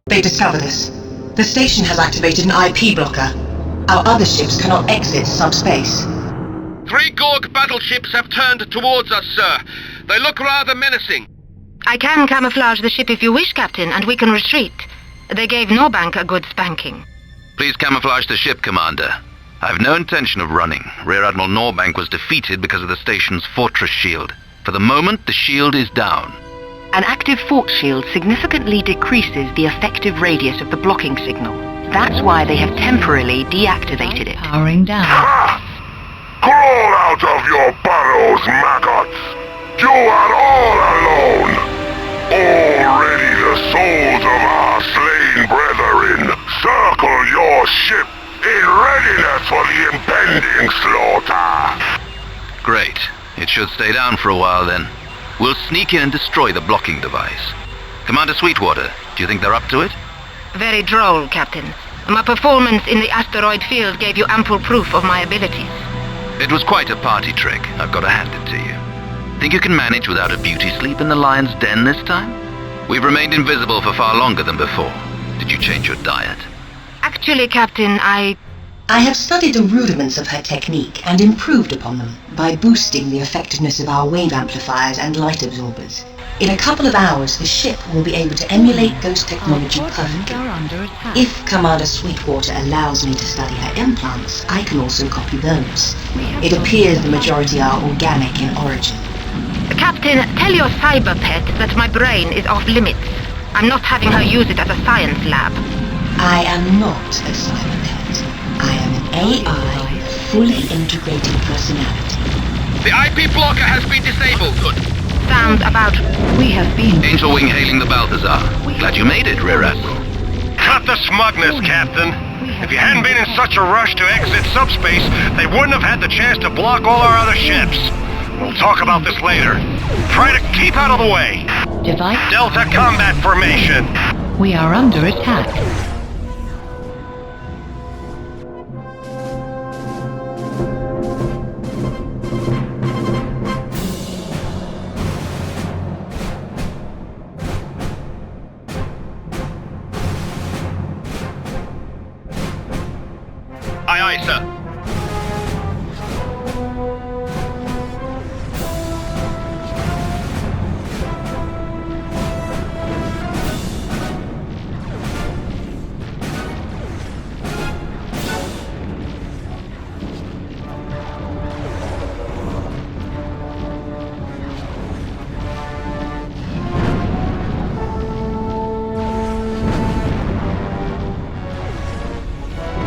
They discover this. The station has activated an IP blocker. Our other ships cannot exit subspace. 3 Gorg battleships have turned towards us, sir. They look rather menacing. I can camouflage the ship if you wish, Captain, and we can retreat. They gave Norbank a good spanking. Please camouflage the ship, Commander. I have no intention of running. Rear Admiral Norbank was defeated because of the station's fortress shield. For the moment, the shield is down. An active fort shield significantly decreases the effective radius of the blocking signal. That's why they have temporarily deactivated it. Powering down. Ha! Crawl out of your burrows, maggots! You are all alone! Already the souls of our slain brethren circle your ship in readiness for the impending slaughter! Great. It should stay down for a while then. We'll sneak in and destroy the blocking device. Commander Sweetwater, do you think they're up to it? Very droll, Captain. My performance in the asteroid field gave you ample proof of my abilities. It was quite a party trick, I've got to hand it to you. Think you can manage without a beauty sleep in the lion's den this time? We've remained invisible for far longer than before. Did you change your diet? Actually, Captain, I have studied the rudiments of her technique and improved upon them by boosting the effectiveness of our wave amplifiers and light absorbers. In a couple of hours, the ship will be able to emulate ghost technology perfectly. If Commander Sweetwater allows me to study her implants, I can also copy those. It appears the majority are organic in origin. Captain, tell your cyber pet that my brain is off limits. I'm not having her use it as a science lab. I am not a cyber pet. I am an AI, fully integrated personality. The IP blocker has been disabled. Good. Sounds about... We have been... Angel Wing hailing the Balthazar. Glad you made it, Rear Admiral. Cut the smugness, Captain. If you hadn't been in such a rush to exit subspace, they wouldn't have had the chance to block all our other ships. We'll talk about this later. Try to keep out of the way. Device... Delta combat formation. We are under attack. Aye, aye, sir.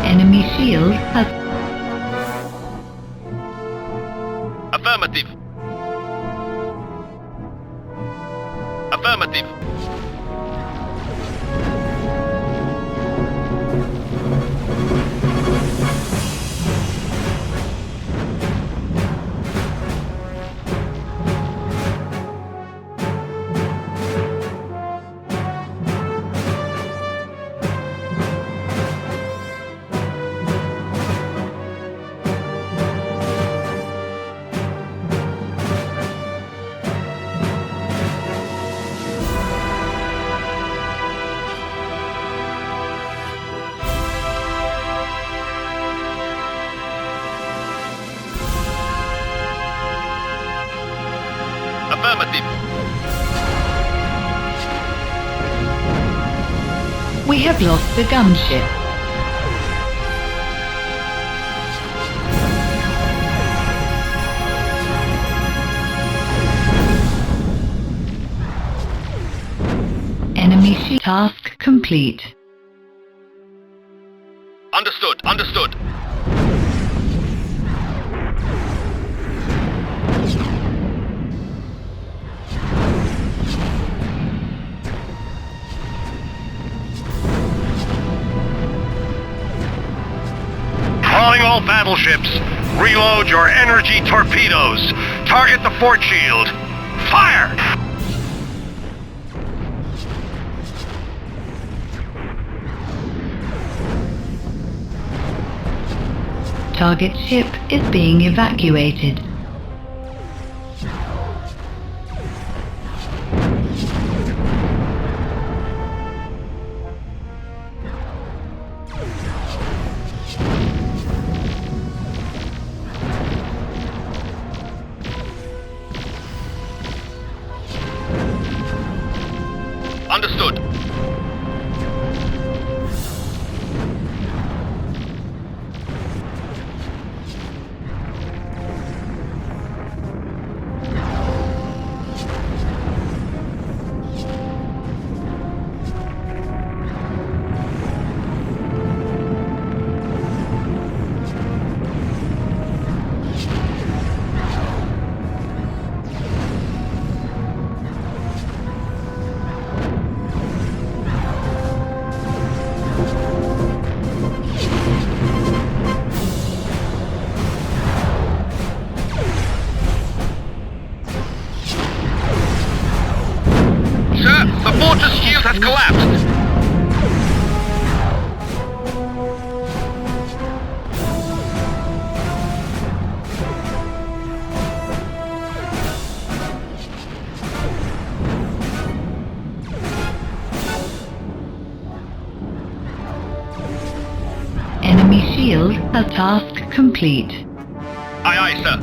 Enemy shield has... Affirmative. Affirmative. Affirmative. We have lost the gunship. Enemy ship task complete. Understood, understood. Calling all battleships. Reload your energy torpedoes. Target the fort shield. Fire! Target ship is being evacuated. shield has task complete. Aye, aye, sir.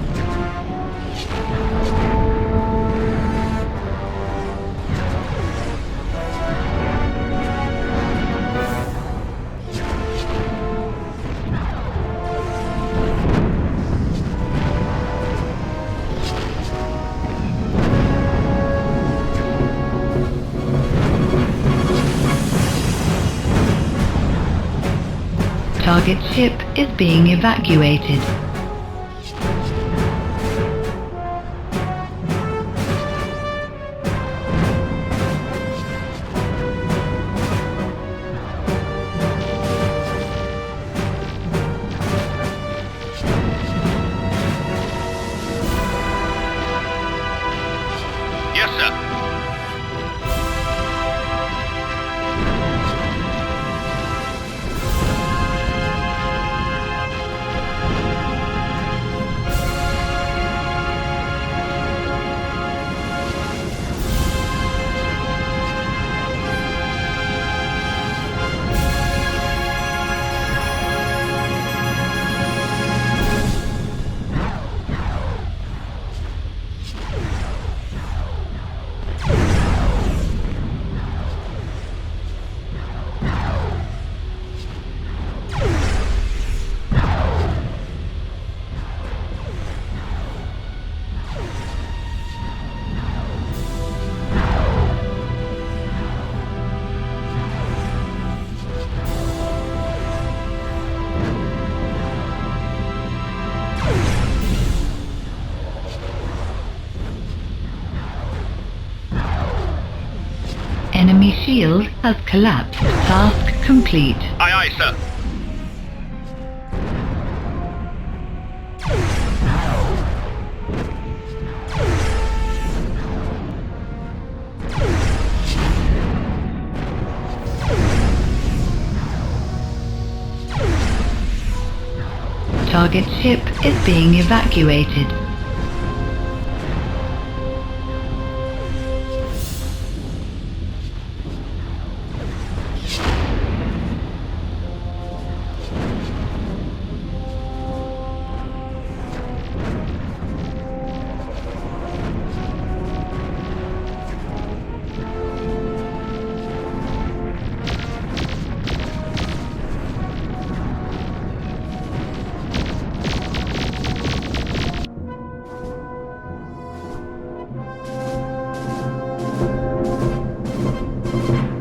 Target ship is being evacuated. Yes, sir. Enemy shield has collapsed. Task complete. Aye, aye, sir. Target ship is being evacuated.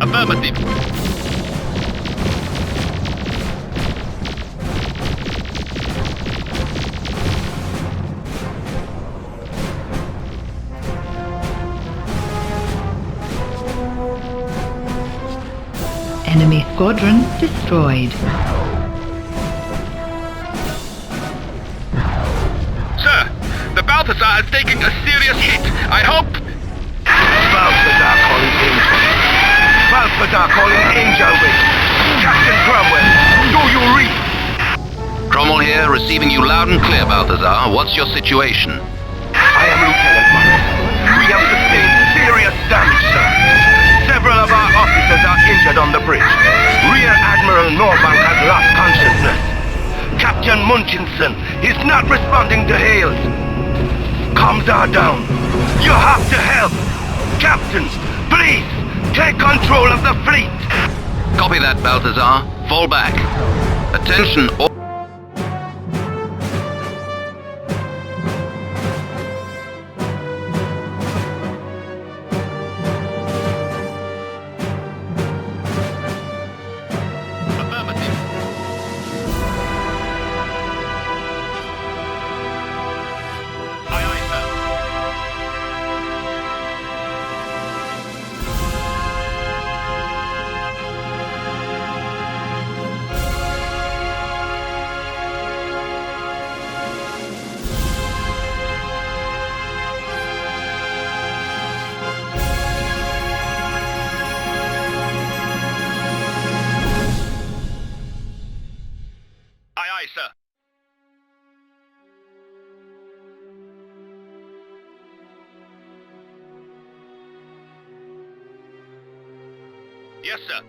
Affirmative. Enemy squadron destroyed. Sir, the Balthazar is taking a serious hit. I hope... Balthazar calling Angel. Balthazar calling Angel with Captain Cromwell. Do you read? Cromwell here, receiving you loud and clear, Balthazar. What's your situation? I am Lieutenant Marcus. We have sustained serious damage, sir. Several of our officers are injured on the bridge. Rear Admiral Norbank has lost consciousness. Captain Munchinson is not responding to hails. Comms are down. You have to help. Captain, please, take control of the fleet. Copy that, Balthazar. Fall back. Attention all... Affirmative. Aye, aye, sir. Aye, aye, sir. Yes, sir.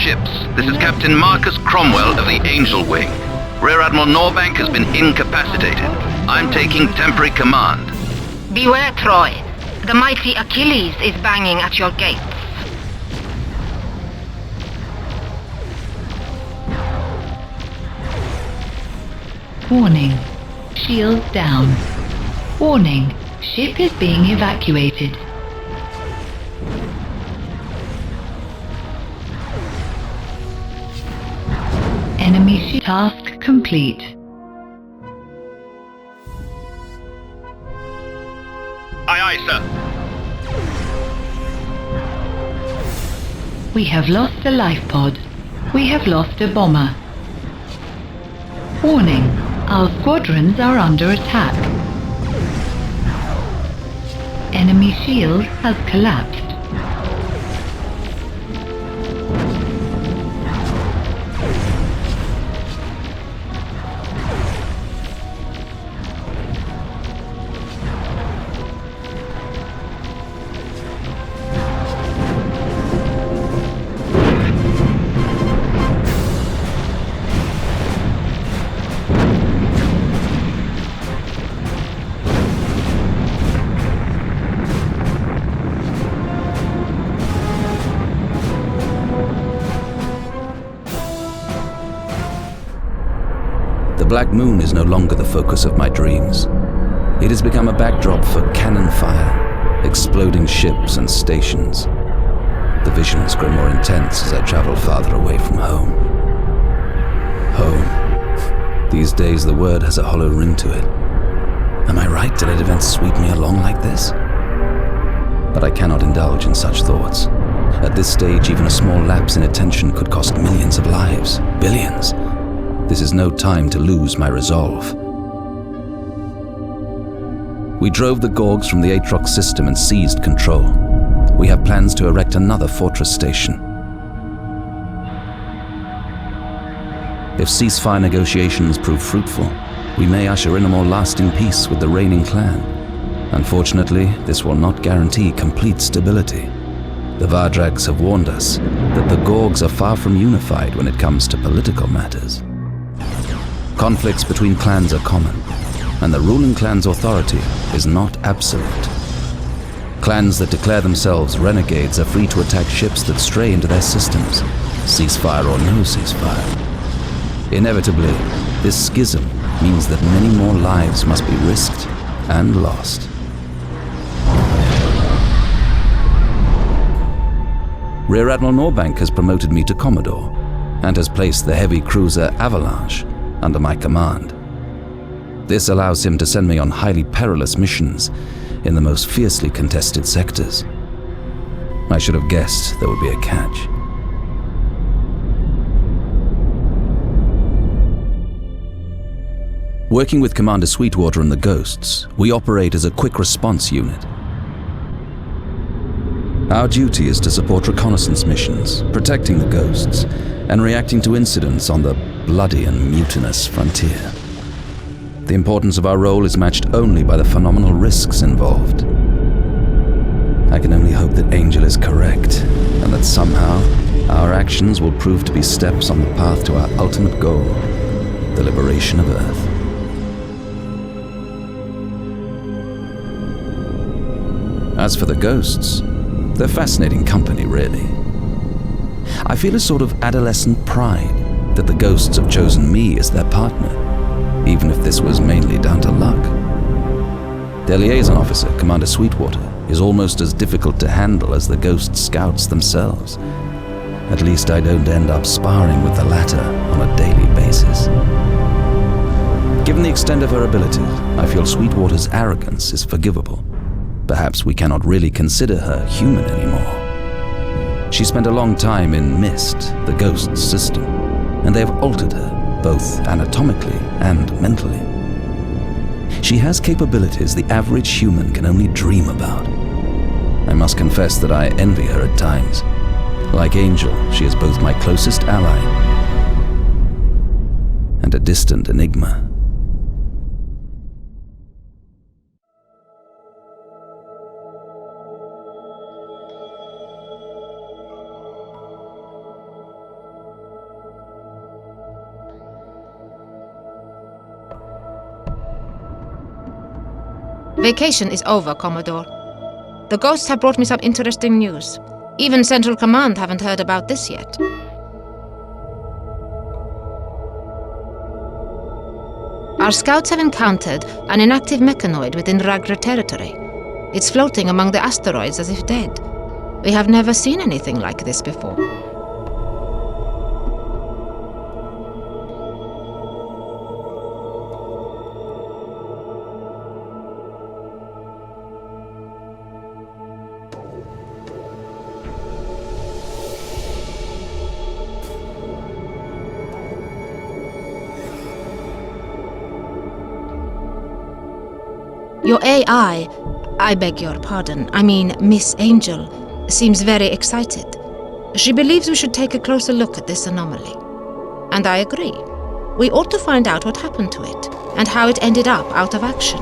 ships. This is Captain Marcus Cromwell of the Angel Wing. Rear Admiral Norbank has been incapacitated. I'm taking temporary command. Beware, Troy. The mighty Achilles is banging at your gates. Warning. Shields down. Warning. Ship is being evacuated. Enemy ship task complete. Aye, aye, sir. We have lost a life pod. We have lost a bomber. Warning. Our squadrons are under attack. Enemy shield has collapsed. The Black Moon is no longer the focus of my dreams. It has become a backdrop for cannon fire, exploding ships and stations. The visions grow more intense as I travel farther away from home. Home. These days the word has a hollow ring to it. Am I right to let events sweep me along like this? But I cannot indulge in such thoughts. At this stage, even a small lapse in attention could cost millions of lives, billions. This is no time to lose my resolve. We drove the Gorgs from the Atrox system and seized control. We have plans to erect another fortress station. If ceasefire negotiations prove fruitful, we may usher in a more lasting peace with the reigning clan. Unfortunately, this will not guarantee complete stability. The Vardrags have warned us that the Gorgs are far from unified when it comes to political matters. Conflicts between clans are common, and the ruling clan's authority is not absolute. Clans that declare themselves renegades are free to attack ships that stray into their systems, ceasefire or no ceasefire. Inevitably, this schism means that many more lives must be risked and lost. Rear Admiral Norbank has promoted me to Commodore and has placed the heavy cruiser Avalanche under my command. This allows him to send me on highly perilous missions in the most fiercely contested sectors. I should have guessed there would be a catch. Working with Commander Sweetwater and the Ghosts, we operate as a quick response unit. Our duty is to support reconnaissance missions, protecting the Ghosts, and reacting to incidents on the bloody and mutinous frontier. The importance of our role is matched only by the phenomenal risks involved. I can only hope that Angel is correct, and that somehow our actions will prove to be steps on the path to our ultimate goal, the liberation of Earth. As for the Ghosts, they're fascinating company, really. I feel a sort of adolescent pride that the Ghosts have chosen me as their partner, even if this was mainly down to luck. Their liaison officer, Commander Sweetwater, is almost as difficult to handle as the Ghost scouts themselves. At least I don't end up sparring with the latter on a daily basis. Given the extent of her abilities, I feel Sweetwater's arrogance is forgivable. Perhaps we cannot really consider her human anymore. She spent a long time in Mist, the Ghost's system, and they have altered her, both anatomically and mentally. She has capabilities the average human can only dream about. I must confess that I envy her at times. Like Angel, she is both my closest ally and a distant enigma. Vacation is over, Commodore. The ghosts have brought me some interesting news. Even Central Command haven't heard about this yet. Our scouts have encountered an inactive mechanoid within Ragra territory. It's floating among the asteroids as if dead. We have never seen anything like this before. Your AI, I beg your pardon, I mean Miss Angel, seems very excited. She believes we should take a closer look at this anomaly. And I agree. We ought to find out what happened to it, and how it ended up out of action.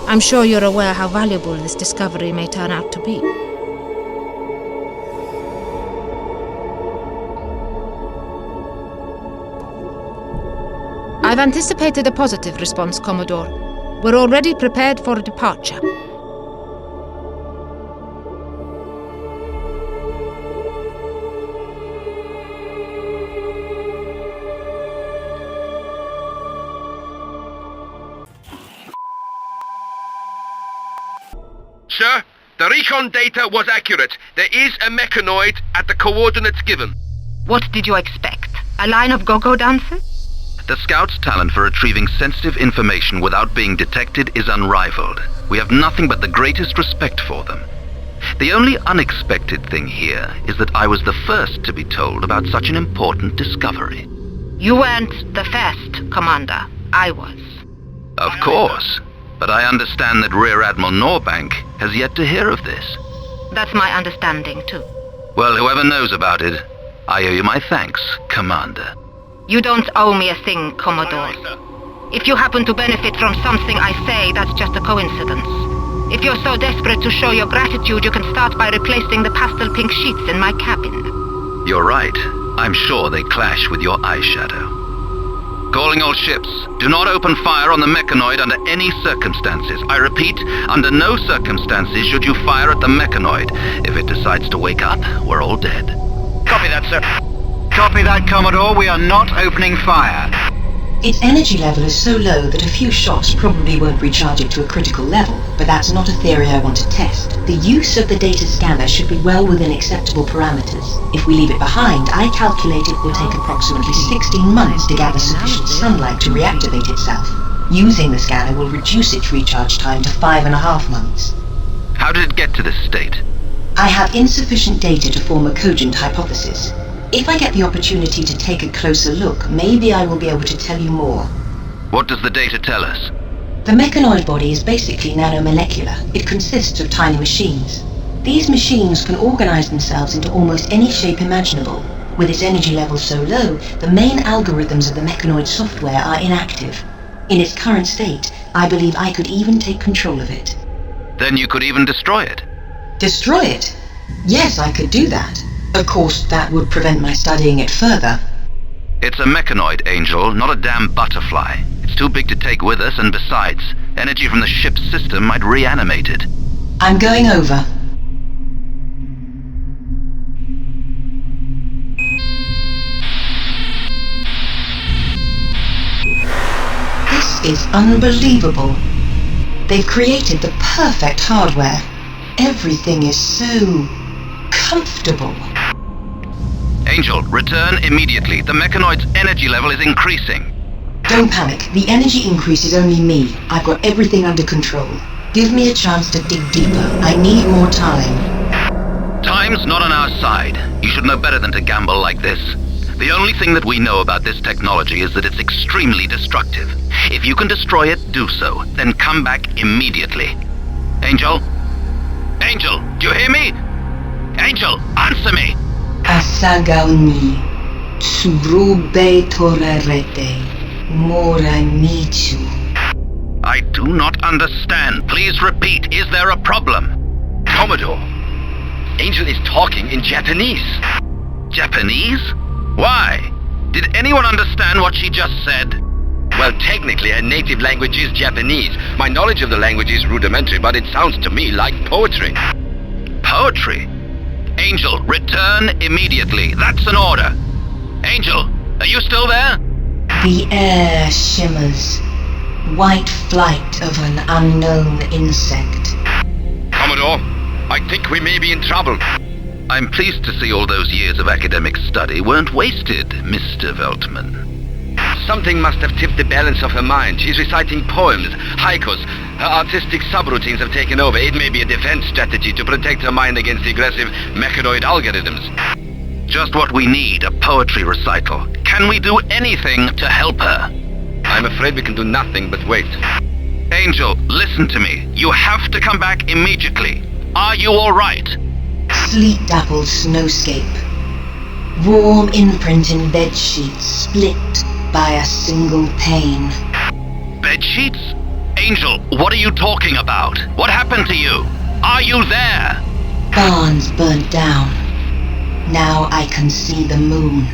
I'm sure you're aware how valuable this discovery may turn out to be. I've anticipated a positive response, Commodore. We're already prepared for departure. Sir, the recon data was accurate. There is a mechanoid at the coordinates given. What did you expect? A line of go-go dancers? The Scouts' talent for retrieving sensitive information without being detected is unrivaled. We have nothing but the greatest respect for them. The only unexpected thing here is that I was the first to be told about such an important discovery. You weren't the first, Commander. I was. Of course, but I understand that Rear Admiral Norbank has yet to hear of this. That's my understanding, too. Well, whoever knows about it, I owe you my thanks, Commander. You don't owe me a thing, Commodore. If you happen to benefit from something I say, that's just a coincidence. If you're so desperate to show your gratitude, you can start by replacing the pastel pink sheets in my cabin. You're right. I'm sure they clash with your eyeshadow. Calling all ships. Do not open fire on the mechanoid under any circumstances. I repeat, under no circumstances should you fire at the mechanoid. If it decides to wake up, we're all dead. Copy that, sir. Copy that, Commodore. We are not opening fire. Its energy level is so low that a few shots probably won't recharge it to a critical level, but that's not a theory I want to test. The use of the data scanner should be well within acceptable parameters. If we leave it behind, I calculate it will take approximately 16 months to gather sufficient sunlight to reactivate itself. Using the scanner will reduce its recharge time to 5.5 months. How did it get to this state? I have insufficient data to form a cogent hypothesis. If I get the opportunity to take a closer look, maybe I will be able to tell you more. What does the data tell us? The mechanoid body is basically nanomolecular. It consists of tiny machines. These machines can organize themselves into almost any shape imaginable. With its energy level so low, the main algorithms of the mechanoid software are inactive. In its current state, I believe I could even take control of it. Then you could even destroy it. Destroy it? Yes, I could do that. Of course, that would prevent my studying it further. It's a mechanoid, Angel, not a damn butterfly. It's too big to take with us, and besides, energy from the ship's system might reanimate it. I'm going over. This is unbelievable. They've created the perfect hardware. Everything is so comfortable. Angel, return immediately. The mechanoid's energy level is increasing. Don't panic. The energy increase is only me. I've got everything under control. Give me a chance to dig deeper. I need more time. Time's not on our side. You should know better than to gamble like this. The only thing that we know about this technology is that it's extremely destructive. If you can destroy it, do so. Then come back immediately. Angel? Angel, do you hear me? Angel, answer me! Asagauni, surube torerete, mora michu. I do not understand. Please repeat. Is there a problem? Commodore, Angel is talking in Japanese. Japanese? Why? Did anyone understand what she just said? Well, technically, her native language is Japanese. My knowledge of the language is rudimentary, but it sounds to me like poetry. Poetry? Angel, return immediately. That's an order. Angel, are you still there? The air shimmers. White flight of an unknown insect. Commodore, I think we may be in trouble. I'm pleased to see all those years of academic study weren't wasted, Mr. Veltman. Something must have tipped the balance of her mind. She's reciting poems, haikus. Her artistic subroutines have taken over. It may be a defense strategy to protect her mind against the aggressive mechanoid algorithms. Just what we need, a poetry recital. Can we do anything to help her? I'm afraid we can do nothing but wait. Angel, listen to me. You have to come back immediately. Are you all right? Sleet-dappled snowscape. Warm imprint in bed sheets split by a single pane. Bed sheets? Angel, what are you talking about? What happened to you? Are you there? Barns burnt down. Now I can see the moon.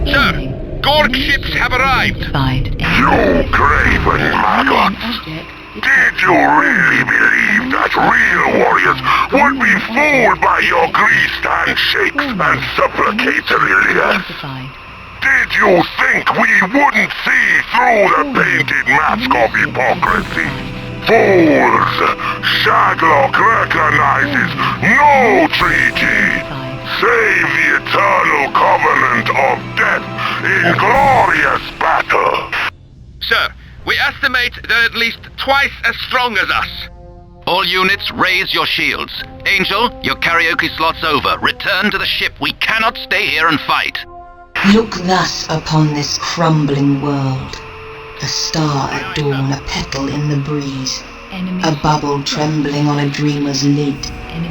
Sir, Gorg ships have arrived. You craven maggots! Did you really believe that real warriors would be fooled by your greased handshakes and supplicatory leers? Did you think we wouldn't see through the painted mask of hypocrisy? Fools! Shaglock recognizes no treaty, save the eternal covenant of death in glorious battle. Sir, we estimate they're at least twice as strong as us. All units, raise your shields. Angel, your karaoke slot's over. Return to the ship. We cannot stay here and fight. Look thus upon this crumbling world. A star at dawn, a petal in the breeze. A bubble trembling on a dreamer's lid.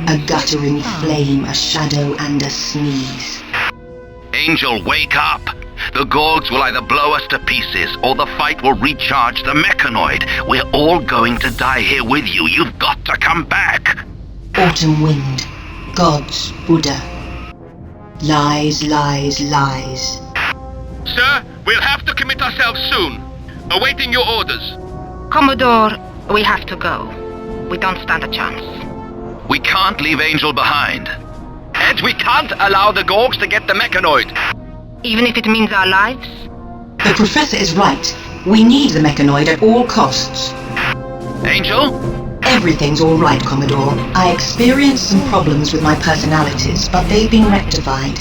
A guttering flame, a shadow and a sneeze. Angel, wake up! The Gorgs will either blow us to pieces, or the fight will recharge the mechanoid. We're all going to die here with you. You've got to come back! Autumn wind. Gods, Buddha. Lies, lies, lies. Sir, we'll have to commit ourselves soon. Awaiting your orders. Commodore, we have to go. We don't stand a chance. We can't leave Angel behind. And we can't allow the Gorgs to get the mechanoid. Even if it means our lives? The Professor is right. We need the mechanoid at all costs. Angel? Everything's all right, Commodore. I experienced some problems with my personalities, but they've been rectified.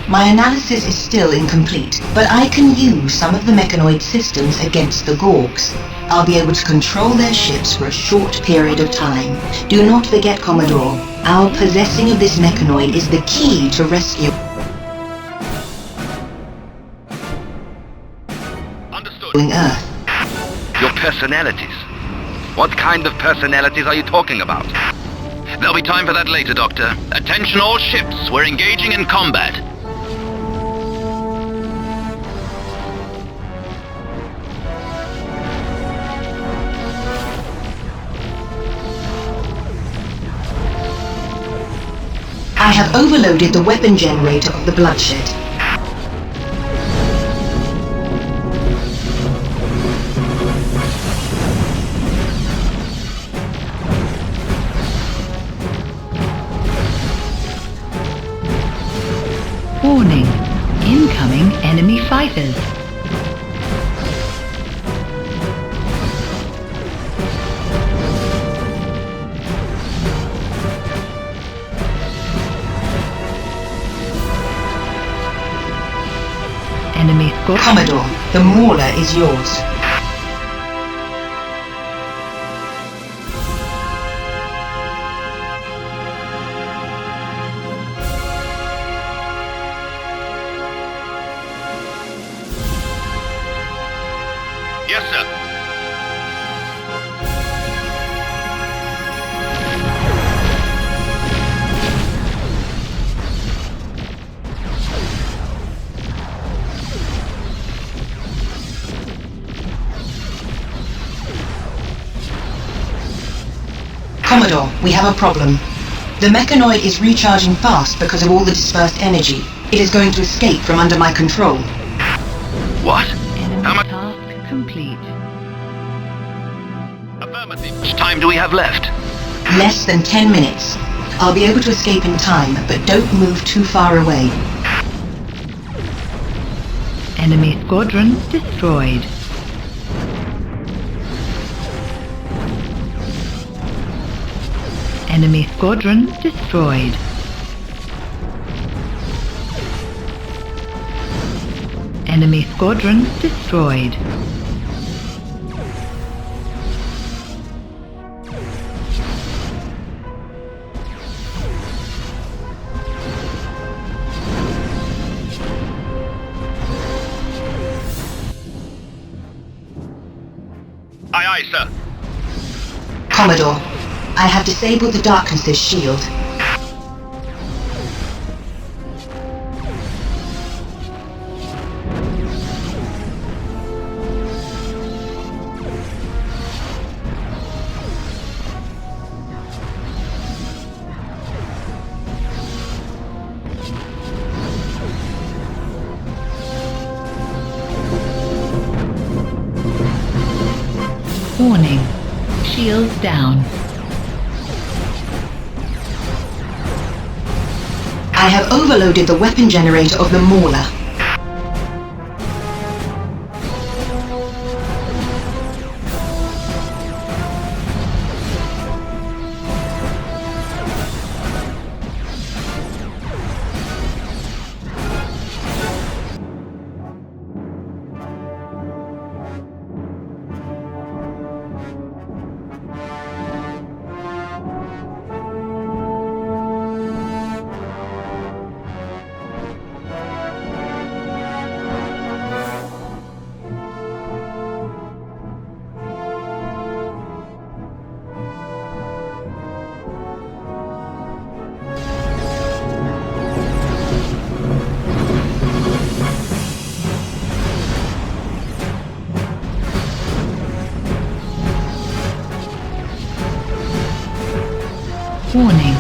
My analysis is still incomplete, but I can use some of the mechanoid systems against the Gorgs. I'll be able to control their ships for a short period of time. Do not forget, Commodore, our possessing of this mechanoid is the key to rescue. Understood. Earth. Your personalities. What kind of personalities are you talking about? There'll be time for that later, Doctor. Attention all ships. We're engaging in combat. I have overloaded the weapon generator of the bloodshed. Warning. Incoming enemy fighters. Enemy squad. Commodore, the Mauler is yours. Yes, sir. Commodore, we have a problem. The mechanoid is recharging fast because of all the dispersed energy. It is going to escape from under my control. What? Enemy How much? task complete. Affirmative. How much time do we have left? Less than 10 minutes. I'll be able to escape in time, but don't move too far away. Enemy squadron destroyed. Enemy squadron destroyed. Enemy squadron destroyed. Aye, aye, sir. Commodore, I have disabled the Darkness's shield. Warning. Shields down. I have overloaded the weapon generator of the Mauler. Warning.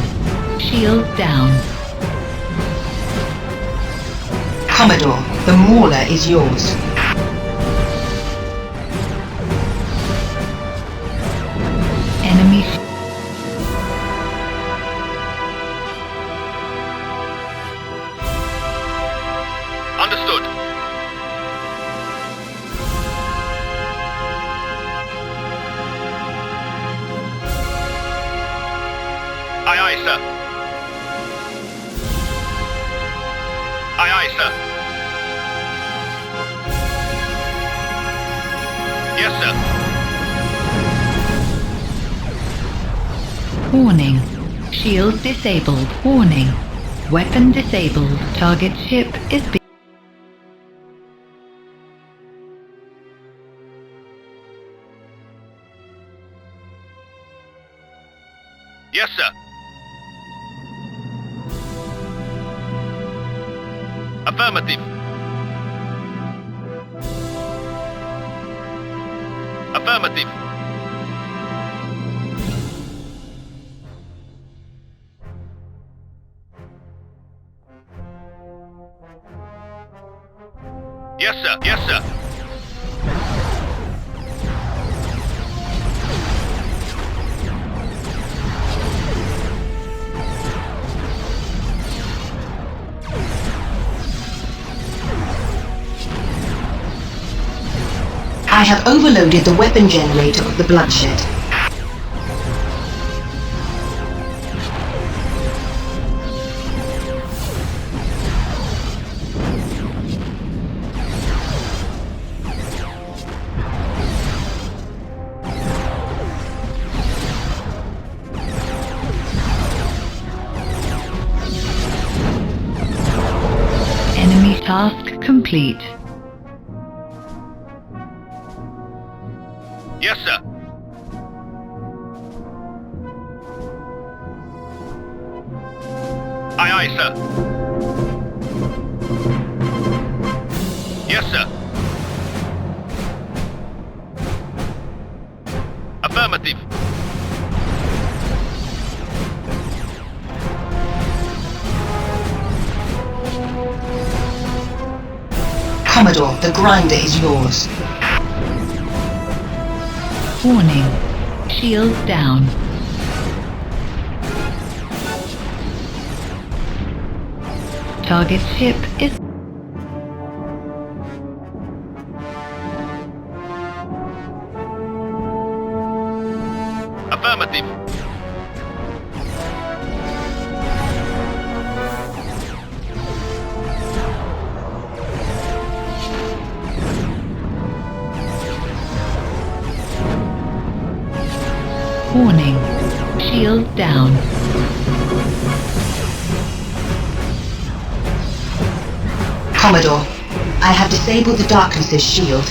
Shields down. Commodore, the Mauler is yours. Enemy. Understood. Aye, aye, sir. Aye, aye, sir. Yes, sir. Warning. Shield disabled. Warning. Weapon disabled. Target ship is being... Yes, sir. Affirmative. Affirmative. Yes, sir. Yes, sir. I have overloaded the weapon generator of the Bloodshed. Enemy task complete. Yes, sir. Aye, aye, sir. Yes, sir. Affirmative. Commodore, Commodore, the grinder is yours. Warning. Shields down. Target ship is... Affirmative. Warning. Shield down. Commodore, I have disabled the Darkness's shield.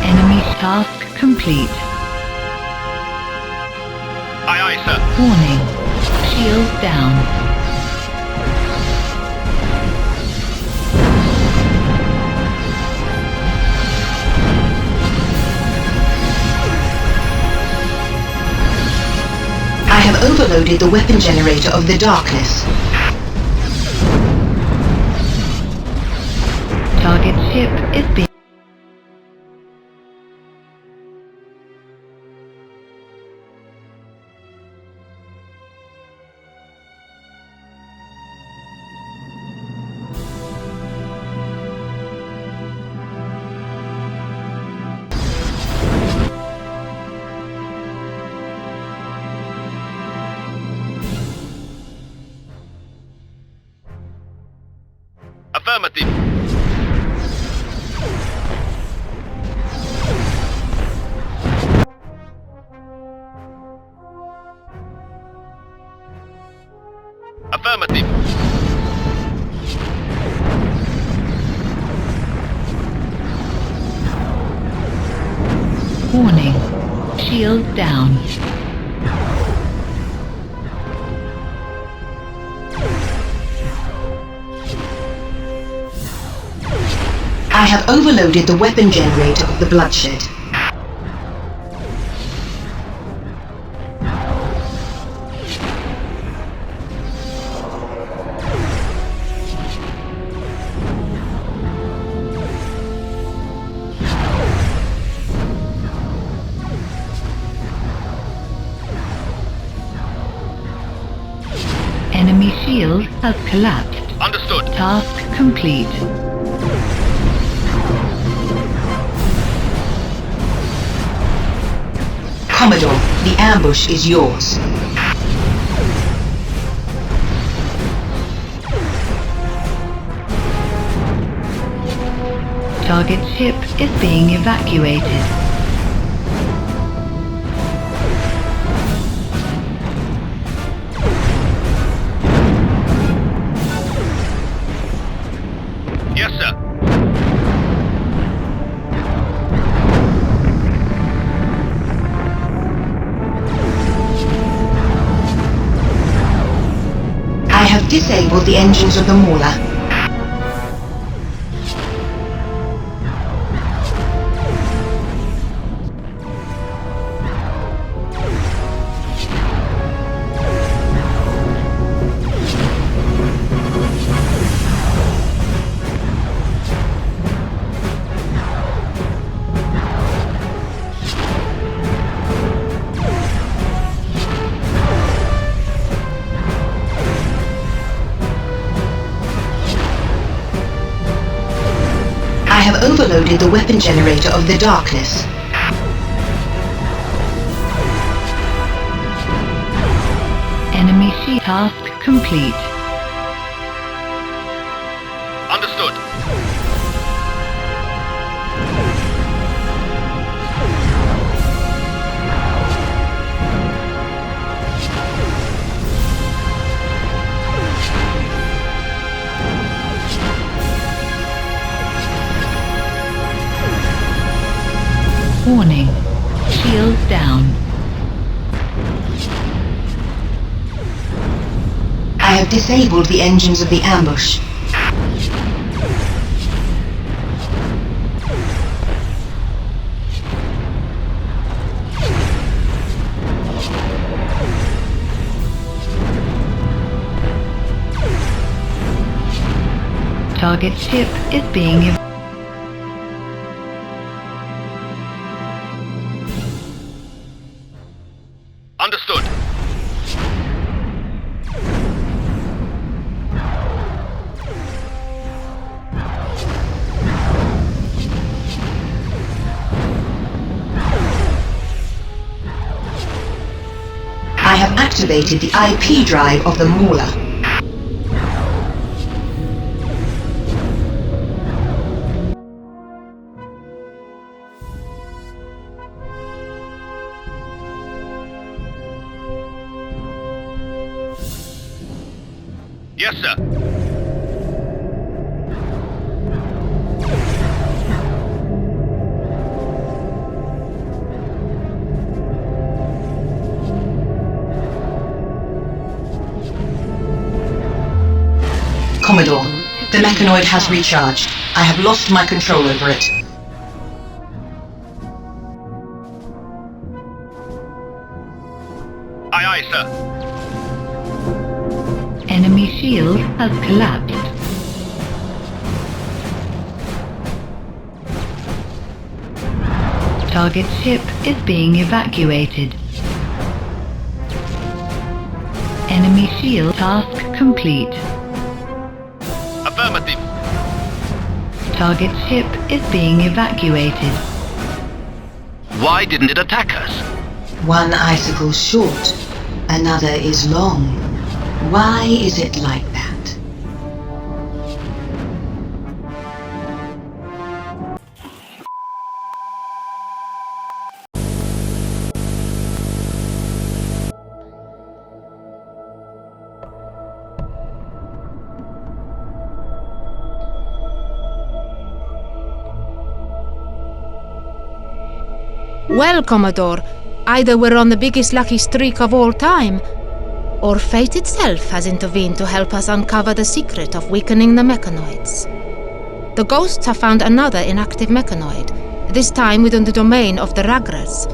Enemy task complete. Aye, aye, sir. Warning. Shield down. I have overloaded the weapon generator of the Darkness. Target ship is being... Affirmative. Affirmative. Warning. Shield down. I have overloaded the weapon generator of the Bloodshed. Enemy shield has collapsed. Understood. Task complete. Commodore, the ambush is yours. Target ship is being evacuated. Yes, sir. I have disabled the engines of the Mauler. I have overloaded the weapon generator of the Darkness. Enemy shield task complete. Understood. Warning. Shields down. I have disabled the engines of the ambush. Target ship is being Understood. I have activated the IP drive of the Mauler. Yes, sir. Commodore, the mechanoid has recharged. I have lost my control over it. Aye, aye, sir. enemy shield has collapsed. Target ship is being evacuated. Enemy shield task complete. Affirmative. Target ship is being evacuated. Why didn't it attack us? One icicle short, another is long. Why is it like that? Well, Commodore, either we're on the biggest lucky streak of all time, or fate itself has intervened to help us uncover the secret of weakening the mechanoids. The ghosts have found another inactive mechanoid, this time within the domain of the Ragras.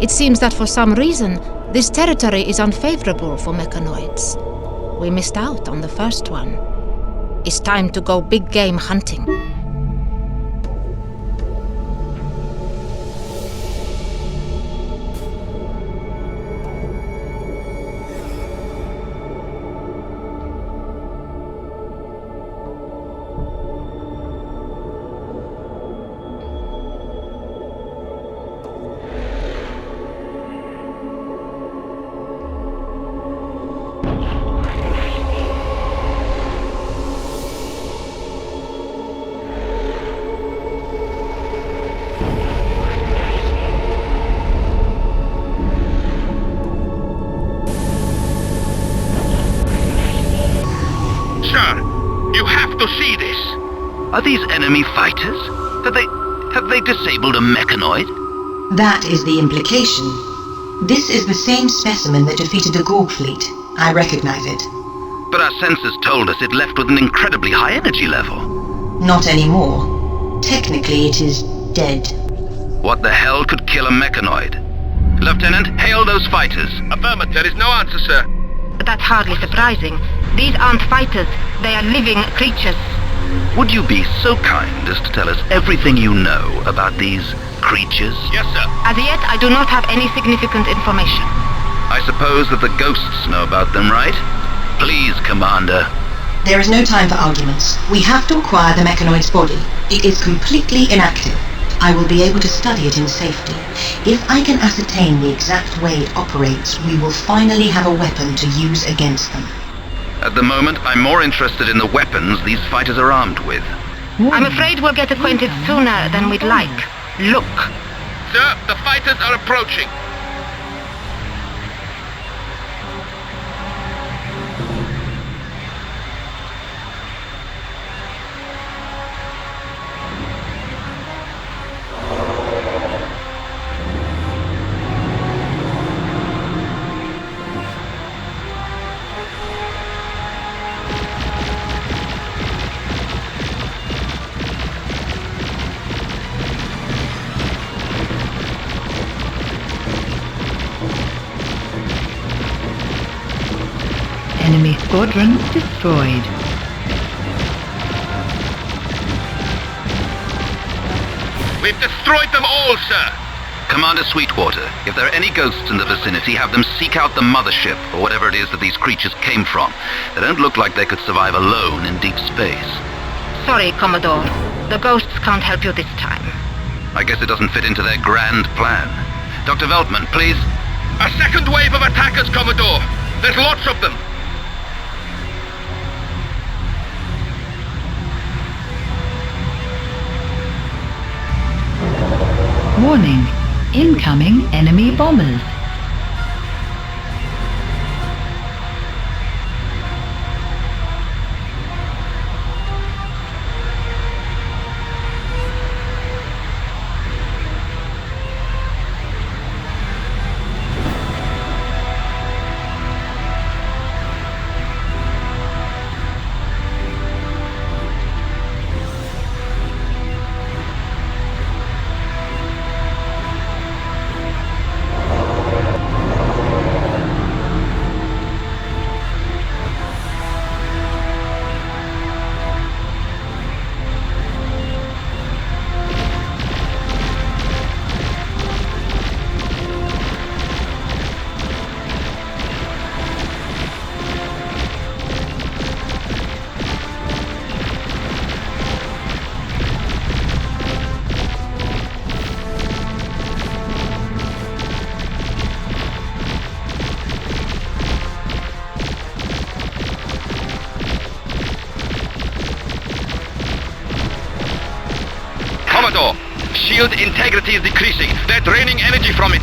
It seems that for some reason, this territory is unfavorable for mechanoids. We missed out on the first one. It's time to go big game hunting. Are these enemy fighters? Have they disabled a mechanoid? That is the implication. This is the same specimen that defeated the Gorg fleet. I recognize it. But our sensors told us it left with an incredibly high energy level. Not anymore. Technically, it is dead. What the hell could kill a mechanoid? Lieutenant, hail those fighters. Affirmative. There is no answer, sir. That's hardly surprising. These aren't fighters. They are living creatures. Would you be so kind as to tell us everything you know about these creatures? Yes, sir. As yet, I do not have any significant information. I suppose that the ghosts know about them, right? Please, Commander. There is no time for arguments. We have to acquire the mechanoid's body. It is completely inactive. I will be able to study it in safety. If I can ascertain the exact way it operates, we will finally have a weapon to use against them. At the moment, I'm more interested in the weapons these fighters are armed with. I'm afraid we'll get acquainted sooner than we'd like. Look. Sir, the fighters are approaching. squadron destroyed. We've destroyed them all, sir! Commander Sweetwater, if there are any ghosts in the vicinity, have them seek out the mothership, or whatever it is that these creatures came from. They don't look like they could survive alone in deep space. Sorry, Commodore. The ghosts can't help you this time. I guess it doesn't fit into their grand plan. Dr. Veltman, please. A second wave of attackers, Commodore! There's lots of them! Warning. Incoming enemy bombers. Commodore, shield integrity is decreasing. They're draining energy from it.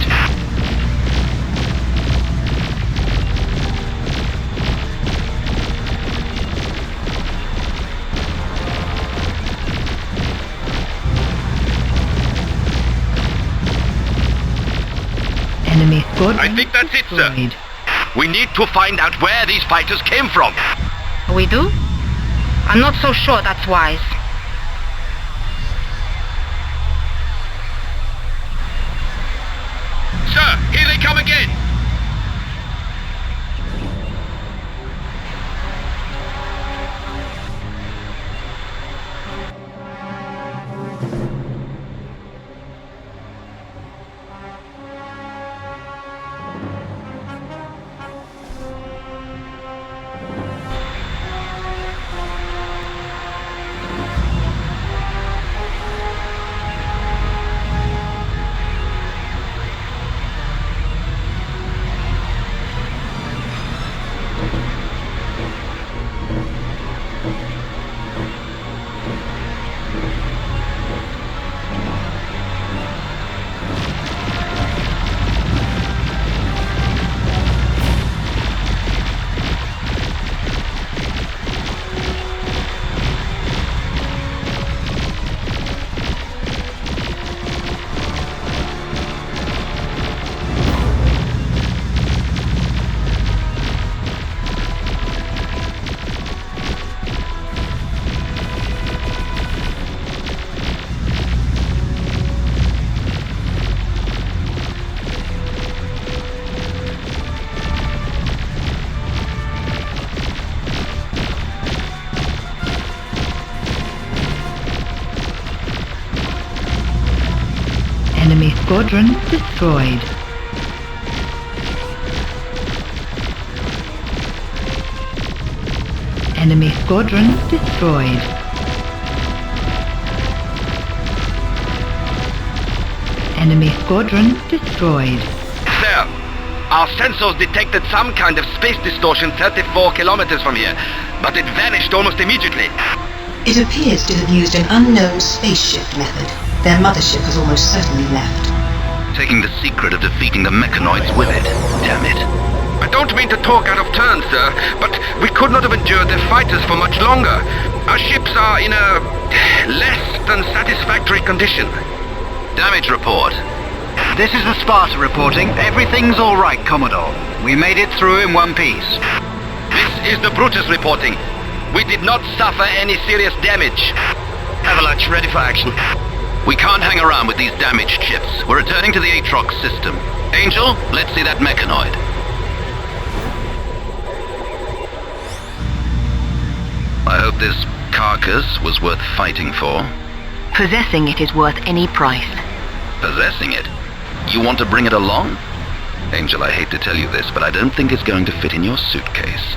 Enemy squadron I think that's it, sir. destroyed. We need to find out where these fighters came from. We do? I'm not so sure that's wise. Sir, here they come again! Enemy squadron destroyed. Enemy squadron destroyed. Enemy squadron destroyed. Sir, our sensors detected some kind of space distortion 34 kilometers from here, but it vanished almost immediately. It appears to have used an unknown space shift method. Their mothership has almost certainly left. Taking the secret of defeating the mechanoids with it. Damn it. I don't mean to talk out of turn, sir, but we could not have endured their fighters for much longer. Our ships are in a less than satisfactory condition. Damage report. This is the Sparta reporting. Everything's all right, Commodore. We made it through in one piece. This is the Brutus reporting. We did not suffer any serious damage. Avalanche, ready for action. We can't hang around with these damaged ships. We're returning to the Atrox system. Angel, let's see that mechanoid. hope this carcass was worth fighting for. Possessing it is worth any price. Possessing it? You want to bring it along? Angel, I hate to tell you this, but I don't think it's going to fit in your suitcase.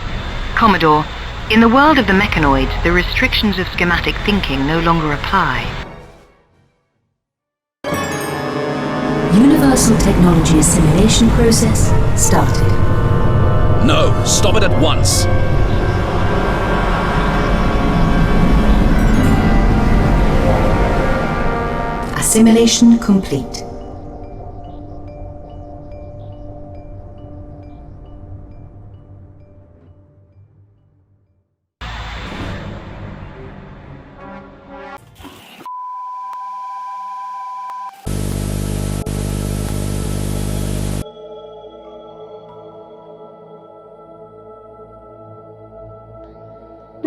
Commodore, in the world of the mechanoids, the restrictions of schematic thinking no longer apply. Universal Technology Assimilation Process started. No, stop it at once. Assimilation complete.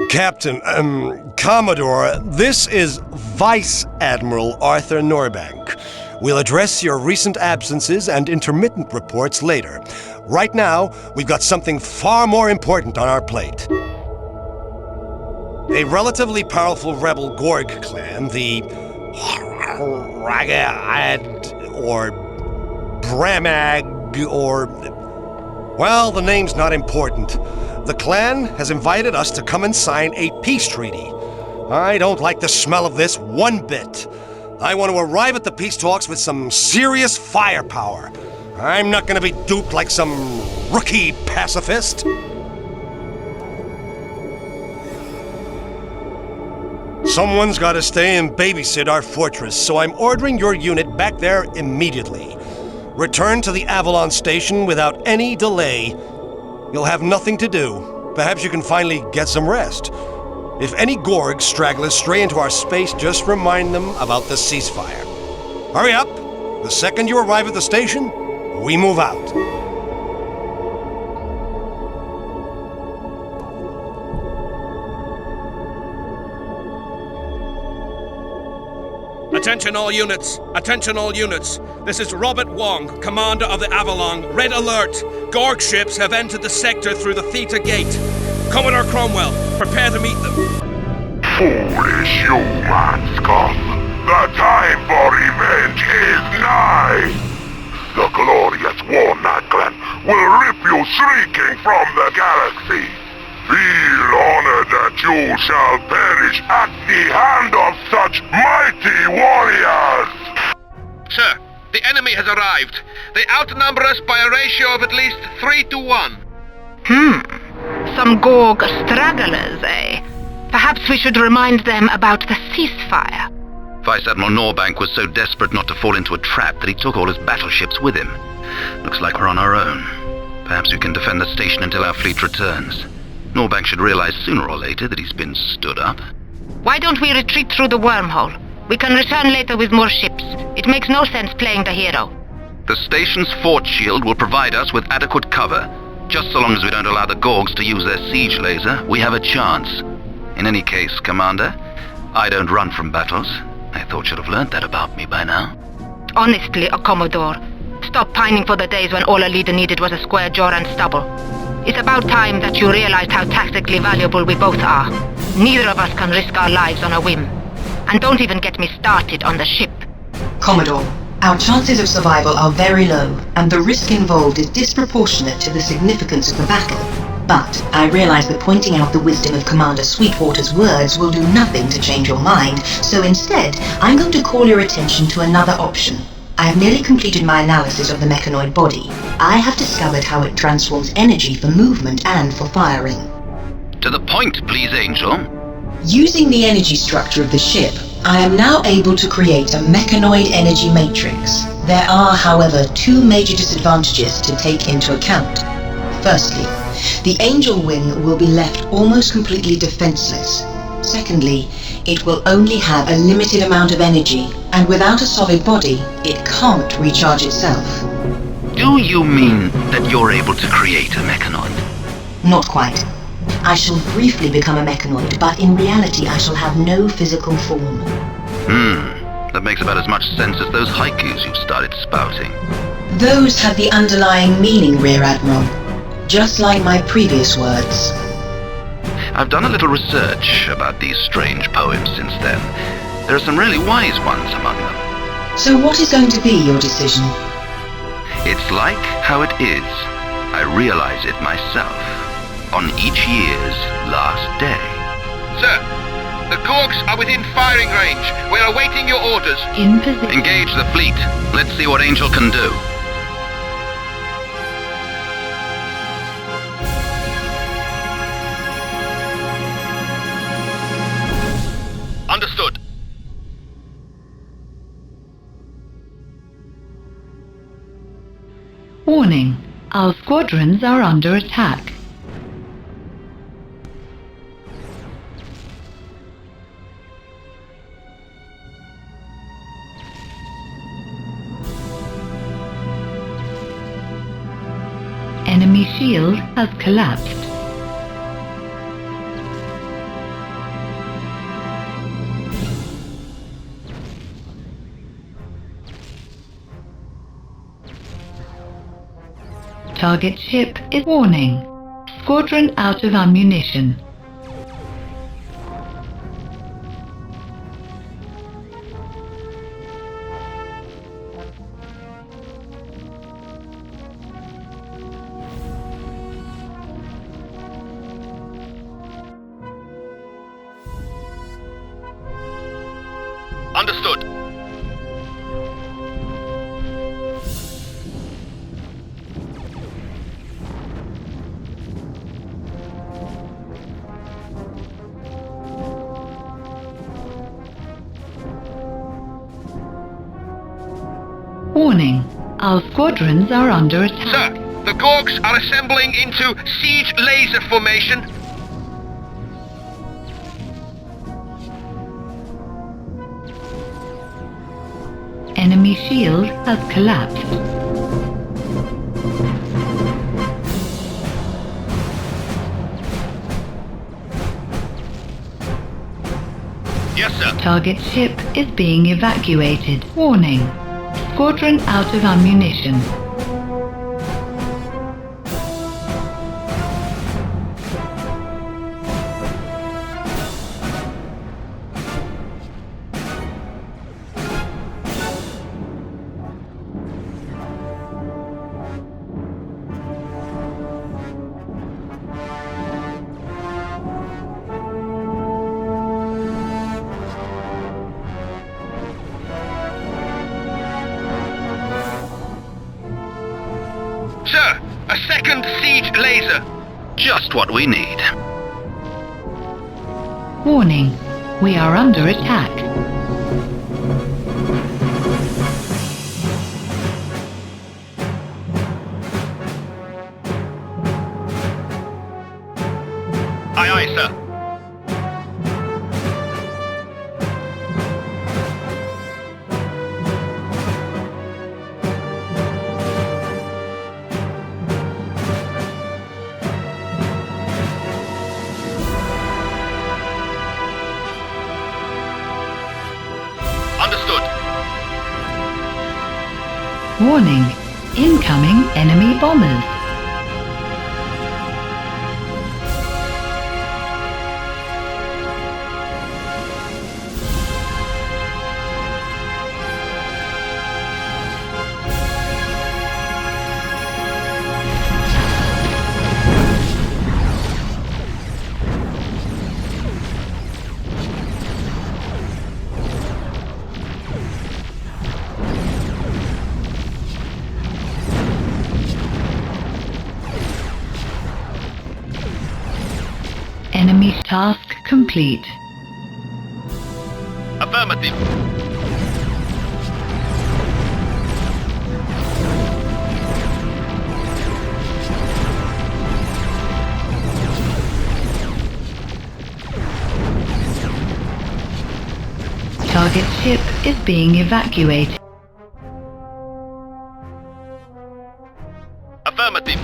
Captain, Commodore, this is Vice Admiral Arthur Norbank. We'll address your recent absences and intermittent reports later. Right now, we've got something far more important on our plate. A relatively powerful rebel Gorg clan, the Ragad, or Bramag, or... well, the name's not important. The clan has invited us to come and sign a peace treaty. I don't like the smell of this one bit. I want to arrive at the peace talks with some serious firepower. I'm not going to be duped like some rookie pacifist. Someone's got to stay and babysit our fortress, so I'm ordering your unit back there immediately. Return to the Avalon station without any delay. You'll have nothing to do. Perhaps you can finally get some rest. If any Gorg stragglers stray into our space, just remind them about the ceasefire. Hurry up! The second you arrive at the station, we move out. Attention all units! Attention all units! This is Robert Wong, Commander of the Avalon. Red alert! Gorg ships have entered the sector through the Theta Gate. Commodore Cromwell, prepare to meet them. Foolish human scum! The time for revenge is nigh! The glorious Warnaclan will rip you shrieking from the galaxy! Feel honored that you shall perish at the hand of such mighty warriors! Sir, the enemy has arrived. They outnumber us by a ratio of at least 3 to 1. Some Gorg stragglers, eh? Perhaps we should remind them about the ceasefire. Vice Admiral Norbank was so desperate not to fall into a trap that he took all his battleships with him. Looks like we're on our own. Perhaps we can defend the station until our fleet returns. Norbank should realize sooner or later that he's been stood up. Why don't we retreat through the wormhole? We can return later with more ships. It makes no sense playing the hero. The station's fort shield will provide us with adequate cover. Just so long as we don't allow the Gorgs to use their siege laser, we have a chance. In any case, Commander, I don't run from battles. I thought you'd have learned that about me by now. Honestly, Commodore, stop pining for the days when all a leader needed was a square jaw and stubble. It's about time that you realized how tactically valuable we both are. Neither of us can risk our lives on a whim. And don't even get me started on the ship. Commodore, our chances of survival are very low, and the risk involved is disproportionate to the significance of the battle. But I realize that pointing out the wisdom of Commander Sweetwater's words will do nothing to change your mind, so instead, I'm going to call your attention to another option. I have nearly completed my analysis of the mechanoid body. I have discovered how it transforms energy for movement and for firing. To the point, please, Angel. Using the energy structure of the ship, I am now able to create a mechanoid energy matrix. There are, however, two major disadvantages to take into account. Firstly, the Angel wing will be left almost completely defenseless. Secondly, it will only have a limited amount of energy, and without a solid body, it can't recharge itself. Do you mean that you're able to create a mechanoid? Not quite. I shall briefly become a mechanoid, but in reality I shall have no physical form. That makes about as much sense as those haikus you've started spouting. Those have the underlying meaning, Rear Admiral. Just like my previous words. I've done a little research about these strange poems since then. There are some really wise ones among them. So what is going to be your decision? It's like how it is. I realize it myself. On each year's last day. Sir, the Gorks are within firing range. We're awaiting your orders. In position. Engage the fleet. Let's see what Angel can do. Understood. Warning. Our squadrons are under attack. Enemy shield has collapsed. Target ship is warning. Squadron out of ammunition. Understood. Warning. Our squadrons are under attack. Sir, the Gorks are assembling into siege laser formation. Enemy shield has collapsed. Yes, sir. Target ship is being evacuated. Warning. Squadron out of ammunition. Sir, a second siege laser. Just what we need. Warning. We are under attack. Aye, aye, sir. Understood. Warning. Incoming enemy bombers. Enemy task complete. Affirmative. Target ship is being evacuated. Affirmative.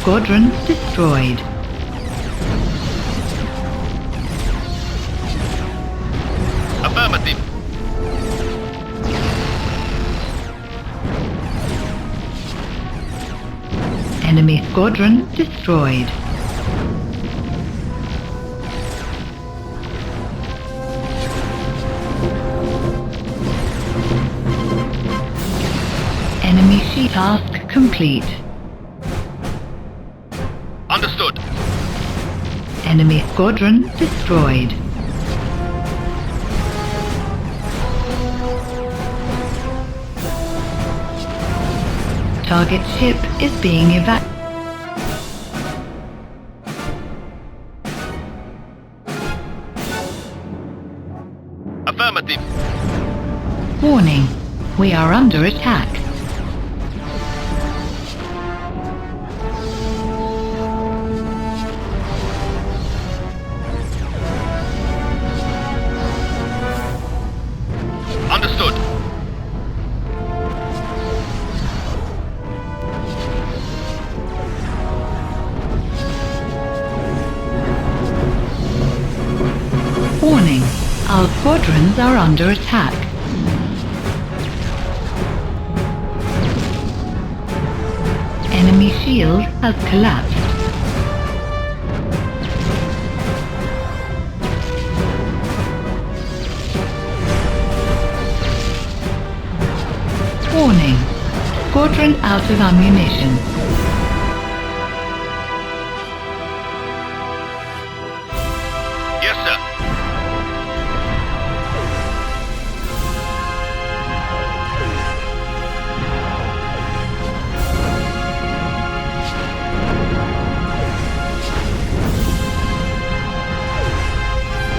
squadron destroyed. Affirmative. Enemy squadron destroyed. Enemy shield task complete. Understood. Enemy squadron destroyed. Target ship is being evacuated. Affirmative. Warning, we are under attack. Understood. Warning, our squadrons are under attack. Enemy shield has collapsed. Warning, squadron out of ammunition. Yes, sir.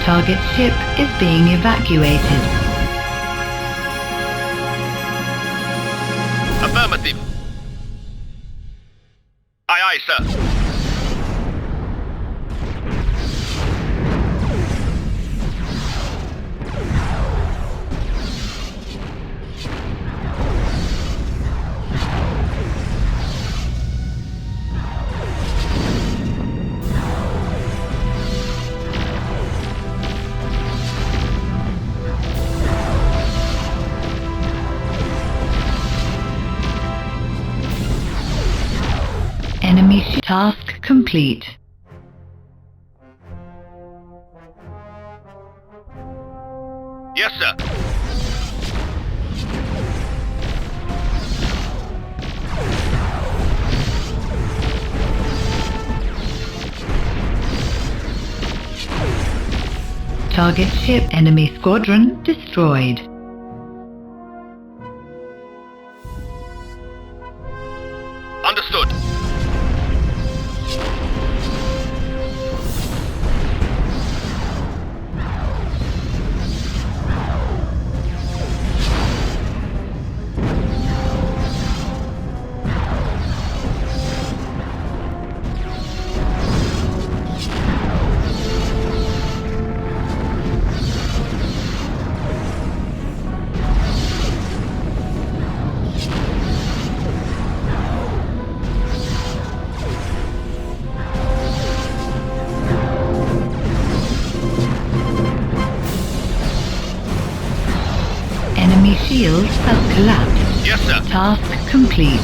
Target ship is being evacuated. Affirmative. Aye, aye, sir. Enemy task complete. Yes, sir. Target ship enemy squadron destroyed. Understood. Enemy shield has collapsed. Yes, sir. Task complete.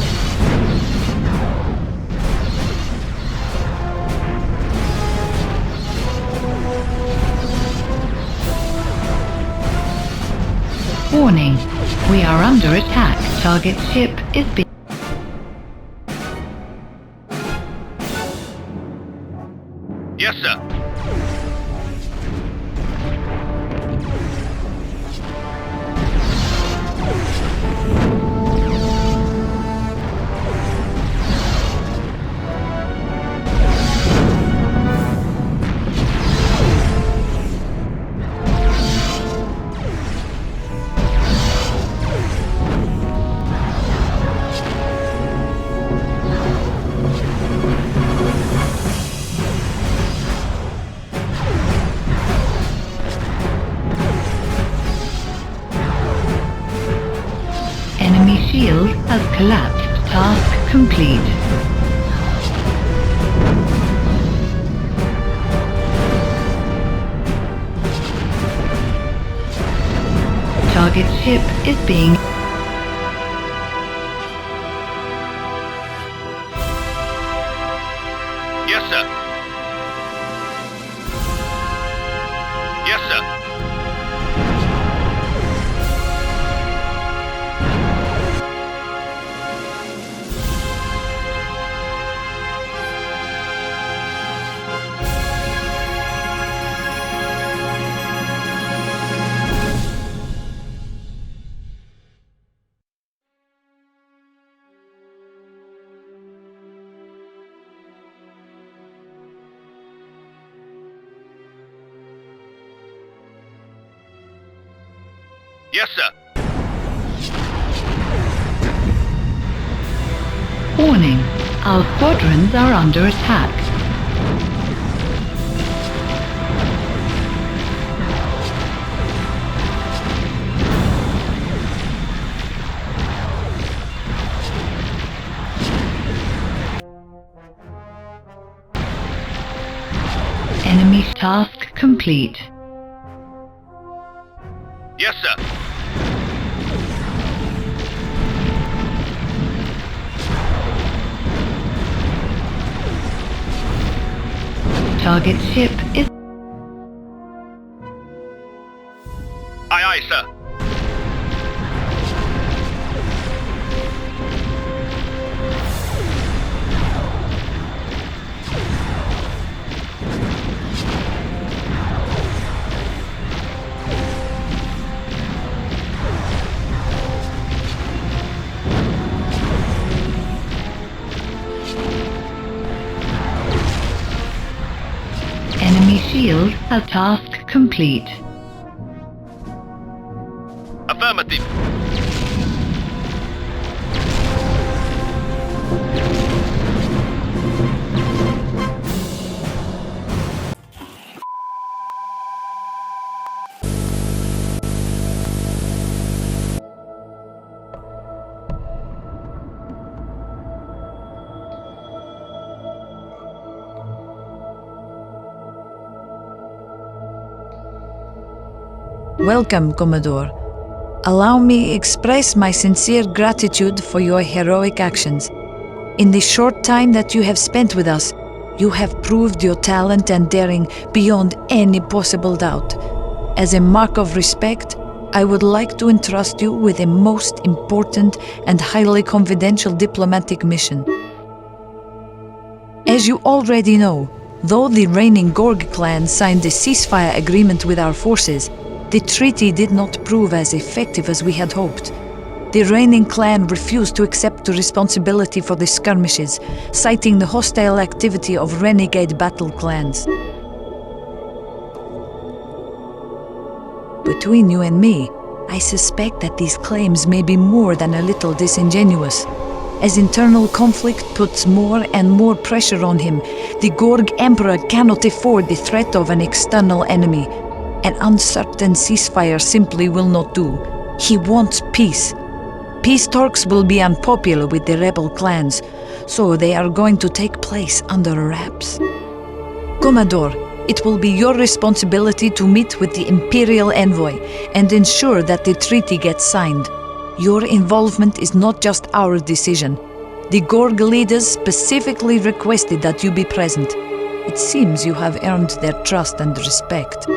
Warning, we are under attack. Target ship is being... Yes, sir. Enemy shield has collapsed. Task complete. Target ship is being... Yes, sir. Yes, sir. Yes, sir. Warning, our squadrons are under attack. Enemy task complete. Yes, sir. Target ship is... Aye, aye, sir. Enemy shield has task complete. Affirmative. Welcome, Commodore. Allow me express my sincere gratitude for your heroic actions. In the short time that you have spent with us, you have proved your talent and daring beyond any possible doubt. As a mark of respect, I would like to entrust you with a most important and highly confidential diplomatic mission. As you already know, though the reigning Gorg clan signed a ceasefire agreement with our forces, the treaty did not prove as effective as we had hoped. The reigning clan refused to accept the responsibility for the skirmishes, citing the hostile activity of renegade battle clans. Between you and me, I suspect that these claims may be more than a little disingenuous. As internal conflict puts more and more pressure on him, the Gorg Emperor cannot afford the threat of an external enemy. An uncertain ceasefire simply will not do. He wants peace. Peace talks will be unpopular with the rebel clans, so they are going to take place under wraps. Commodore, it will be your responsibility to meet with the Imperial Envoy and ensure that the treaty gets signed. Your involvement is not just our decision. The Gorg leaders specifically requested that you be present. It seems you have earned their trust and respect.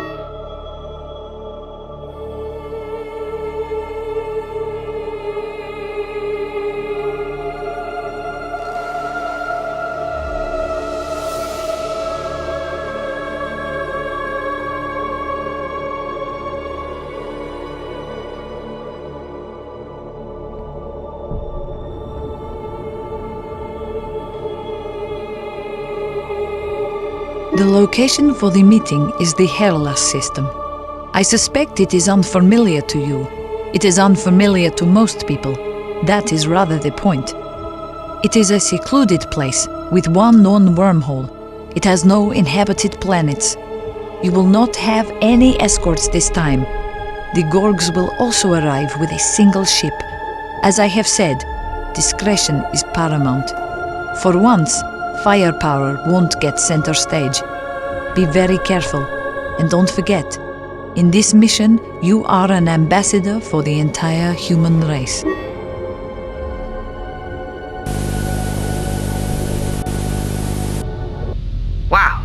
The location for the meeting is the Herlas system. I suspect it is unfamiliar to you. It is unfamiliar to most people. That is rather the point. It is a secluded place with one known wormhole. It has no inhabited planets. You will not have any escorts this time. The Gorgs will also arrive with a single ship. As I have said, discretion is paramount. For once, firepower won't get center stage. Be very careful, and don't forget, In this mission, you are an ambassador for the entire human race. Wow.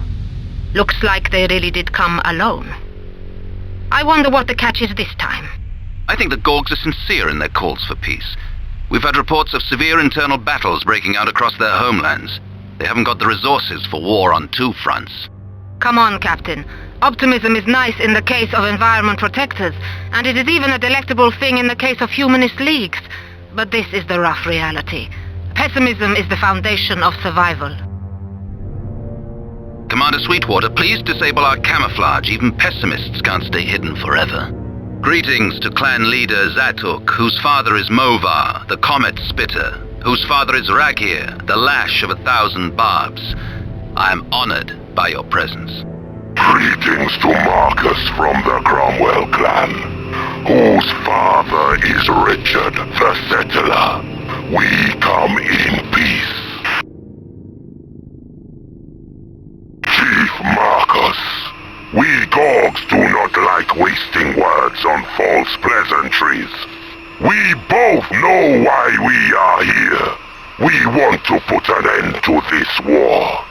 Looks like they really did come alone. I wonder what the catch is this time. I think the Gorgs are sincere in their calls for peace. We've had reports of severe internal battles breaking out across their homelands. They haven't got the resources for war on two fronts. Come on, Captain. Optimism is nice in the case of environment protectors, and it is even a delectable thing in the case of humanist leagues. But this is the rough reality. Pessimism is the foundation of survival. Commander Sweetwater, please disable our camouflage. Even pessimists can't stay hidden forever. Greetings to clan leader Zatuk, whose father is Movar, the Comet Spitter, whose father is Raghir, the Lash of 1,000 Barbs. I am honored by your presence. Greetings to Marcus from the Cromwell clan, whose father is Richard the Settler. We come in peace. Chief Marcus, we Gorgs do not like wasting words on false pleasantries. We both know why we are here. We want to put an end to this war.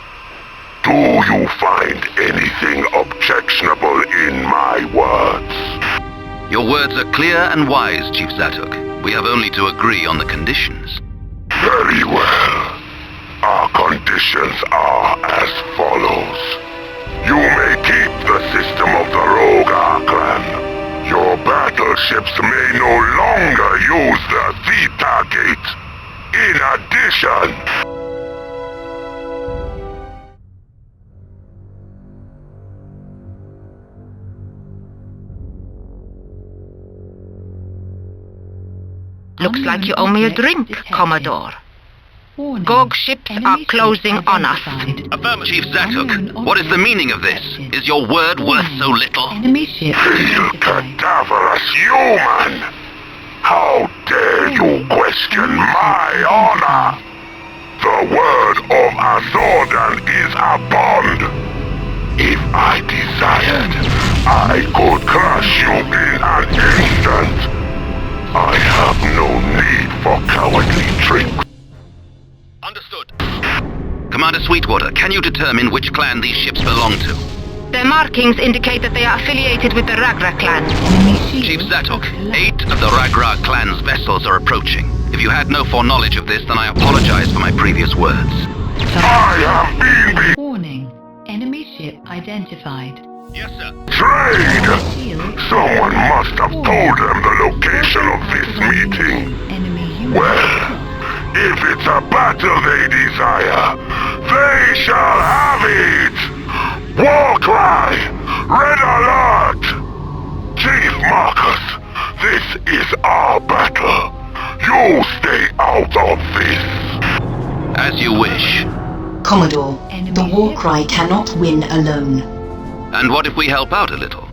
Do you find anything objectionable in my words? Your words are clear and wise, Chief Zatuk. We have only to agree on the conditions. Very well. Our conditions are as follows. You may keep the system of the Rogar clan. Your battleships may no longer use the Theta Gate. In addition... Looks like you owe me a drink, Commodore. Gorg ships are closing on us. Chief Zatuk, what is the meaning of this? Is your word worth so little? Hail cadaverous human! How dare you question my honor? The word of Azordan is a bond. If I desired, I could crush you in an instant. I have no need for cowardly tricks. Understood. Commander Sweetwater, can you determine which clan these ships belong to? Their markings indicate that they are affiliated with the Ragra clan. Chief Zatuk, 8 of the Ragra clan's vessels are approaching. If you had no foreknowledge of this, then I apologize for my previous words. I am being... Warning. Enemy ship identified. Yes, sir. Trained! Someone must have told them the location of this meeting. Well, if it's a battle they desire, they shall have it! War cry! Red alert! Chief Marcus, this is our battle. You stay out of this. As you wish. Commodore, the war cry cannot win alone. And what if we help out a little?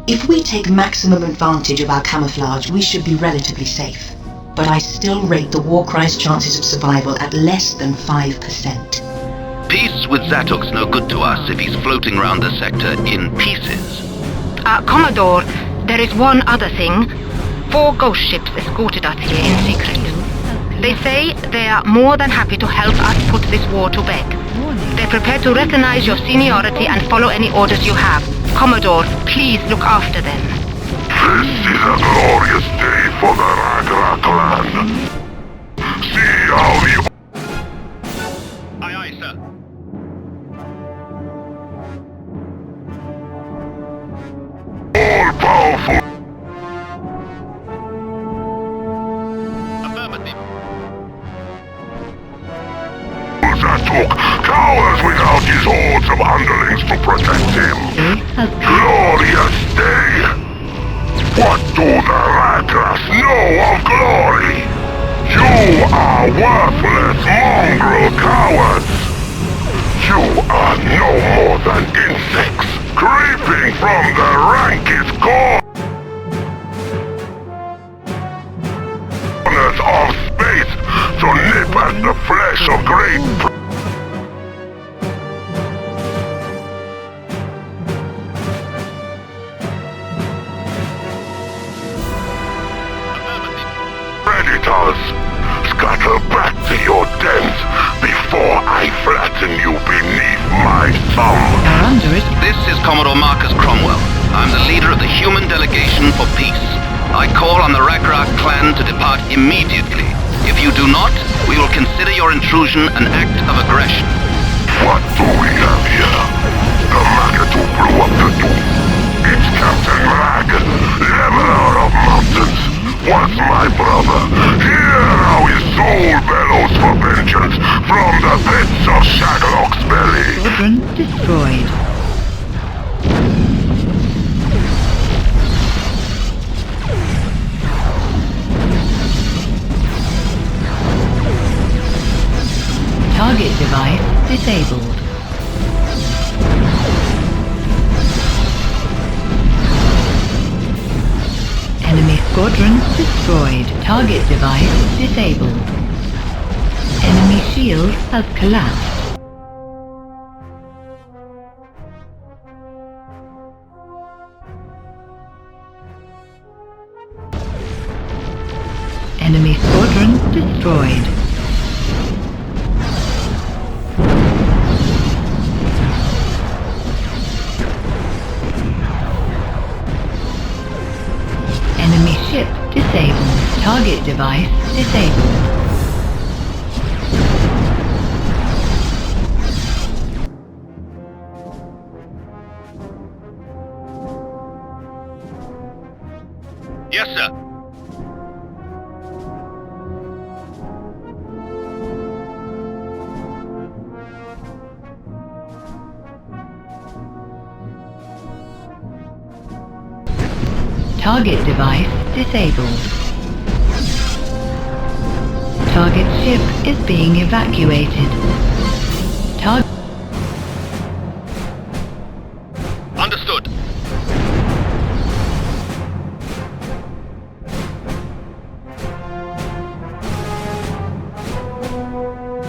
If we take maximum advantage of our camouflage, we should be relatively safe. But I still rate the war cry's chances of survival at less than 5%. Peace with Zatuk's no good to us if he's floating around the sector in pieces. Commodore, there is one other thing. 4 ghost ships escorted us here in secret. They say they are more than happy to help us put this war to bed. They're prepared to recognize your seniority and follow any orders you have. Commodore, please look after them. This is a glorious day for the Ragra clan. See how the... Aye, aye, sir. All-powerful... Affirmative. Zatuk cowers without his hordes of underlings to protect him. Glorious day! What do the Ragras know of glory? You are worthless mongrel cowards! You are no more than insects, creeping from the rankest corners of space to nip at the flesh of great... traitors! Scatter back to your dens before I flatten you beneath my thumb! This is Commodore Marcus Cromwell. I'm the leader of the human delegation for peace. I call on the Rakrak clan to depart immediately. If you do not, we will consider your intrusion an act of aggression. What do we have here? The maggot who blew up the dome. It's Captain Mag, Leveler of Mountains. Was my brother. Hear how his soul bellows for vengeance from the pits of Shaglock's belly. Squadron destroyed. Target device disabled. Enemy squadron destroyed. Target device disabled. Enemy shield has collapsed. Enemy squadron destroyed. Enemy ship disabled. Target device disabled. Yes, sir. Target device disabled. Target ship is being evacuated. Target. Understood.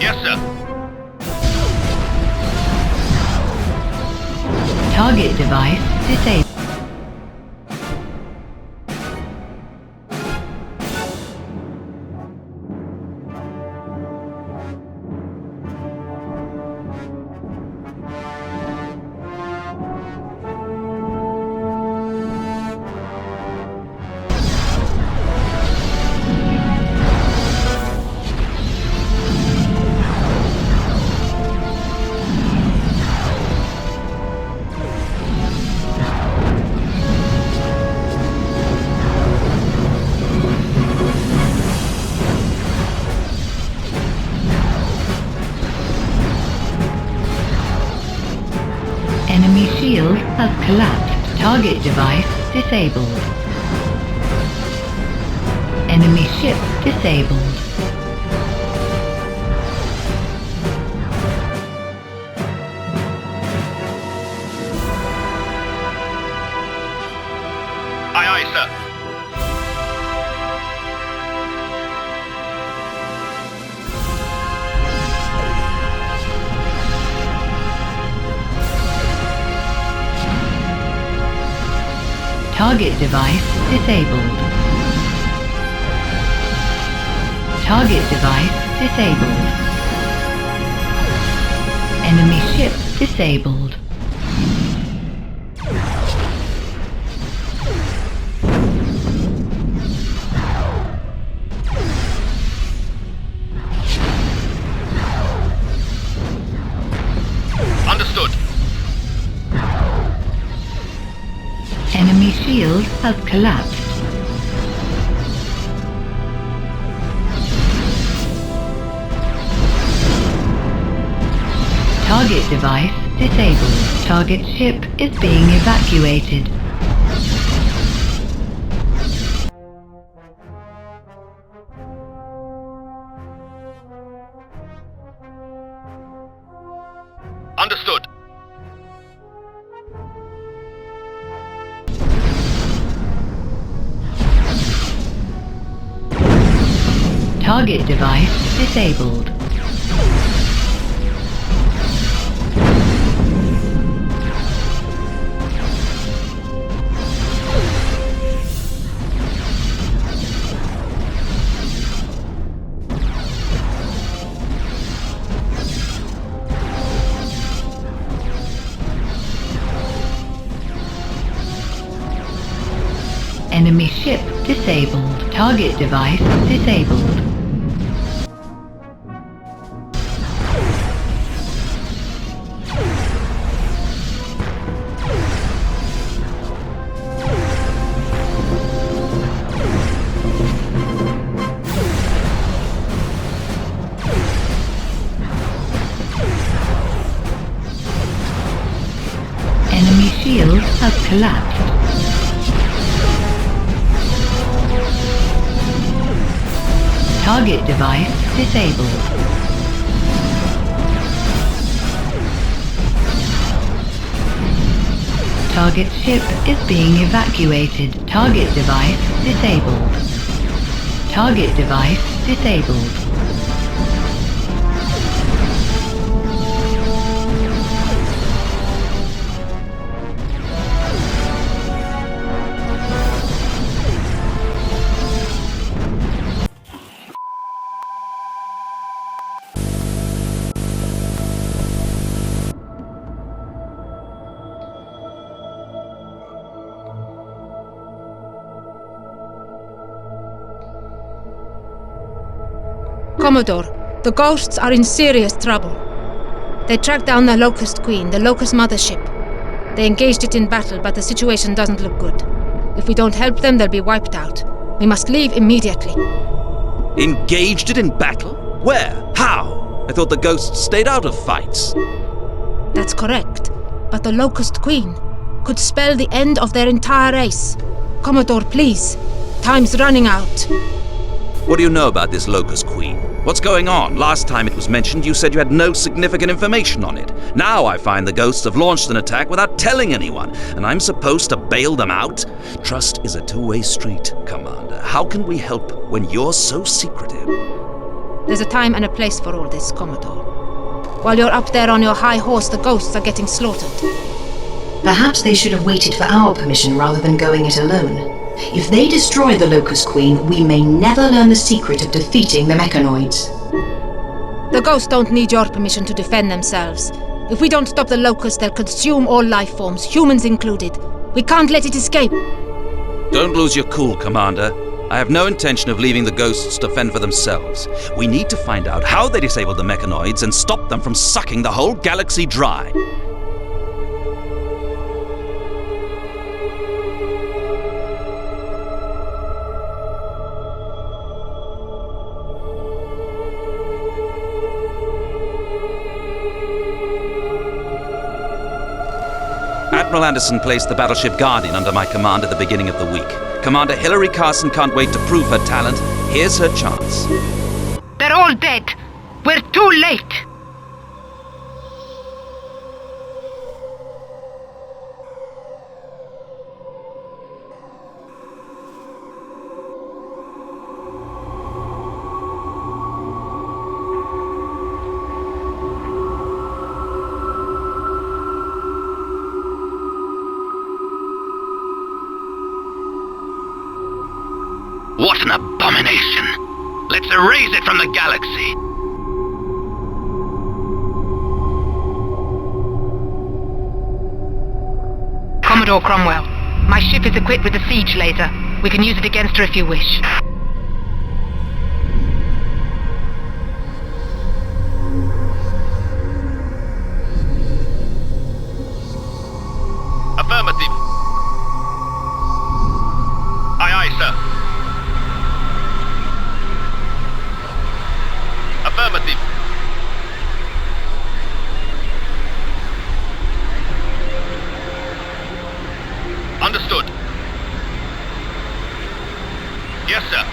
Yes, sir. Target device disabled. Enemy shield has collapsed. Target device disabled. Enemy ship disabled. Aye, aye, sir. Target device disabled. Target device disabled. Enemy ship disabled. Understood. Enemy shield has collapsed. Target device disabled. Target ship is being evacuated. Understood. Target device disabled. Enemy ship disabled. Target device disabled. Enemy shield has collapsed. Target device disabled. Target ship is being evacuated. Target device disabled. Target device disabled. Commodore, the Ghosts are in serious trouble. They tracked down the Locust Queen, the Locust Mothership. They engaged it in battle, but the situation doesn't look good. If we don't help them, they'll be wiped out. We must leave immediately. Engaged it in battle? Where? How? I thought the Ghosts stayed out of fights. That's correct. But the Locust Queen could spell the end of their entire race. Commodore, please. Time's running out. What do you know about this Locust Queen? What's going on? Last time it was mentioned, you said you had no significant information on it. Now I find the Ghosts have launched an attack without telling anyone, and I'm supposed to bail them out? Trust is a two-way street, Commander. How can we help when you're so secretive? There's a time and a place for all this, Commodore. While you're up there on your high horse, the Ghosts are getting slaughtered. Perhaps they should have waited for our permission rather than going it alone. If they destroy the Locust Queen, we may never learn the secret of defeating the mechanoids. The Ghosts don't need your permission to defend themselves. If we don't stop the Locusts, they'll consume all life forms, humans included. We can't let it escape. Don't lose your cool, Commander. I have no intention of leaving the Ghosts to fend for themselves. We need to find out how they disabled the mechanoids and stop them from sucking the whole galaxy dry. Admiral Anderson placed the battleship Guardian under my command at the beginning of the week. Commander Hilary Carson can't wait to prove her talent. Here's her chance. They're all dead. We're too late. What an abomination! Let's erase it from the galaxy! Commodore Cromwell, my ship is equipped with a siege laser. We can use it against her if you wish. Affirmative. Aye, aye, sir. Affirmative. Understood. Yes, sir.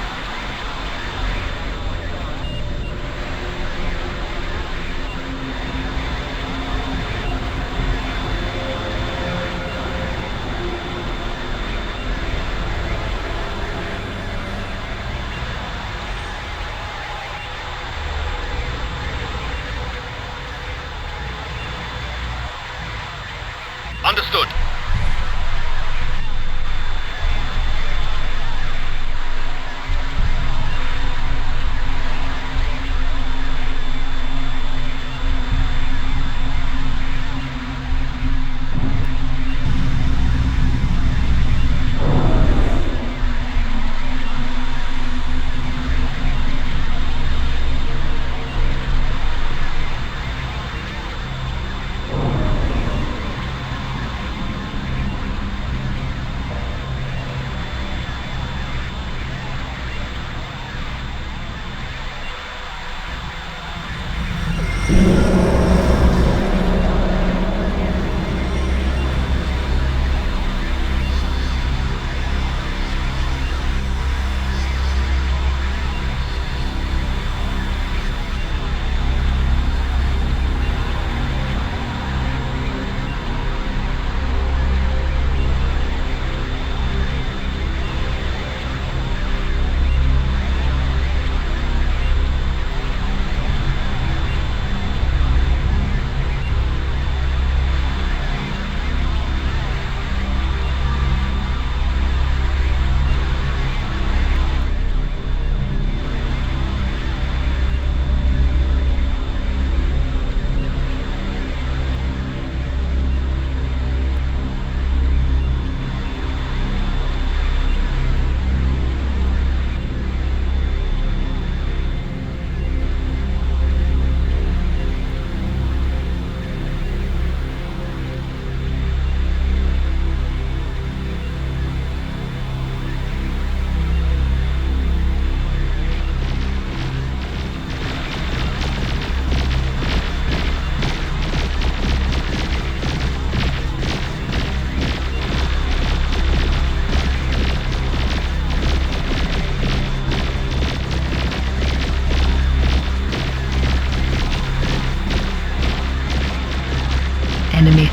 Understood.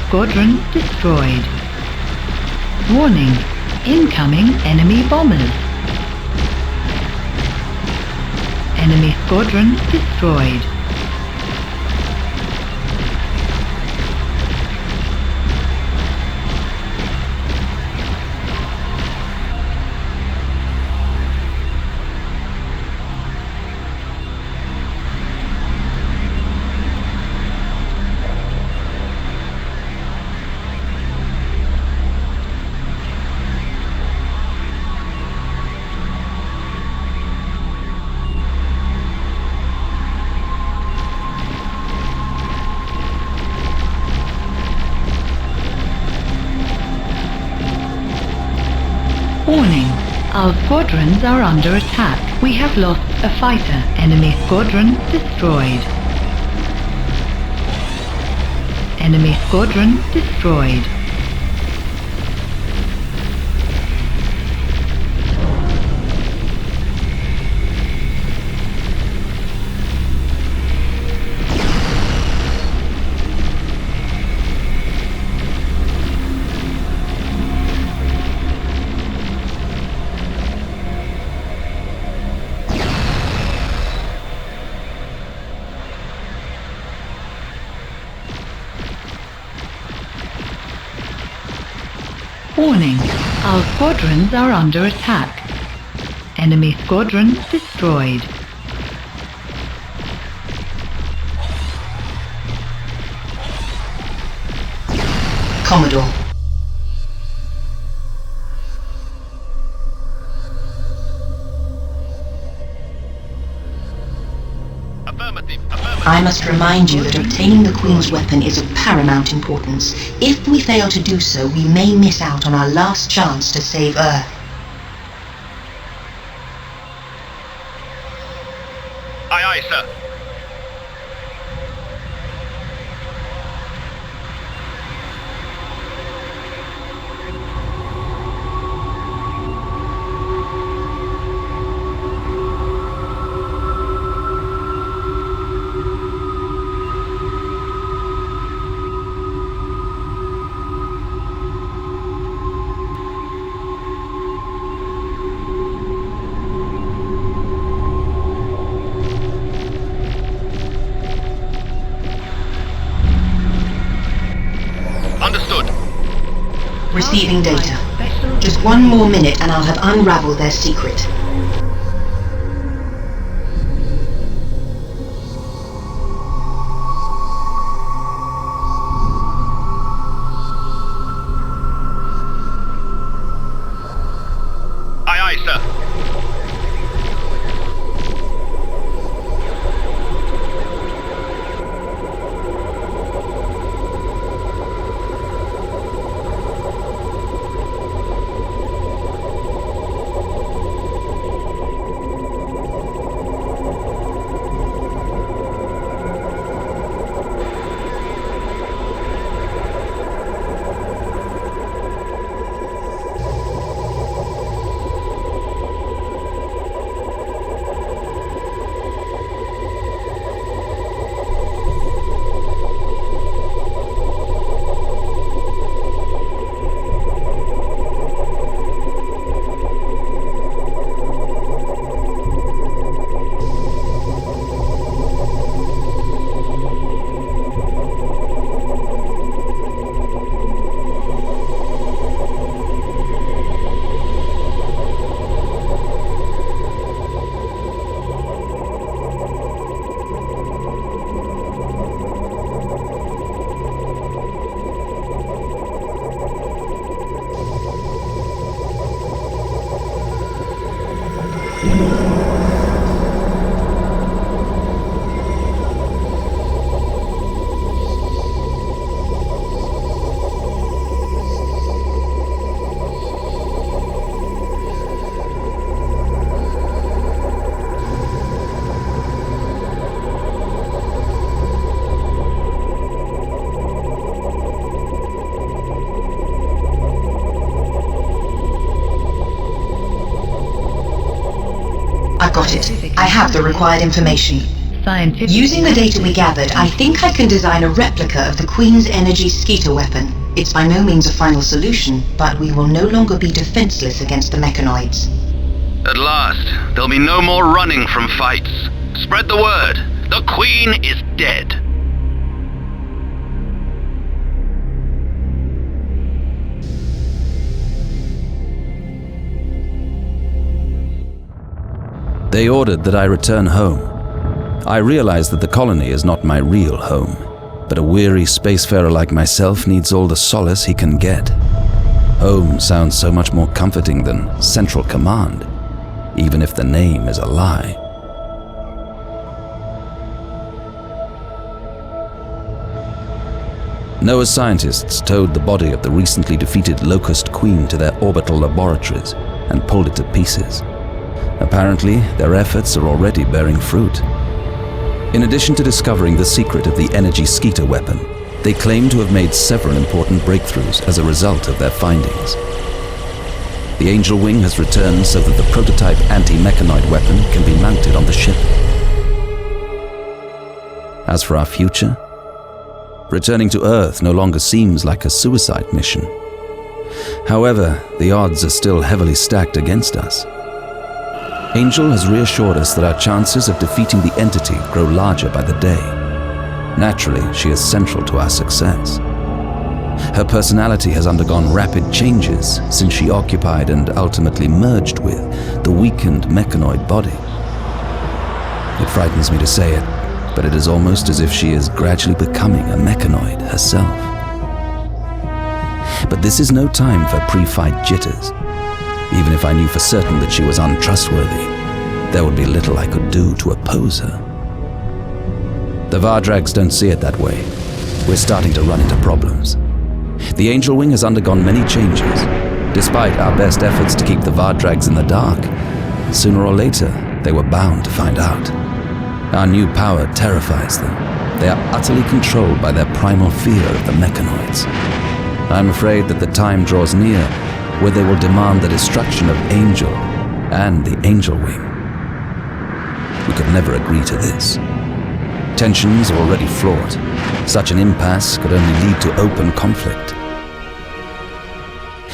squadron destroyed. Warning. Incoming enemy bombers. Enemy squadron destroyed. Warning. Our squadrons are under attack. We have lost a fighter. Enemy squadron destroyed. Enemy squadron destroyed. Warning. Our squadrons are under attack. Enemy squadron destroyed. Commodore. I must remind you that obtaining the Queen's weapon is of paramount importance. If we fail to do so, we may miss out on our last chance to save Earth. Aye, aye, sir. Receiving data. Just one more minute and I'll have unraveled their secret. Aye, aye, sir. I got it. I have the required information. scientific... Using the data we gathered, I think I can design a replica of the Queen's energy skeeter weapon. It's by no means a final solution, but we will no longer be defenseless against the mechanoids. At last, there'll be no more running from fights. Spread the word. The Queen is dead. They ordered that I return home. I realize that the colony is not my real home, but a weary spacefarer like myself needs all the solace he can get. Home sounds so much more comforting than Central Command, even if the name is a lie. NOAA's scientists towed the body of the recently defeated Locust Queen to their orbital laboratories and pulled it to pieces. Apparently, their efforts are already bearing fruit. In addition to discovering the secret of the energy skeeter weapon, they claim to have made several important breakthroughs as a result of their findings. The Angel Wing has returned so that the prototype anti-mechanoid weapon can be mounted on the ship. As for our future, returning to Earth no longer seems like a suicide mission. However, the odds are still heavily stacked against us. Angel has reassured us that our chances of defeating the entity grow larger by the day. Naturally, she is central to our success. Her personality has undergone rapid changes since she occupied and ultimately merged with the weakened mechanoid body. It frightens me to say it, but it is almost as if she is gradually becoming a mechanoid herself. But this is no time for pre-fight jitters. Even if I knew for certain that she was untrustworthy, there would be little I could do to oppose her. The Vardrags don't see it that way. We're starting to run into problems. The Angel Wing has undergone many changes. Despite our best efforts to keep the Vardrags in the dark, sooner or later, they were bound to find out. Our new power terrifies them. They are utterly controlled by their primal fear of the mechanoids. I'm afraid that the time draws near where they will demand the destruction of Angel and the Angel Wing. We could never agree to this. Tensions are already fraught. Such an impasse could only lead to open conflict.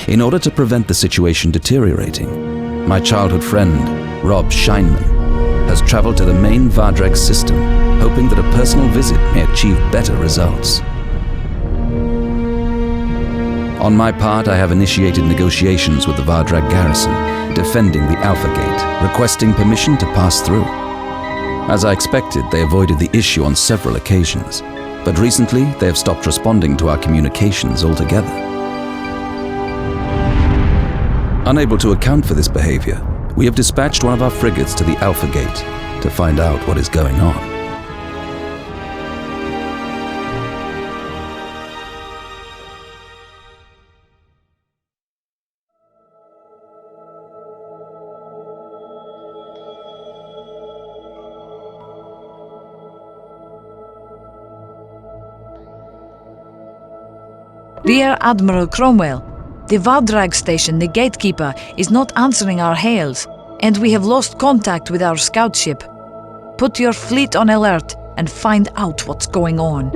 In order to prevent the situation deteriorating, my childhood friend, Rob Scheinman, has traveled to the main Vardrag system, hoping that a personal visit may achieve better results. On my part, I have initiated negotiations with the Vardrag garrison, defending the Alpha Gate, requesting permission to pass through. As I expected, they avoided the issue on several occasions, but recently they have stopped responding to our communications altogether. Unable to account for this behavior, we have dispatched one of our frigates to the Alpha Gate to find out what is going on. Rear Admiral Cromwell, the Vardrag station, the gatekeeper, is not answering our hails, and we have lost contact with our scout ship. Put your fleet on alert and find out what's going on.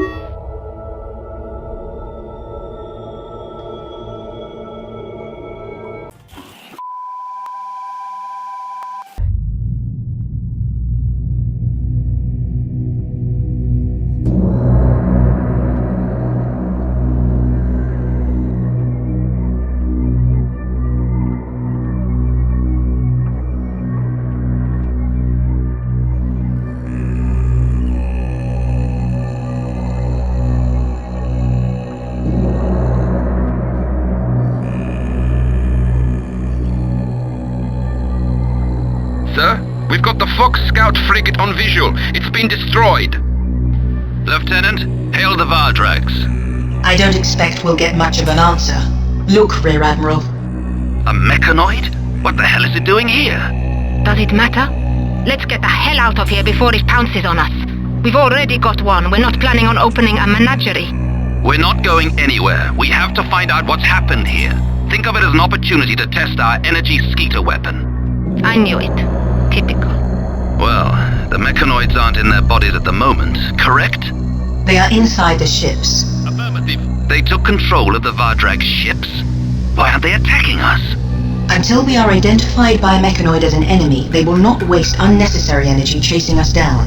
Sir, we've got the Fox Scout frigate on visual. It's been destroyed. Lieutenant, hail the Vardrags. I don't expect we'll get much of an answer. Look, Rear Admiral. A mechanoid? What the hell is it doing here? Does it matter? Let's get the hell out of here before it pounces on us. We've already got one. We're not planning on opening a menagerie. We're not going anywhere. We have to find out what's happened here. Think of it as an opportunity to test our energy skeeter weapon. I knew it. Typical. Well, the mechanoids aren't in their bodies at the moment, correct? They are inside the ships. Affirmative. They took control of the Vardrag ships? Why aren't they attacking us? Until we are identified by a mechanoid as an enemy, they will not waste unnecessary energy chasing us down.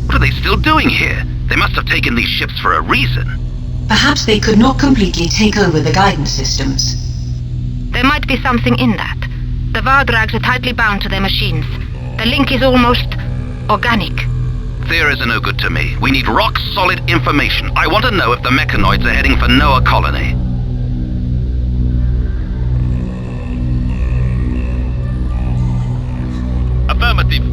What are they still doing here? They must have taken these ships for a reason. Perhaps they could not completely take over the guidance systems. There might be something in that. The Vardrags are tightly bound to their machines. The link is almost organic. Theories are no good to me. We need rock-solid information. I want to know if the mechanoids are heading for Noah Colony. Affirmative.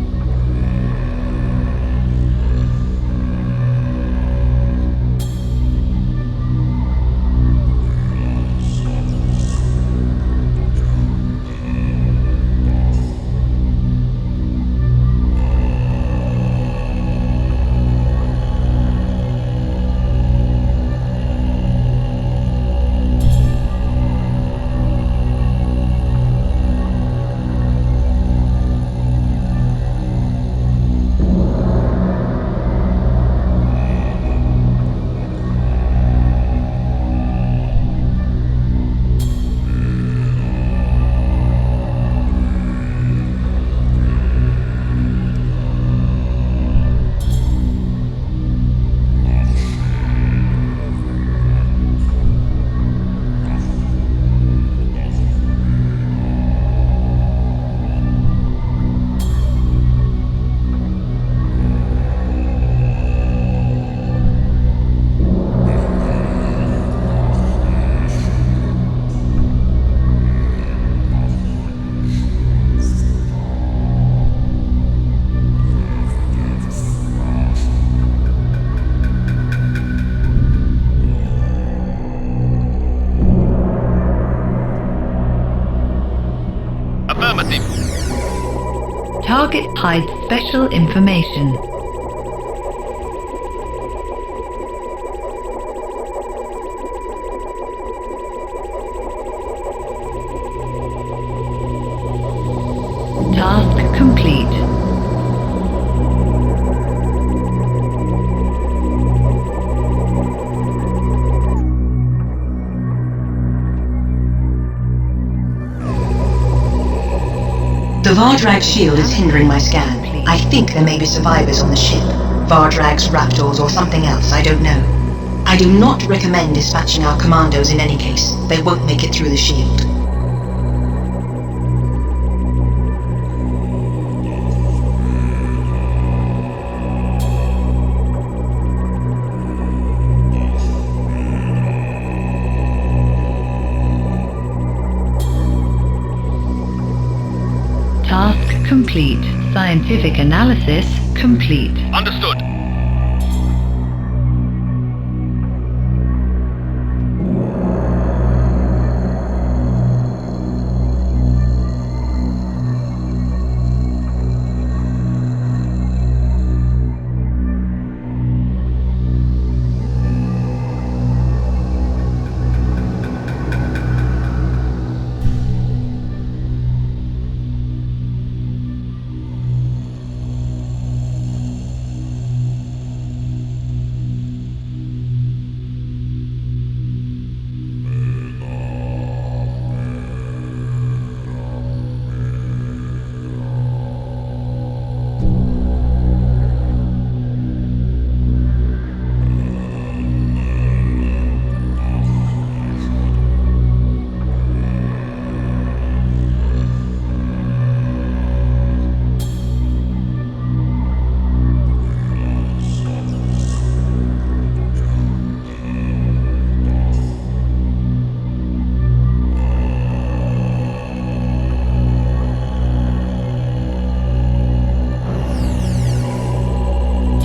Target hides special information. Task complete. The Vardrag shield is hindering my scan. I think there may be survivors on the ship. Vardrags, Raptors, or something else, I don't know. I do not recommend dispatching our commandos in any case. They won't make it through the shield. Task complete. Scientific analysis complete. Understood.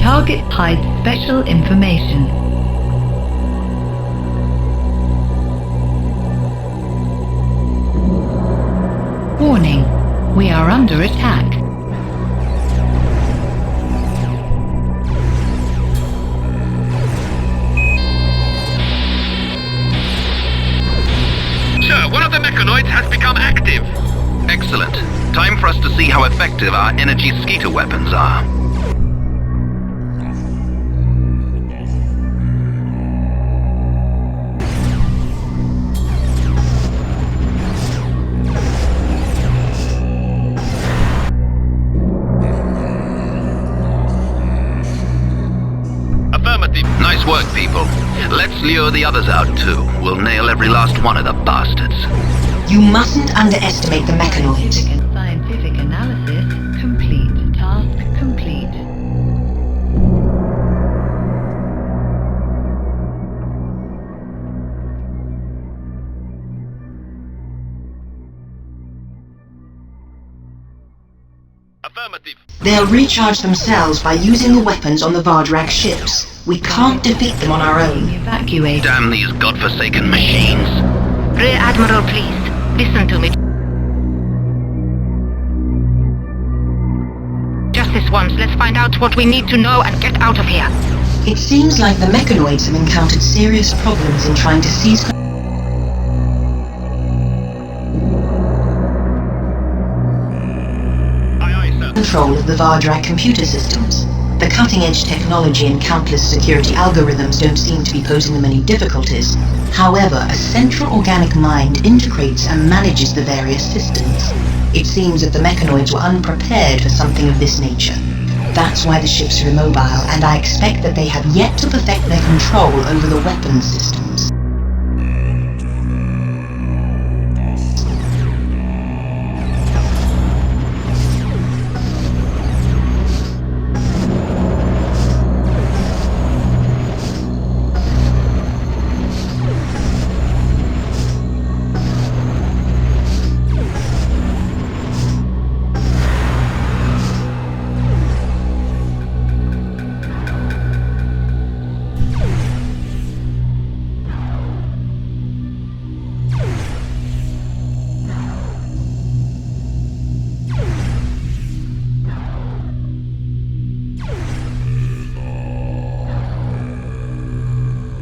Target hides special information. Warning, we are under attack. Sir, one of the mechanoids has become active. Excellent. Time for us to see how effective our energy skeeter weapons are. Nice work, people. Let's lure the others out, too. We'll nail every last one of the bastards. You mustn't underestimate the mechanoids. Scientific analysis complete. Task complete. Affirmative. They'll recharge themselves by using the weapons on the Vardrak ships. We can't defeat them on our own. Evacuate. Damn these godforsaken machines. Rear Admiral, please. Listen to me. Just this once. Let's find out what we need to know and get out of here. It seems like the mechanoids have encountered serious problems in trying to seize control of the Vardrak computer systems. The cutting-edge technology and countless security algorithms don't seem to be posing them any difficulties. However, a central organic mind integrates and manages the various systems. It seems that the mechanoids were unprepared for something of this nature. That's why the ships are immobile, and I expect that they have yet to perfect their control over the weapons systems.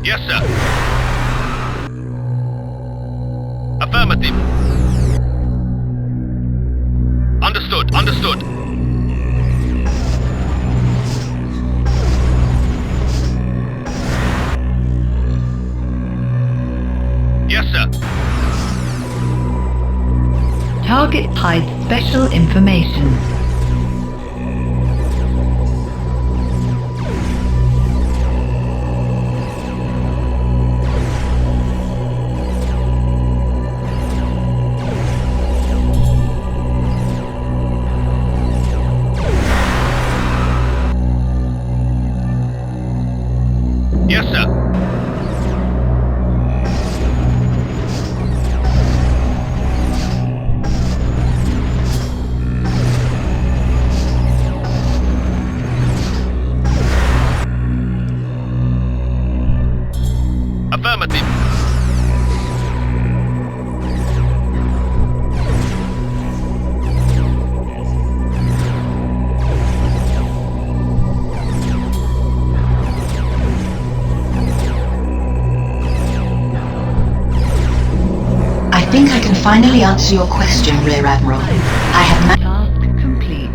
Yes, sir. Affirmative. Understood, understood. Yes, sir. Target hides special information. Yes, sir. Affirmative. I think I can finally answer your question, Rear Admiral. I have Task complete.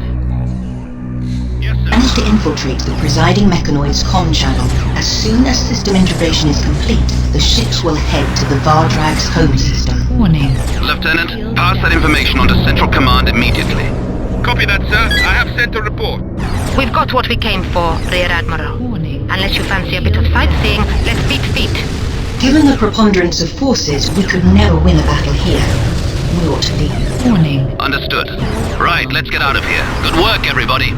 Yes, sir. managed to infiltrate the presiding mechanoid's comm channel. As soon as system integration is complete, the ships will head to the Vardrak's home system. Warning. Lieutenant, pass that information on to Central Command immediately. Copy that, sir. I have sent a report. We've got what we came for, Rear Admiral. Warning. Unless you fancy a bit of sightseeing, let's beat feet. Given the preponderance of forces, we could never win a battle here. We ought to leave. Warning. Understood. Right, let's get out of here. Good work, everybody.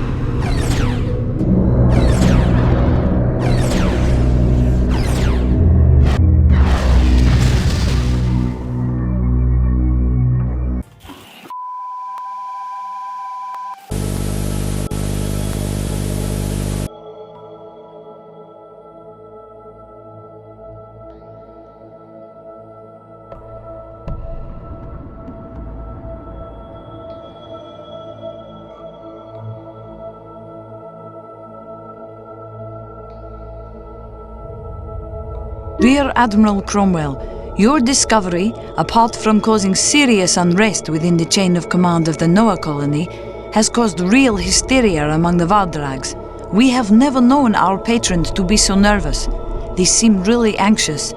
Rear Admiral Cromwell, Your discovery, apart from causing serious unrest within the chain of command of the Noah colony, has caused real hysteria among the Vardrags. We have never known our patrons to be so nervous. They seem really anxious.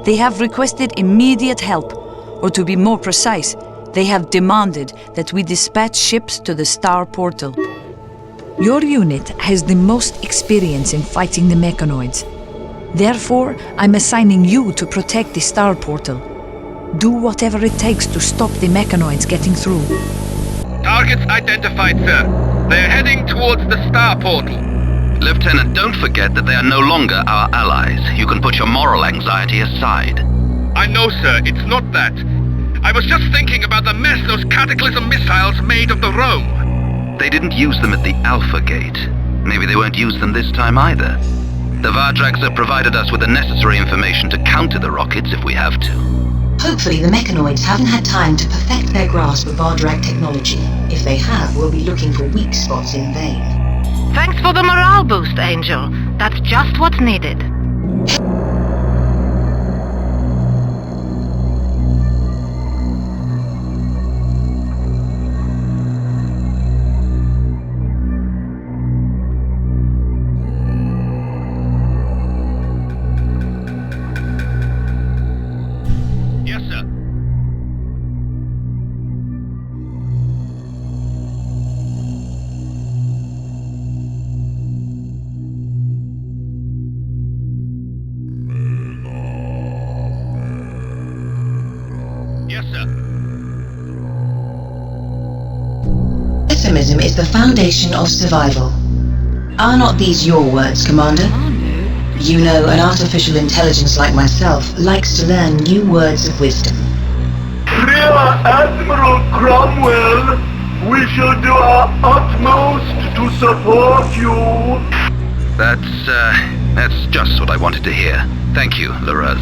They have requested immediate help, or to be more precise, they have demanded that we dispatch ships to the Star Portal. Your unit has the most experience in fighting the mechanoids. Therefore, I'm assigning you to protect the Star Portal. Do whatever it takes to stop the mechanoids getting through. Targets identified, sir. They're heading towards the Star Portal. Lieutenant, don't forget that they are no longer our allies. You can put your moral anxiety aside. I know, sir. It's not that. I was just thinking about the mess those Cataclysm missiles made of the Rome. They didn't use them at the Alpha Gate. Maybe they won't use them this time either. The Vardrags have provided us with the necessary information to counter the rockets if we have to. Hopefully the mechanoids haven't had time to perfect their grasp of Vardrag technology. If they have, we'll be looking for weak spots in vain. Thanks for the morale boost, Angel. That's just what's needed. Yes, sir. Yes, sir. Pessimism is the foundation of survival. Are not these your words, Commander? You know, an artificial intelligence like myself likes to learn new words of wisdom. Dear Admiral Cromwell, we shall do our utmost to support you. That's just what I wanted to hear. Thank you, Laruz.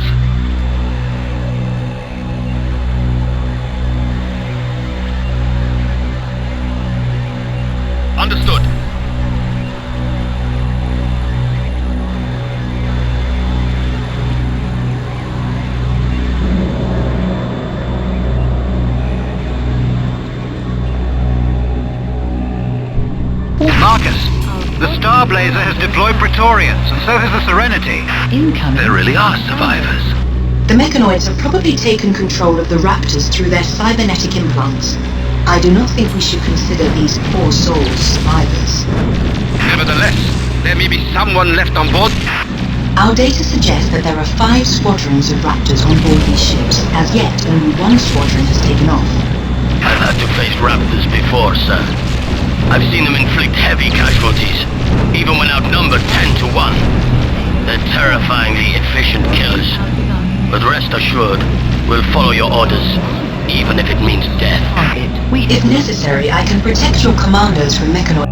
Understood. Marcus, the Star Blazer has deployed Praetorians, and so has the Serenity. Incoming. There really are survivors. The mechanoids have probably taken control of the Raptors through their cybernetic implants. I do not think we should consider these poor souls survivors. Nevertheless, there may be someone left on board. Our data suggests that there are 5 squadrons of Raptors on board these ships. As yet, only 1 squadron has taken off. I've had to face Raptors before, sir. I've seen them inflict heavy casualties, even when outnumbered 10 to 1. They're terrifyingly efficient killers. But rest assured, we'll follow your orders, even if it means death. If necessary, I can protect your commandos from mechanoid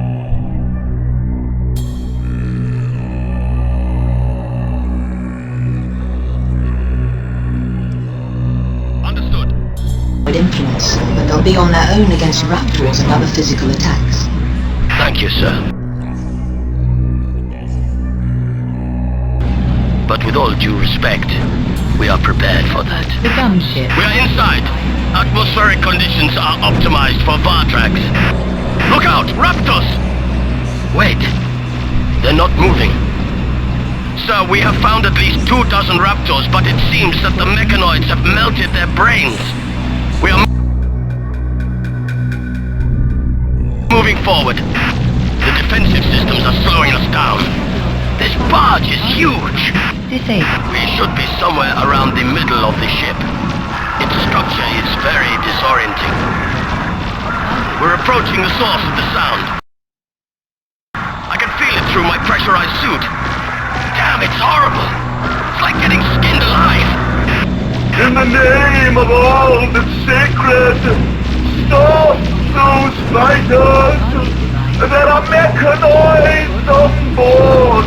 influence, but they'll be on their own against Raptors and other physical attacks. Thank you, sir. But with all due respect, we are prepared for that. The gunship. We are inside. Atmospheric conditions are optimized for Vardrags. Look out! Raptors! Wait. They're not moving. Sir, we have found at least 2 dozen Raptors, but it seems that the mechanoids have melted their brains. We are moving forward. The defensive systems are slowing us down. This barge is huge. Disabled. We should be somewhere around the middle of the ship. Its structure is very disorienting. We're approaching the source of the sound. I can feel it through my pressurized suit. Damn, it's horrible. It's like getting skinned alive. In the name of all that's sacred, stop those fighters! There are mechanoids on board!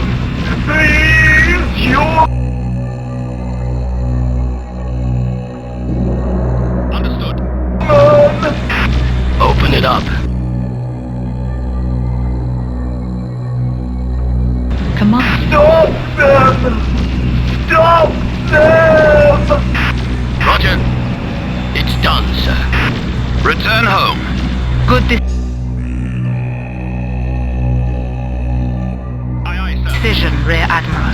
Please, you... Understood. Open it up. Command. Stop them! Stop them! return home. Good decision, Rear Admiral.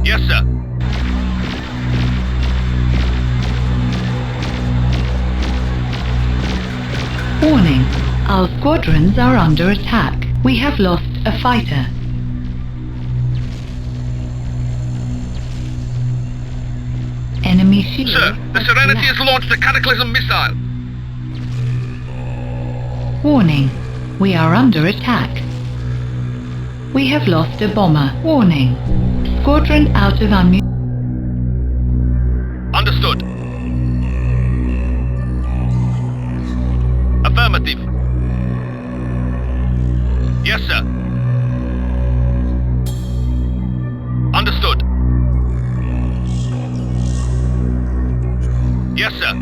Yes, sir. Warning. Our squadrons are under attack. We have lost a fighter. Enemy shield. Sir, the Serenity has launched a Cataclysm missile. Warning. We are under attack. We have lost a bomber. Warning. Squadron out of ammunition. Understood. Affirmative. Yes, sir. Understood. Yes, sir.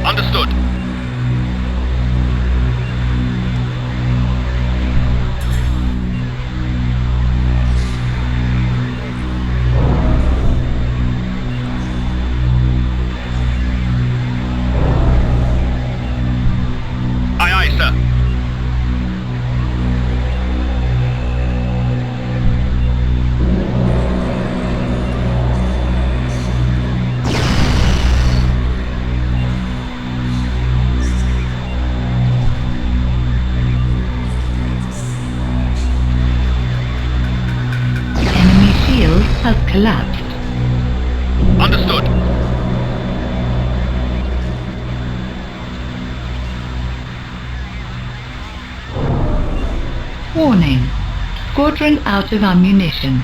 Understood. Aye, aye, sir. Enemy shield has collapsed. Understood. Warning. Squadron out of ammunition.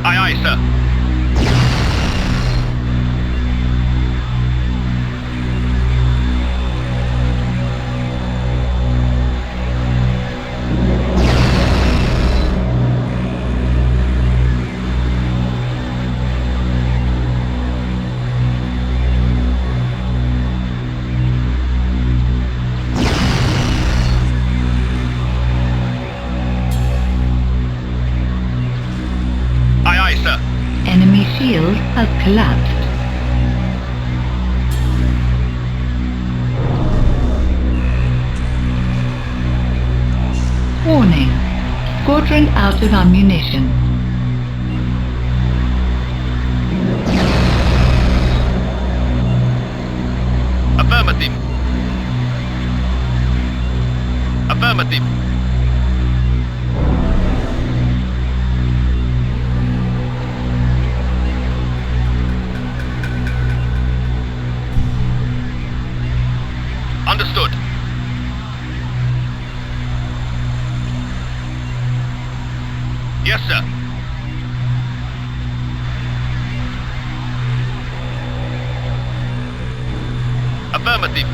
Aye, aye, sir. Aye, aye, sir. Enemy shield has collapsed. Warning. Squadron out of ammunition. Affirmative. Affirmative. Understood. Yes, sir. Affirmative.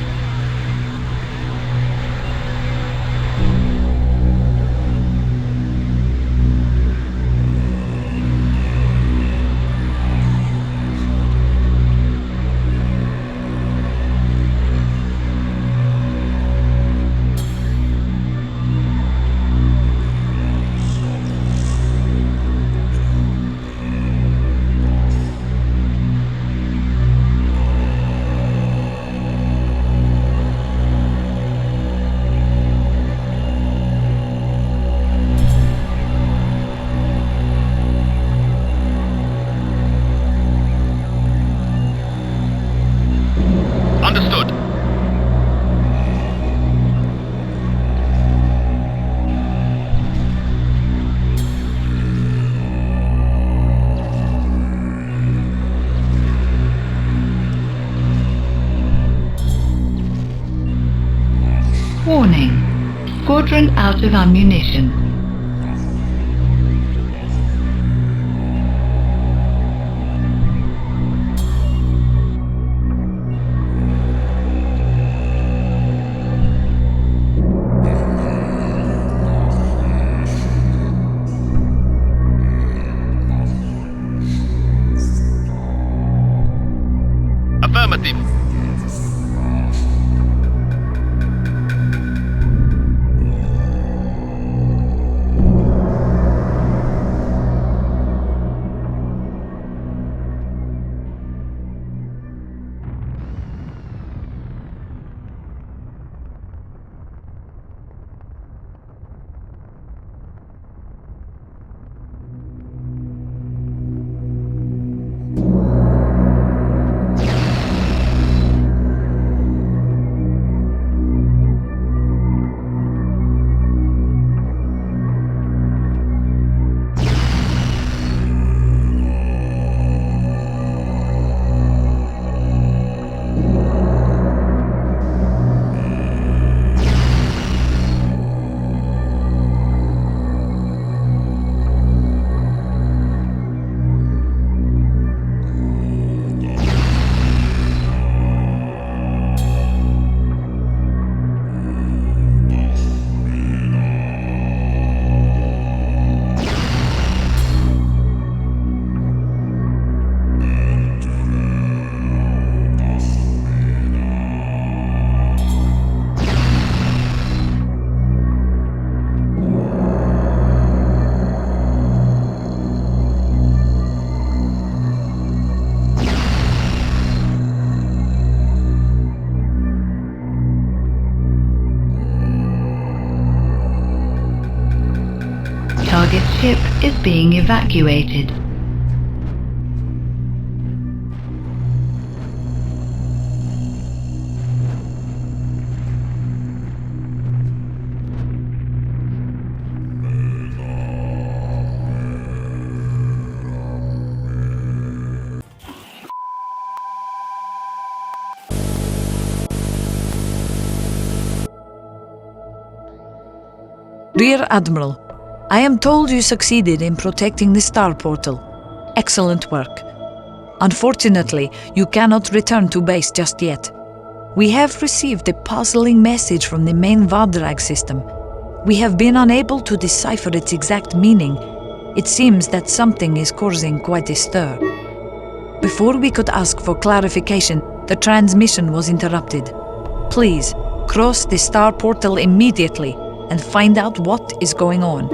Warning. Squadron out of ammunition. Affirmative. Target ship is being evacuated. Rear Admiral, I am told you succeeded in protecting the Star Portal. Excellent work. Unfortunately, you cannot return to base just yet. We have received a puzzling message from the main Vardrag system. We have been unable to decipher its exact meaning. It seems that something is causing quite a stir. Before we could ask for clarification, the transmission was interrupted. Please, cross the Star Portal immediately and find out what is going on.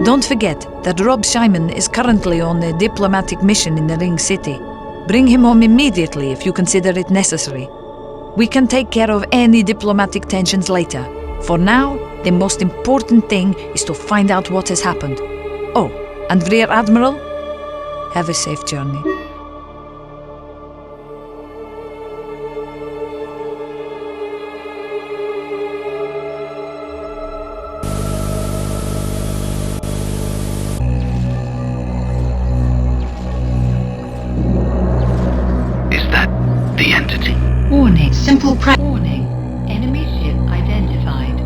Don't forget that Rob Shyman is currently on a diplomatic mission in the Ring City. Bring him home immediately if you consider it necessary. We can take care of any diplomatic tensions later. For now, the most important thing is to find out what has happened. Oh, and Rear Admiral, have a safe journey. The entity. Warning. Simple Warning. Enemy ship identified.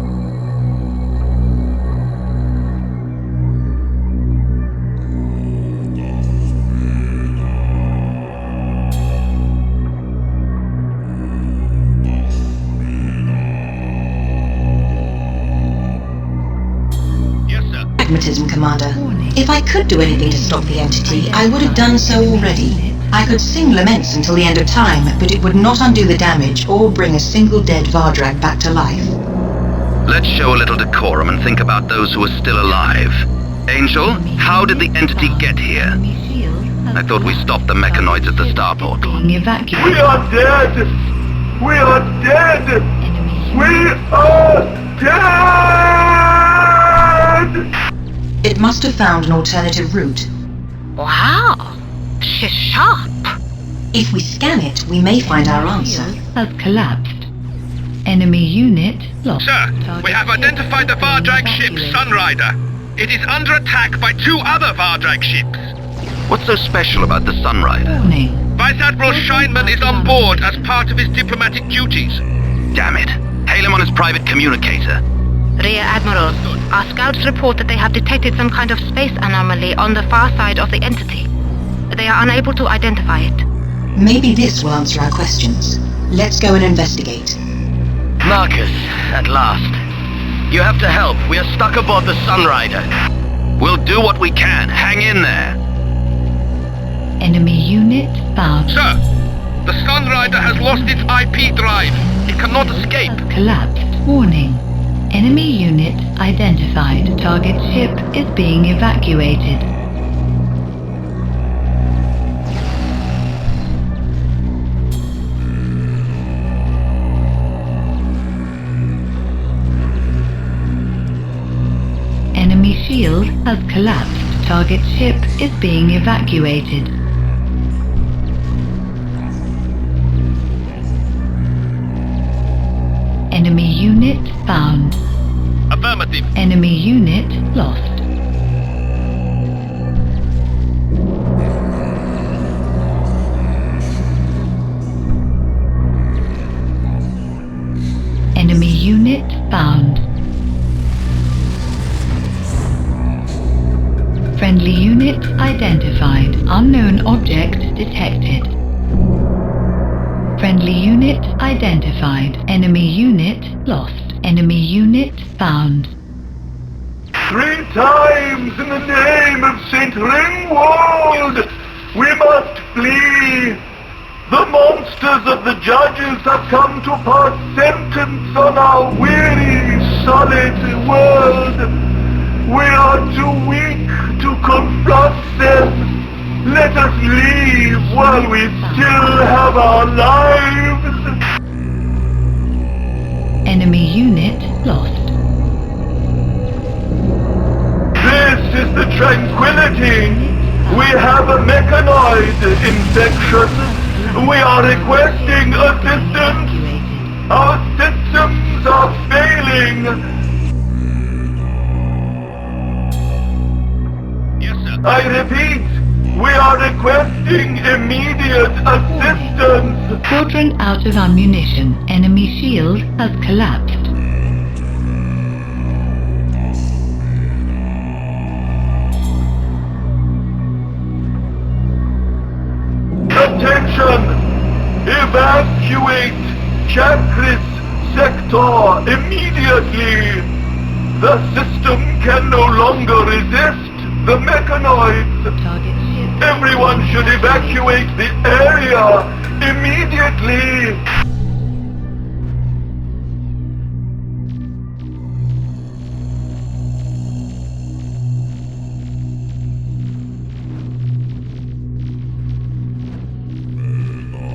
Yes, sir. Pragmatism, Commander. If I could do anything to stop the entity, I would have done so already. I could sing laments until the end of time, but it would not undo the damage or bring a single dead Vardrag back to life. Let's show a little decorum and think about those who are still alive. Angel, how did the entity get here? I thought we stopped the mechanoids at the star portal. We are dead! We are dead! We are dead! It must have found an alternative route. Wow! She's sharp. If we scan it, we may find our answer. Has collapsed. Enemy unit lost. Sir, we have identified the Vardrag ship Sunrider. It is under attack by 2 other Vardrag ships. What's so special about the Sunrider? Warning. Vice Admiral Scheinman is on board as part of his diplomatic duties. Damn it. Hail him on his private communicator. Rear Admiral, our scouts report that they have detected some kind of space anomaly on the far side of the entity. They are unable to identify it. Maybe this will answer our questions. Let's go and investigate. Marcus, at last. You have to help. We are stuck aboard the Sunrider. We'll do what we can. Hang in there. Enemy unit found. Sir, the Sunrider has lost its IP drive. It cannot escape. Has collapsed. Warning. Enemy unit identified. Target ship is being evacuated. Enemy shield has collapsed. Target ship is being evacuated. Enemy unit found. Affirmative. Enemy unit lost. Enemy unit found. Friendly unit identified. Unknown object detected. Friendly unit identified. Enemy unit lost. Enemy unit found. 3 times in the name of St. Ringwald! We must flee! The monsters of the judges have come to pass sentence on our weary, solid world. We are too weak to confront them. Let us leave while we still have our lives. Enemy unit lost. This is the Tranquility. We have a mechanoid infection. We are requesting assistance. Our systems are failing. Yes, sir. I repeat, we are requesting immediate assistance. Quadrant out of ammunition. Enemy shield has collapsed. Attention! Evacuate Chakris sector immediately! The system can no longer resist the mechanoids. Target ship. Everyone should evacuate the area immediately!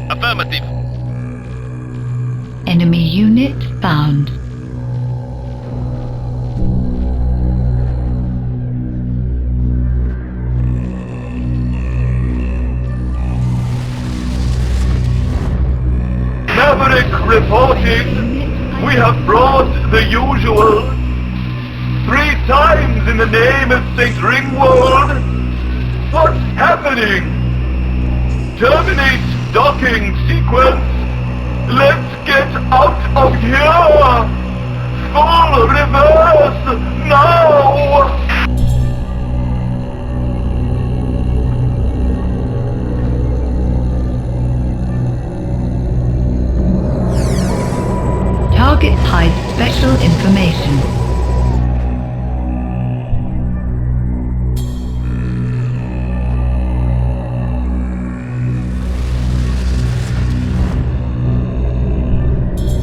Affirmative. Enemy unit found. Maverick reporting. We have brought the usual. 3 times in the name of St. Ringwald. What's happening? Terminate docking sequence. Let's get out of here. Full reverse now. Target hides special information.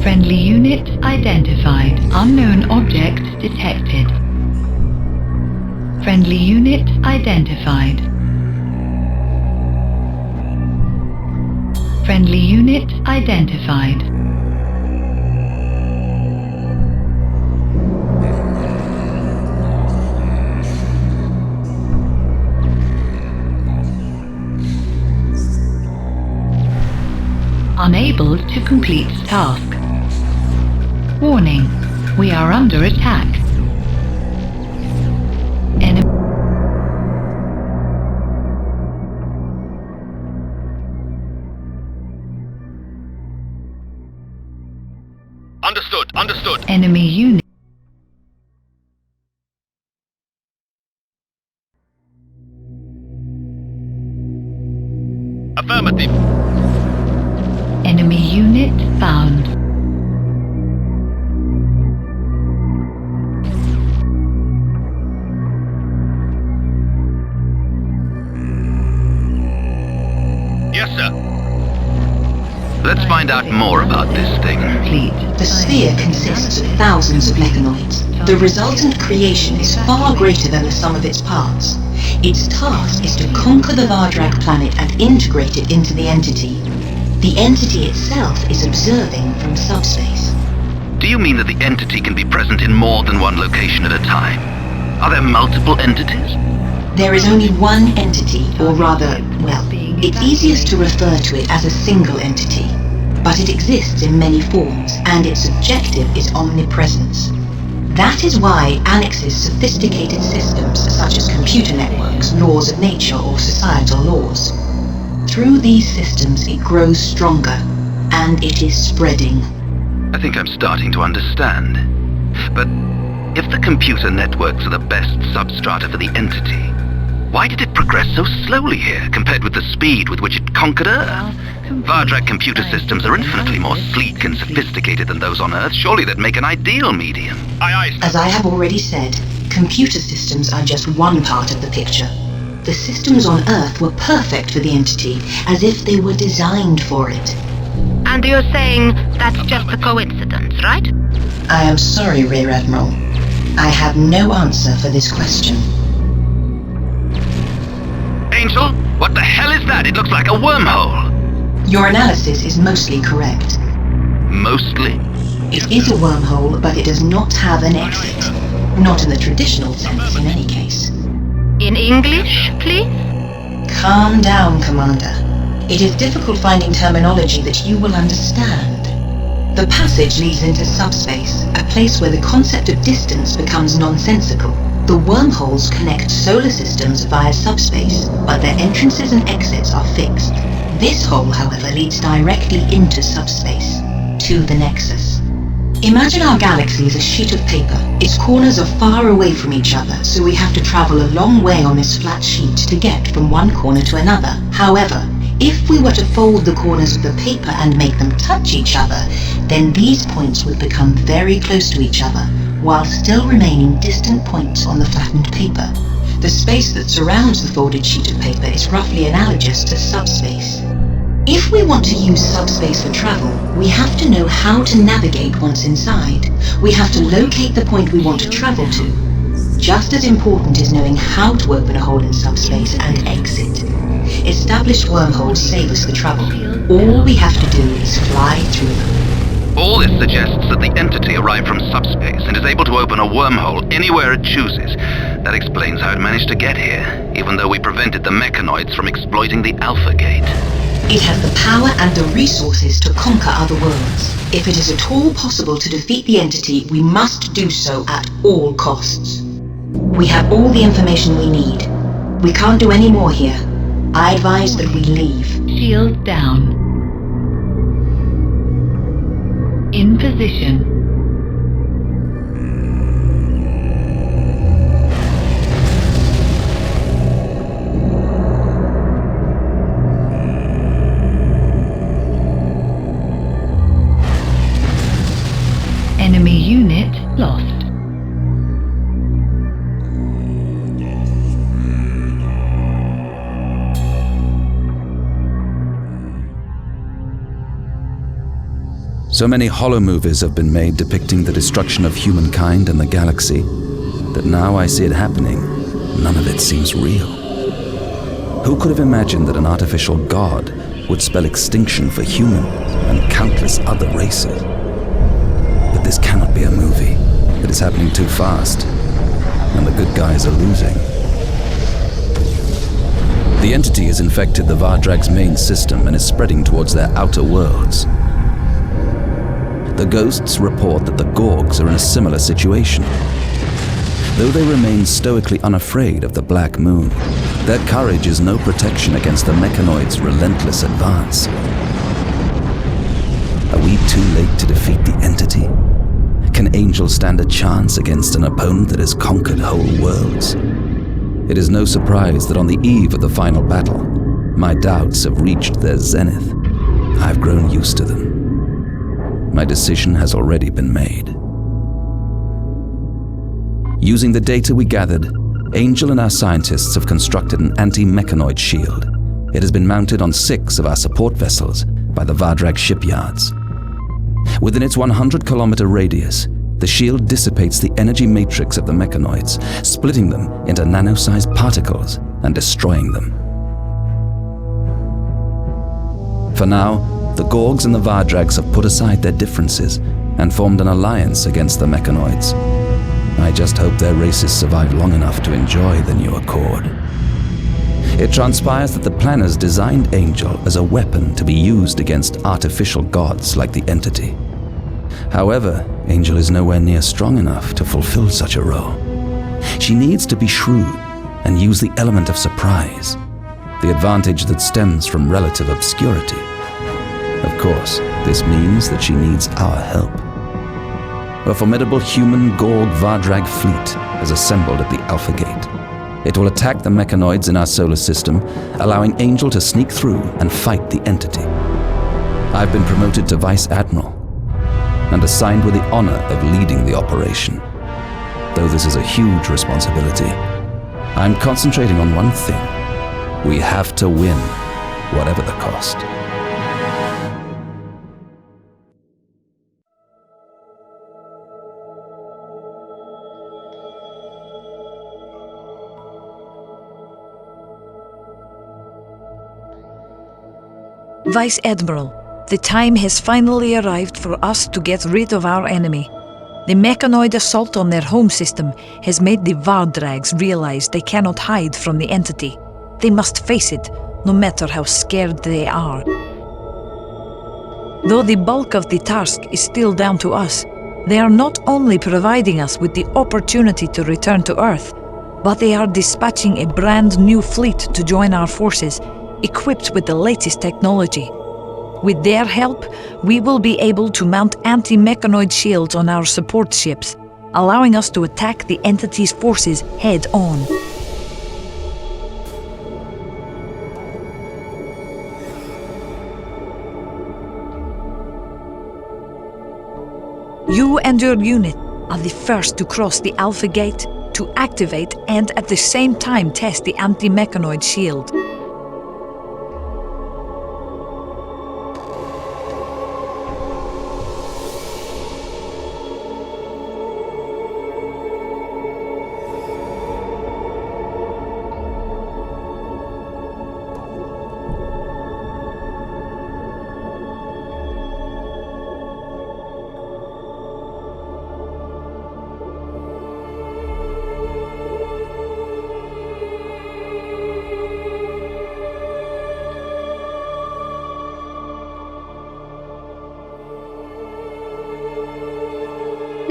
Friendly unit identified. Unknown object detected. Friendly unit identified. Friendly unit identified. Unable to complete task. Warning, we are under attack. Enemy. Understood. Enemy unit. Affirmative. Enemy unit found. Yes, sir. Let's find out more about this thing. The sphere consists of thousands of mechanoids. The resultant creation is far greater than the sum of its parts. Its task is to conquer the Vardrak planet and integrate it into the entity. The entity itself is observing from subspace. Do you mean that the entity can be present in more than one location at a time? Are there multiple entities? There is only one entity, or rather, well, it's easiest to refer to it as a single entity. But it exists in many forms, and its objective is omnipresence. That is why annexes sophisticated systems such as computer networks, laws of nature, or societal laws. Through these systems it grows stronger, and it is spreading. I think I'm starting to understand. But if the computer networks are the best substrata for the entity, why did it progress so slowly here compared with the speed with which it conquered Earth? Vardrak computer systems are infinitely more sleek and sophisticated than those on Earth. Surely that'd make an ideal medium. As I have already said, computer systems are just one part of the picture. The systems on Earth were perfect for the entity, as if they were designed for it. And you're saying that's just a coincidence, right? I am sorry, Rear Admiral. I have no answer for this question. Angel, what the hell is that? It looks like a wormhole. Your analysis is mostly correct. Mostly? It is a wormhole, but it does not have an exit. Not in the traditional sense, in any case. In English, please? Calm down, Commander. It is difficult finding terminology that you will understand. The passage leads into subspace, a place where the concept of distance becomes nonsensical. The wormholes connect solar systems via subspace, but their entrances and exits are fixed. This hole, however, leads directly into subspace, to the Nexus. Imagine our galaxy as a sheet of paper. Its corners are far away from each other, so we have to travel a long way on this flat sheet to get from one corner to another. However, if we were to fold the corners of the paper and make them touch each other, then these points would become very close to each other, while still remaining distant points on the flattened paper. The space that surrounds the folded sheet of paper is roughly analogous to subspace. If we want to use subspace for travel, we have to know how to navigate once inside. We have to locate the point we want to travel to. Just as important is knowing how to open a hole in subspace and exit. Established wormholes save us the trouble. All we have to do is fly through them. All this suggests that the entity arrived from subspace and is able to open a wormhole anywhere it chooses. That explains how it managed to get here, even though we prevented the mechanoids from exploiting the Alpha Gate. It has the power and the resources to conquer other worlds. If it is at all possible to defeat the entity, we must do so at all costs. We have all the information we need. We can't do any more here. I advise that we leave. Shield down. In position. Enemy unit lost. So many holo movies have been made depicting the destruction of humankind and the galaxy that now I see it happening none of it seems real. Who could have imagined that an artificial god would spell extinction for humans and countless other races? But this cannot be a movie. It is happening too fast, and the good guys are losing. The entity has infected the Vardrag's main system and is spreading towards their outer worlds. The ghosts report that the Gorgs are in a similar situation. Though they remain stoically unafraid of the Black Moon, their courage is no protection against the mechanoid's relentless advance. Are we too late to defeat the entity? Can Angel stand a chance against an opponent that has conquered whole worlds? It is no surprise that on the eve of the final battle, my doubts have reached their zenith. I've grown used to them. My decision has already been made. Using the data we gathered, Angel and our scientists have constructed an anti-mechanoid shield. It has been mounted on 6 of our support vessels by the Vardrag shipyards. Within its 100-kilometer radius, the shield dissipates the energy matrix of the mechanoids, splitting them into nano-sized particles and destroying them. For now, the Gorgs and the Vardrags have put aside their differences and formed an alliance against the mechanoids. I just hope their races survive long enough to enjoy the new accord. It transpires that the planners designed Angel as a weapon to be used against artificial gods like the entity. However, Angel is nowhere near strong enough to fulfill such a role. She needs to be shrewd and use the element of surprise, the advantage that stems from relative obscurity. Of course, this means that she needs our help. A formidable human Gorg Vardrag fleet has assembled at the Alpha Gate. It will attack the mechanoids in our solar system, allowing Angel to sneak through and fight the entity. I've been promoted to Vice Admiral and assigned with the honor of leading the operation. Though this is a huge responsibility, I'm concentrating on one thing. We have to win, whatever the cost. Vice Admiral, the time has finally arrived for us to get rid of our enemy. The mechanoid assault on their home system has made the Vardrags realize they cannot hide from the entity. They must face it, no matter how scared they are. Though the bulk of the task is still down to us, they are not only providing us with the opportunity to return to Earth, but they are dispatching a brand new fleet to join our forces, equipped with the latest technology. With their help, we will be able to mount anti-mechanoid shields on our support ships, allowing us to attack the entity's forces head-on. You and your unit are the first to cross the Alpha Gate to activate and at the same time test the anti-mechanoid shield.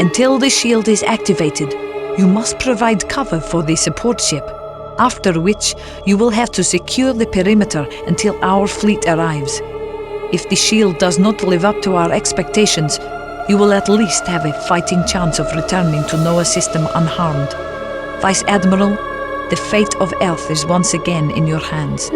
Until the shield is activated, you must provide cover for the support ship, after which you will have to secure the perimeter until our fleet arrives. If the shield does not live up to our expectations, you will at least have a fighting chance of returning to Noah system unharmed. Vice Admiral, the fate of Earth is once again in your hands.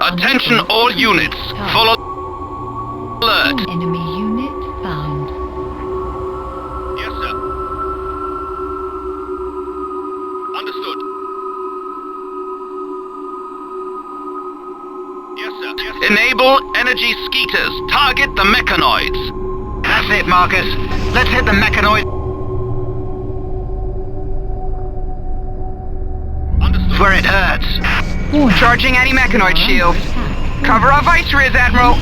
Attention all units. Full alert. Enemy unit found. Yes, sir. Understood. Yes, sir. Yes, sir. Enable energy skeeters. Target the mechanoids. That's it, Marcus. Let's hit the mechanoid. Understood. Where it hurts. Charging anti-mechanoid shield. Cover our vice rears, Admiral.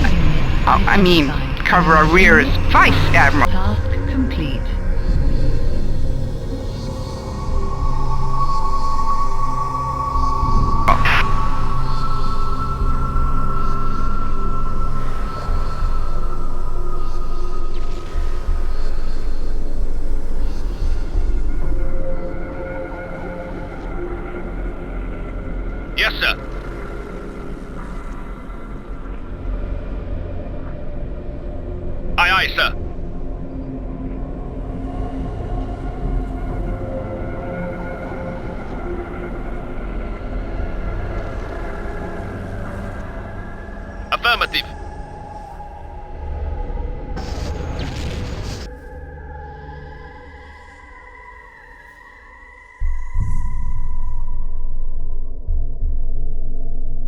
Cover our rears. Vice, Admiral. Task complete. Yes, sir. Aye, aye, sir. Affirmative.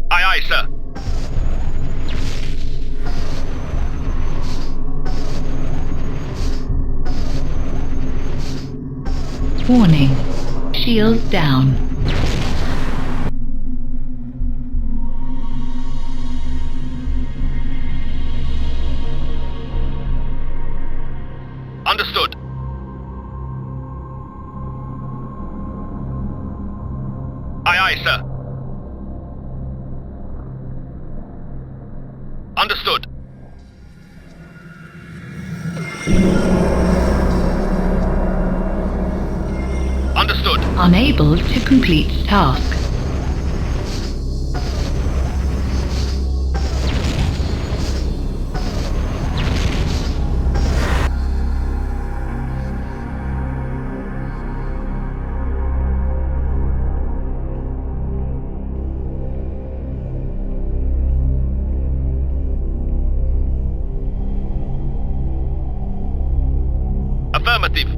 Aye, aye, sir. Warning. Shields down. Understood. Aye, aye, sir. Understood. Understood. Unable to complete task. Affirmative.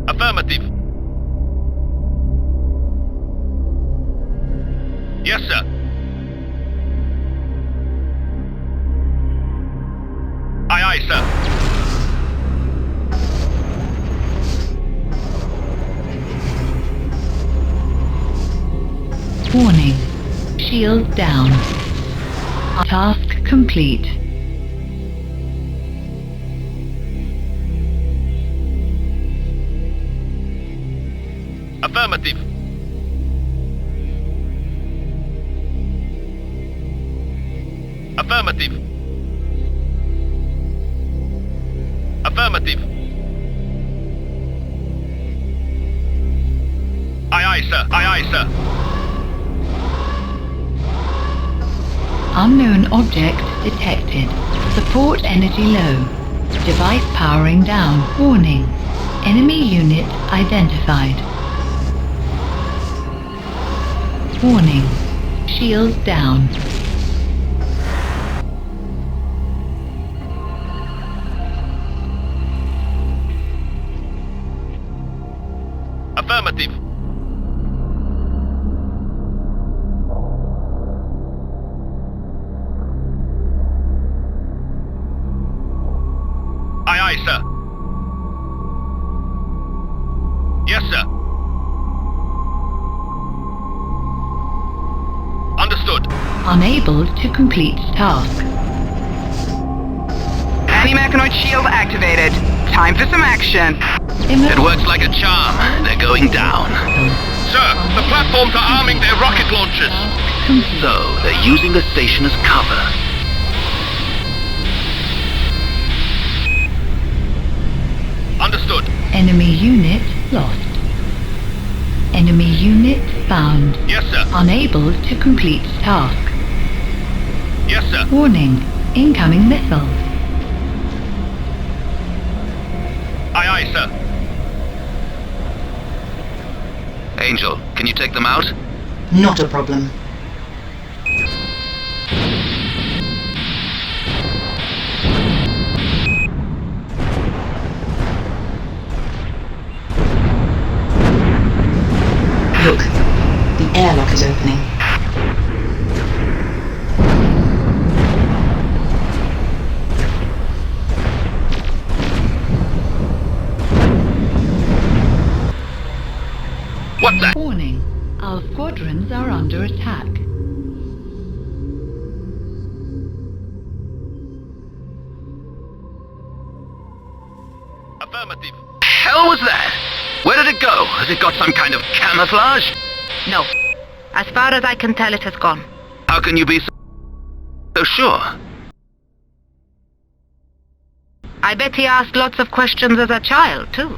Affirmative. Yes, sir. Aye, aye, sir. Warning. Shield down. Task complete. Affirmative. Affirmative. Affirmative. Aye, aye, sir. Aye, aye, sir. Unknown object detected. Support energy low. Device powering down. Warning. Enemy unit identified. Warning. Shields down. Affirmative. Aye, aye, sir. Yes, sir. Understood. Unable to complete task. Anti-mechanoid shield activated. Time for some action. It works like a charm. They're going down. Sir, the platforms are arming their rocket launchers. So, they're using the station as cover. Understood. Enemy unit lost. Enemy unit found. Yes, sir. Unable to complete task. Yes, sir. Warning. Incoming missiles. Aye, aye, sir. Angel, can you take them out? Not a problem. Look, the airlock is opening. What the? Warning. Our squadrons are under attack. Affirmative. Hell was that? Where did it go? Has it got some kind of camouflage? No. As far as I can tell, it has gone. How can you be so sure? I bet he asked lots of questions as a child, too.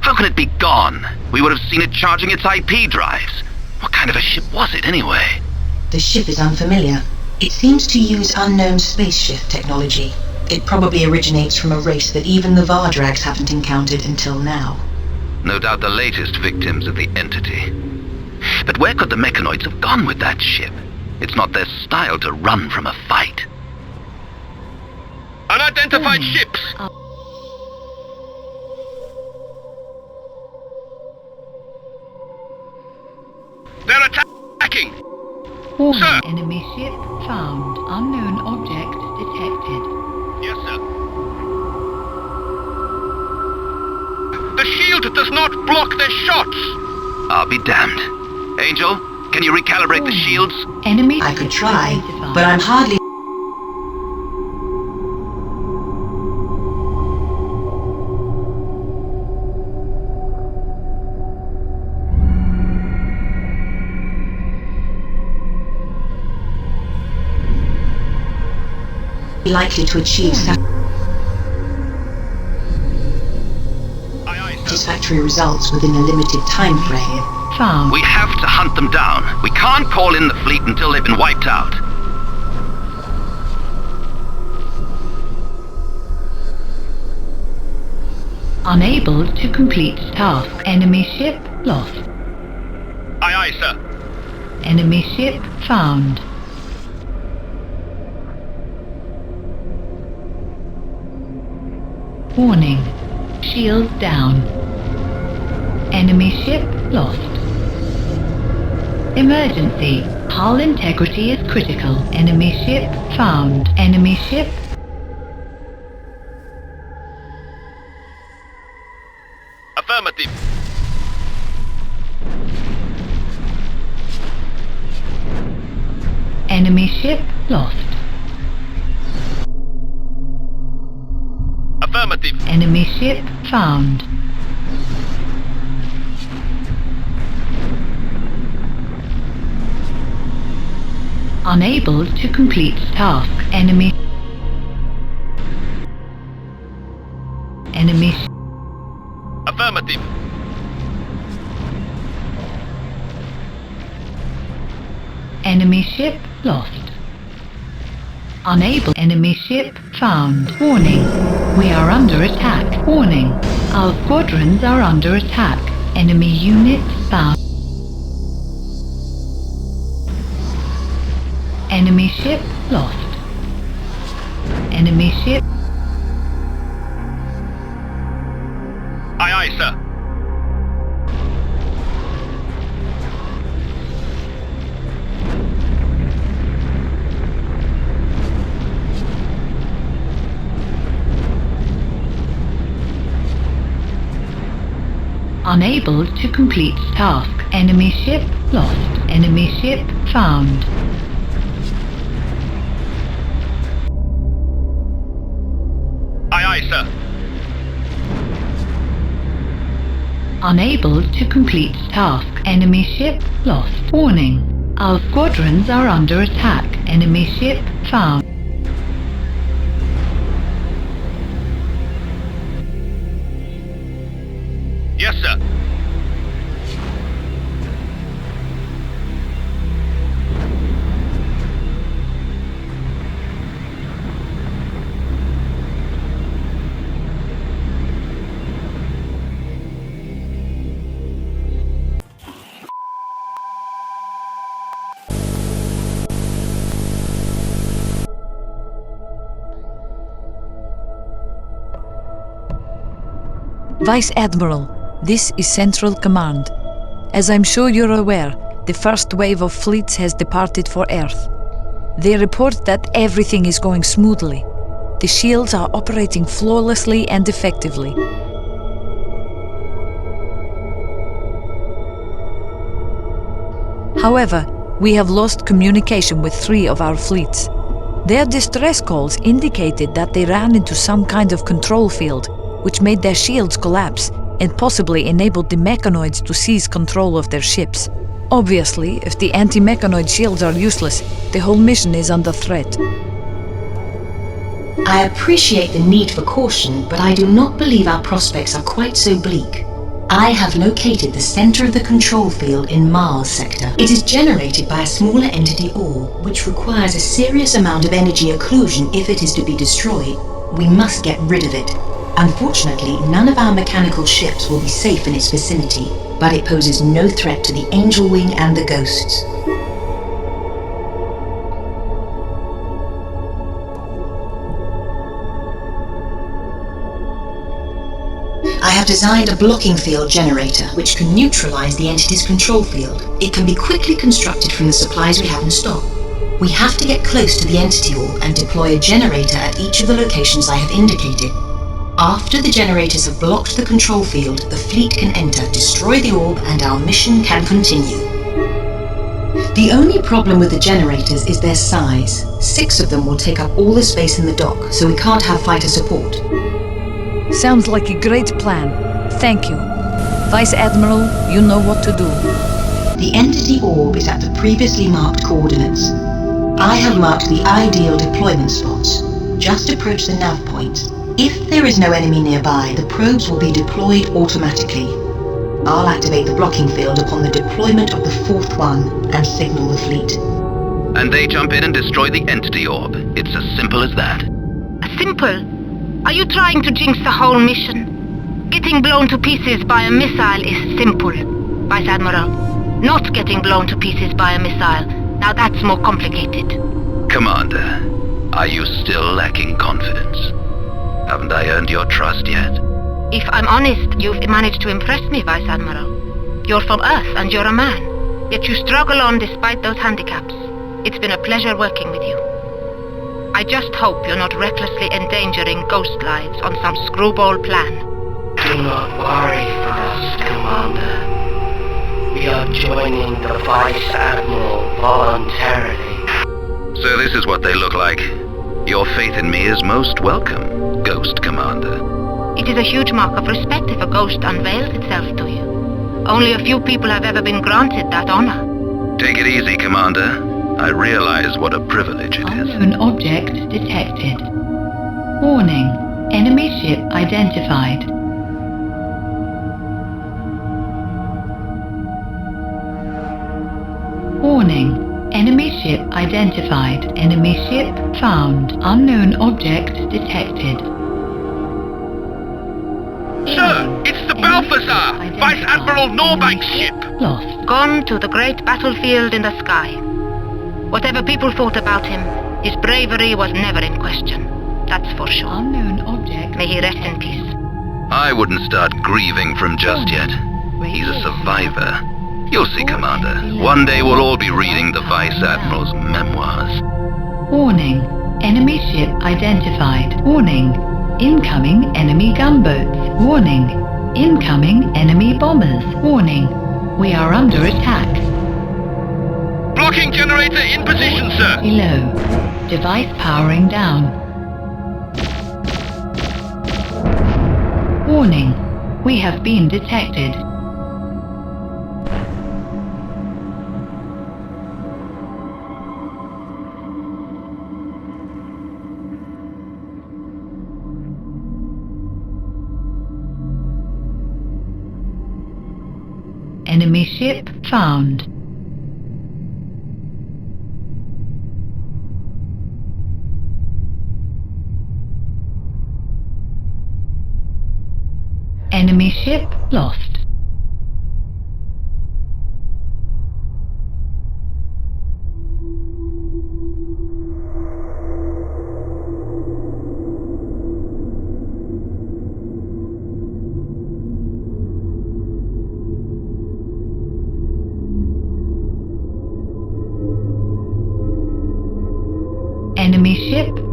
How can it be gone? We would have seen it charging its IP drives. What kind of a ship was it, anyway? The ship is unfamiliar. It seems to use unknown spaceshift technology. It probably originates from a race that even the Vardrags haven't encountered until now. No doubt the latest victims of the entity. But where could the mechanoids have gone with that ship? It's not their style to run from a fight. Unidentified ships! They're attacking! Warning. Sir! Enemy ship found. Unknown object detected. Yes, sir. The shield does not block their shots! I'll be damned. Angel, can you recalibrate the shields? Enemy I could try, identified. but I'm hardly... likely to achieve satisfactory results within a limited time frame. Found. We have to hunt them down. We can't call in the fleet until they've been wiped out. Unable to complete task. Enemy ship lost. Aye, aye, sir. Enemy ship found. Warning. Shield down. Enemy ship lost. Emergency. Hull integrity is critical. Enemy ship found. Enemy ship. Affirmative. Enemy ship lost. Affirmative. Enemy ship found. Unable to complete task. Enemy. Enemy. Affirmative. Enemy ship lost. Unable. Enemy ship found. Warning. We are under attack. Warning. Our squadrons are under attack. Enemy units found. Enemy ship lost. Enemy ship. Aye, aye, sir. Unable to complete task. Enemy ship lost. Enemy ship found. Aye, aye, sir. Unable to complete task. Enemy ship lost. Warning. Our squadrons are under attack. Enemy ship found. Yes, sir. Vice Admiral, this is Central Command. As I'm sure you're aware, the first wave of fleets has departed for Earth. They report that everything is going smoothly. The shields are operating flawlessly and effectively. However, we have lost communication with 3 of our fleets. Their distress calls indicated that they ran into some kind of control field, which made their shields collapse and possibly enabled the mechanoids to seize control of their ships. Obviously, if the anti-mechanoid shields are useless, the whole mission is under threat. I appreciate the need for caution, but I do not believe our prospects are quite so bleak. I have located the center of the control field in Mars sector. It is generated by a smaller entity orb, which requires a serious amount of energy occlusion if it is to be destroyed. We must get rid of it. Unfortunately, none of our mechanical ships will be safe in its vicinity, but it poses no threat to the Angel Wing and the Ghosts. I have designed a blocking field generator which can neutralize the entity's control field. It can be quickly constructed from the supplies we have in stock. We have to get close to the entity orb and deploy a generator at each of the locations I have indicated. After the generators have blocked the control field, the fleet can enter, destroy the orb, and our mission can continue. The only problem with the generators is their size. 6 of them will take up all the space in the dock, so we can't have fighter support. Sounds like a great plan. Thank you. Vice Admiral, you know what to do. The entity orb is at the previously marked coordinates. I have marked the ideal deployment spots. Just approach the nav points. If there is no enemy nearby, the probes will be deployed automatically. I'll activate the blocking field upon the deployment of the 4th one and signal the fleet. And they jump in and destroy the entity orb. It's as simple as that. Simple? Are you trying to jinx the whole mission? Getting blown to pieces by a missile is simple, Vice Admiral. Not getting blown to pieces by a missile, now that's more complicated. Commander, are you still lacking confidence? Haven't I earned your trust yet? If I'm honest, you've managed to impress me, Vice Admiral. You're from Earth and you're a man, yet you struggle on despite those handicaps. It's been a pleasure working with you. I just hope you're not recklessly endangering ghost lives on some screwball plan. Do not worry for us, Commander. We are joining the Vice Admiral voluntarily. So this is what they look like. Your faith in me is most welcome, Ghost Commander. It is a huge mark of respect if a ghost unveils itself to you. Only a few people have ever been granted that honor. Take it easy, Commander. I realize what a privilege it is. Unknown object detected. Warning. Enemy ship identified. Warning. Enemy ship identified. Enemy ship found. Unknown object detected. Sir, it's the Balthazar, Vice Admiral Norbank's ship. Lost. Gone to the great battlefield in the sky. Whatever people thought about him, his bravery was never in question. That's for sure. Unknown object. May he rest in peace. I wouldn't start grieving from just yet. He's a survivor. You'll see, Commander. One day we'll all be reading the Vice Admiral's memoirs. Warning. Enemy ship identified. Warning. Incoming enemy gunboats. Warning. Incoming enemy bombers. Warning. We are under attack. Blocking generator in position, sir. Below. Device powering down. Warning. We have been detected. Enemy ship found. Enemy ship lost.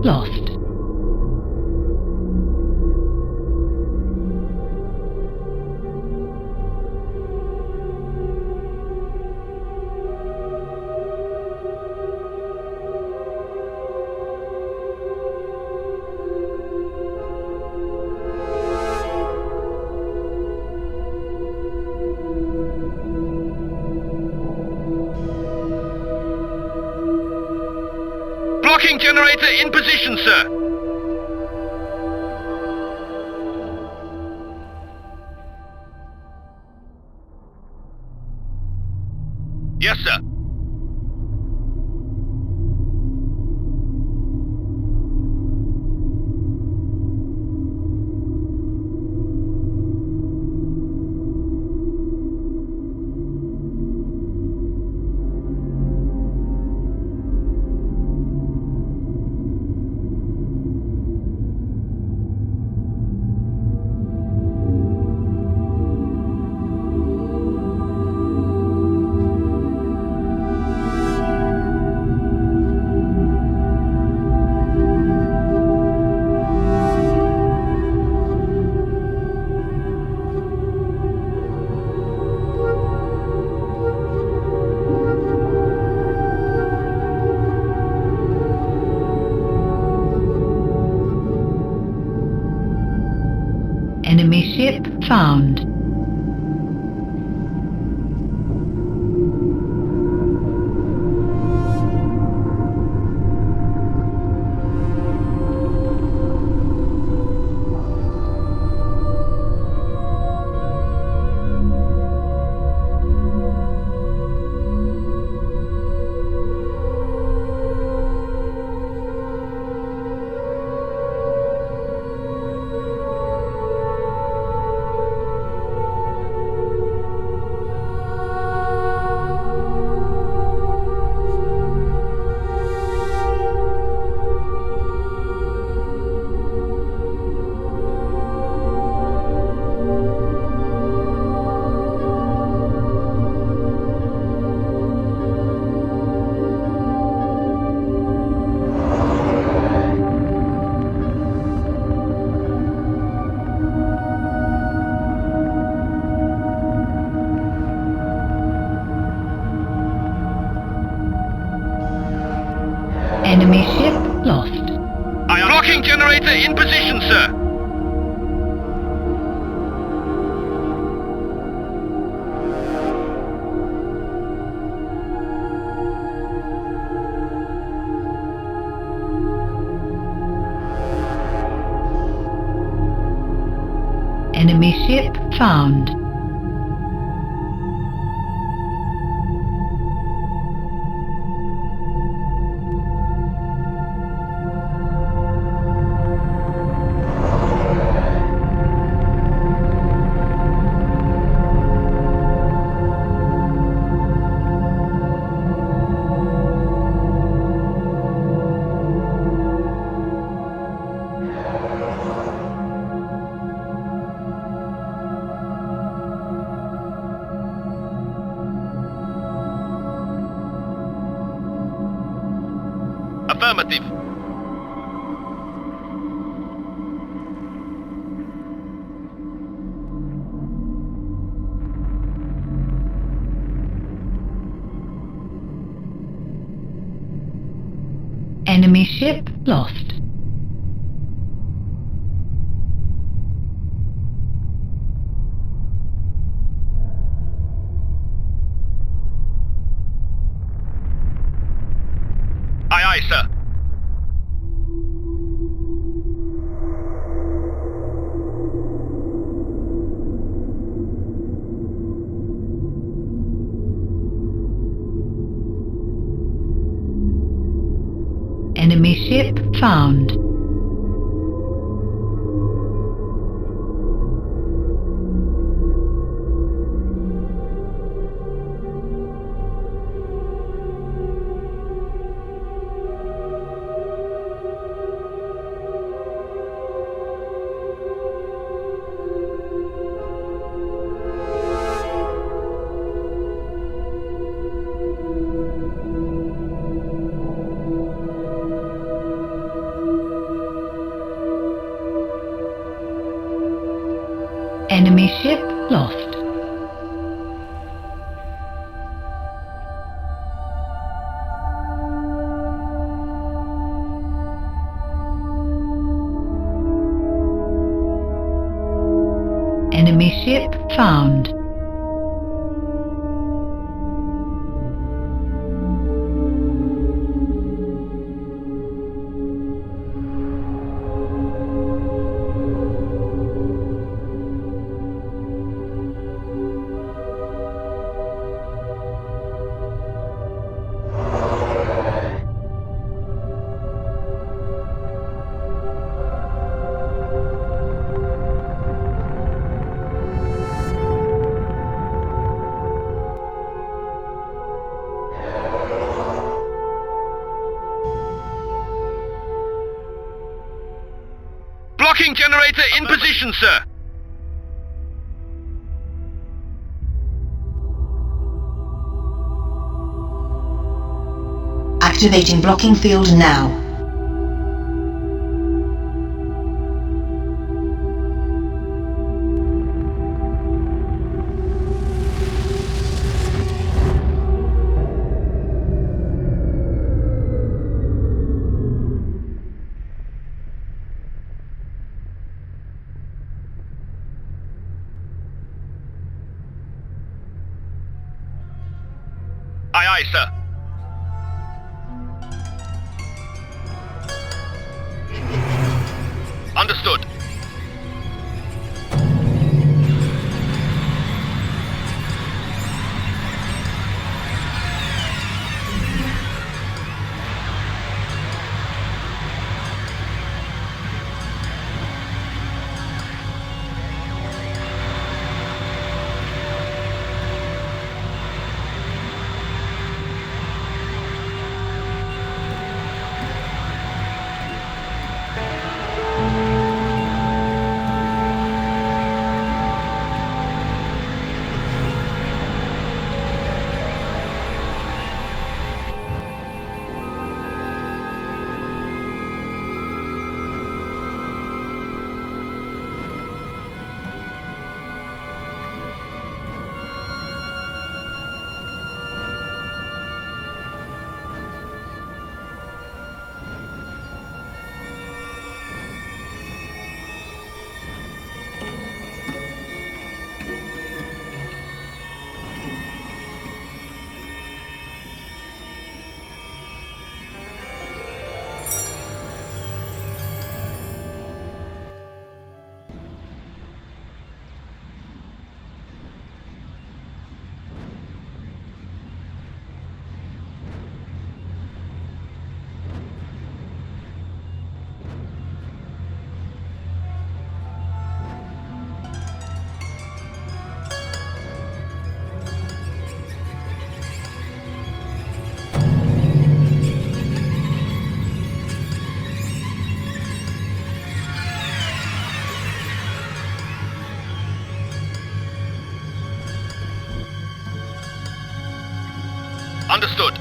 lost. Blocking generator in position, sir. Yes, sir. Enemy ship found. Enemy ship lost. Blocking generator in position, sir. Enemy ship found. Affirmative. Enemy ship lost. Aye, aye, sir. Enemy ship found. Enemy ship lost. Enemy ship found. Blocking generator in position, sir. Activating blocking field now. Aye, aye, sir. Understood. Understood.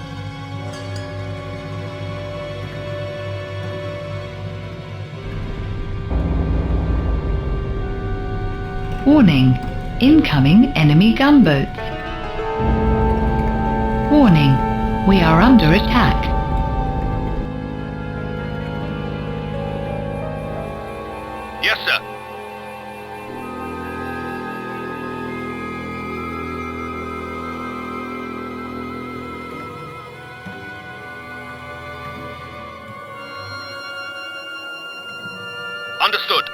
Warning. Incoming enemy gunboats. Warning. We are under attack. Yes, sir. Understood.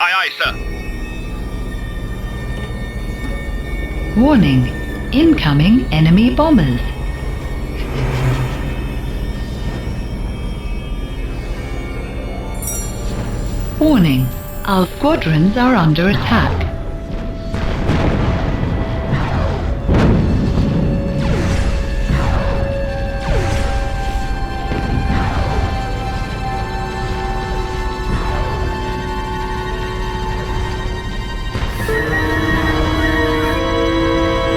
Aye, aye, sir. Warning. Incoming enemy bombers. Warning. Our squadrons are under attack.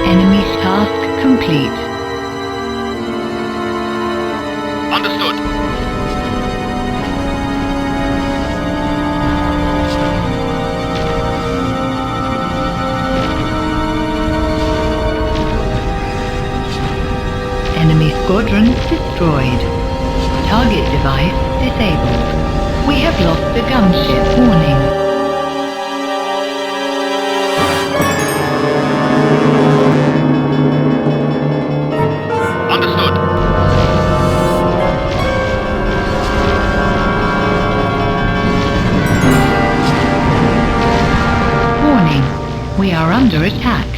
Enemy task complete. Understood. squadron destroyed. Target device disabled. We have lost the gunship. Warning. Understood. Warning. We are under attack.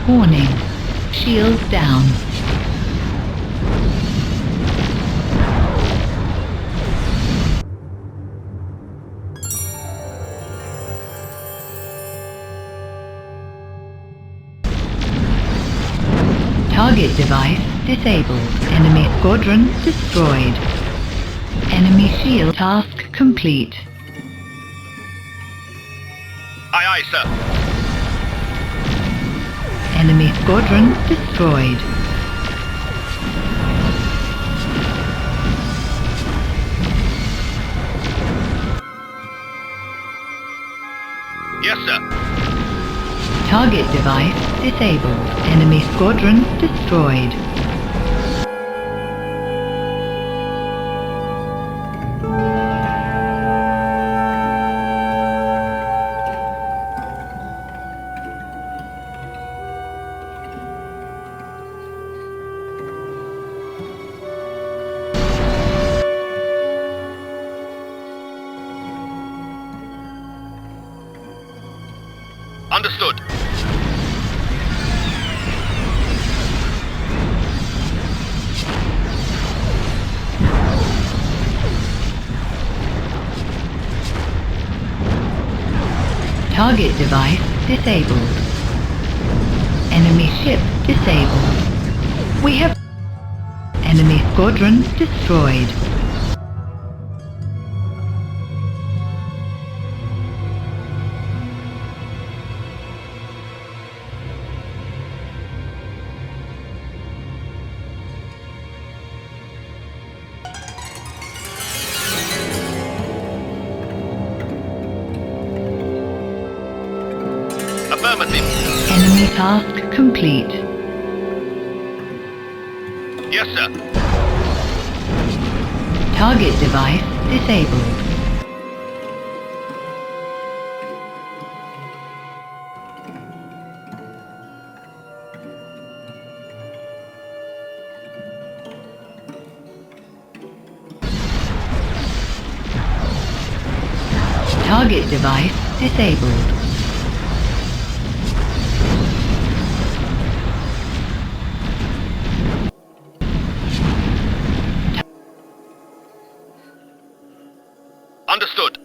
Warning. Shields down. Target device disabled. Enemy squadron destroyed. Enemy shield task complete. Aye, aye, sir. Enemy squadron destroyed. Yes, sir. Target device disabled. Enemy squadron destroyed. Understood. Target device disabled. Enemy ship disabled. We have enemy squadron destroyed. Affirmative. Enemy task complete. Yes, sir. Target device disabled. Target device disabled. Understood.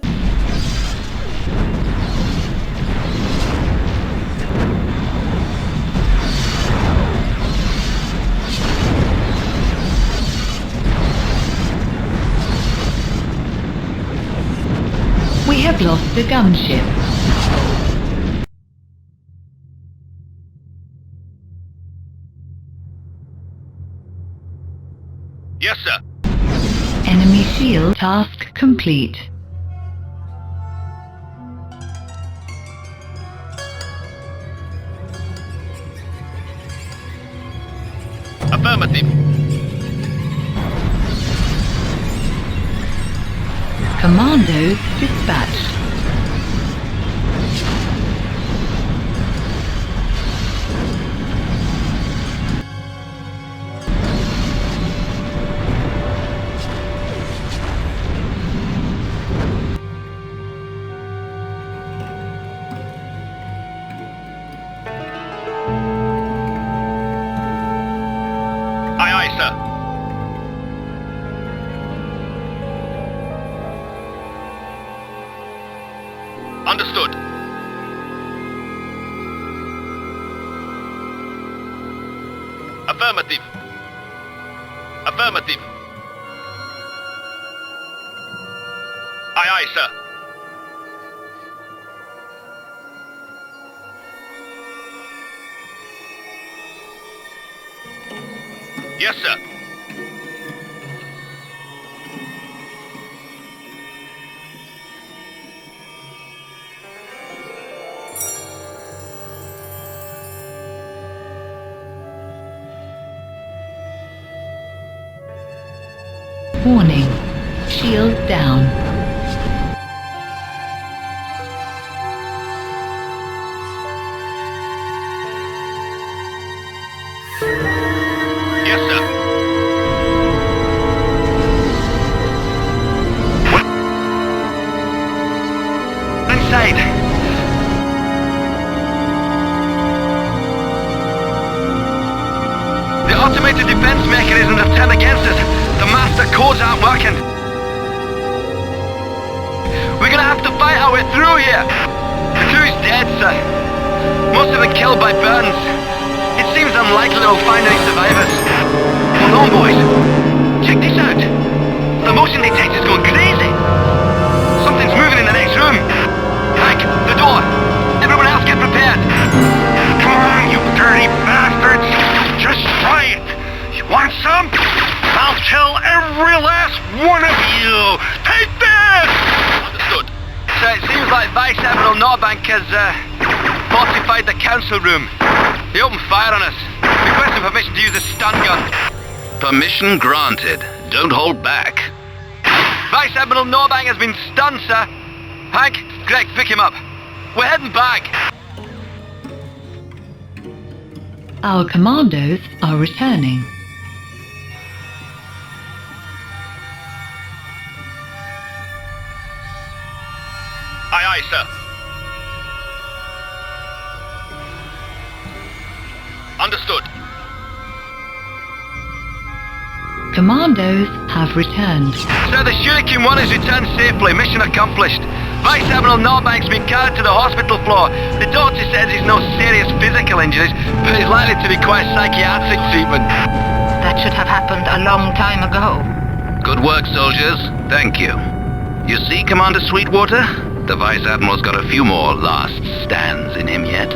We have lost a gunship. Yes, sir. Enemy shield task complete. Affirmative. Commandos dispatched. Aye, aye, sir. Understood. Affirmative. Affirmative. Aye, aye, sir. Yes, sir. Warning. Shield down. Yes, sir. Inside. The automated defense mechanisms have turned against us. The master codes aren't working. We're gonna have to fight our way through here. The crew's dead, sir. Most of them killed by burns. It seems unlikely they'll find any survivors. Hold on, boys. Check this out. The motion detector's going crazy. Something's moving in the next room. Hank, the door. Everyone else get prepared. Come on, you dirty bastards! Just try it! You want some? I'll kill every last one of you! Take this! Understood. So it seems like Vice Admiral Norbank has fortified the council room. He opened fire on us. Requesting permission to use a stun gun. Permission granted. Don't hold back. Vice Admiral Norbank has been stunned, sir. Hank, Greg, pick him up. We're heading back. Our commandos are returning. Aye, aye, sir. Understood. Commandos have returned. Sir, the Shuriken 1 has returned safely. Mission accomplished. Vice Admiral Norbank's been carried to the hospital floor. The doctor says he's no serious physical injuries, but he's likely to require psychiatric treatment. That should have happened a long time ago. Good work, soldiers. Thank you. You see, Commander Sweetwater? The Vice Admiral's got a few more last stands in him yet.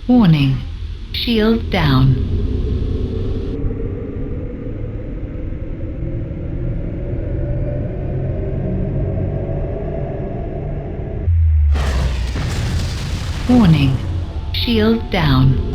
Warning. Shield down. Warning. Shield down.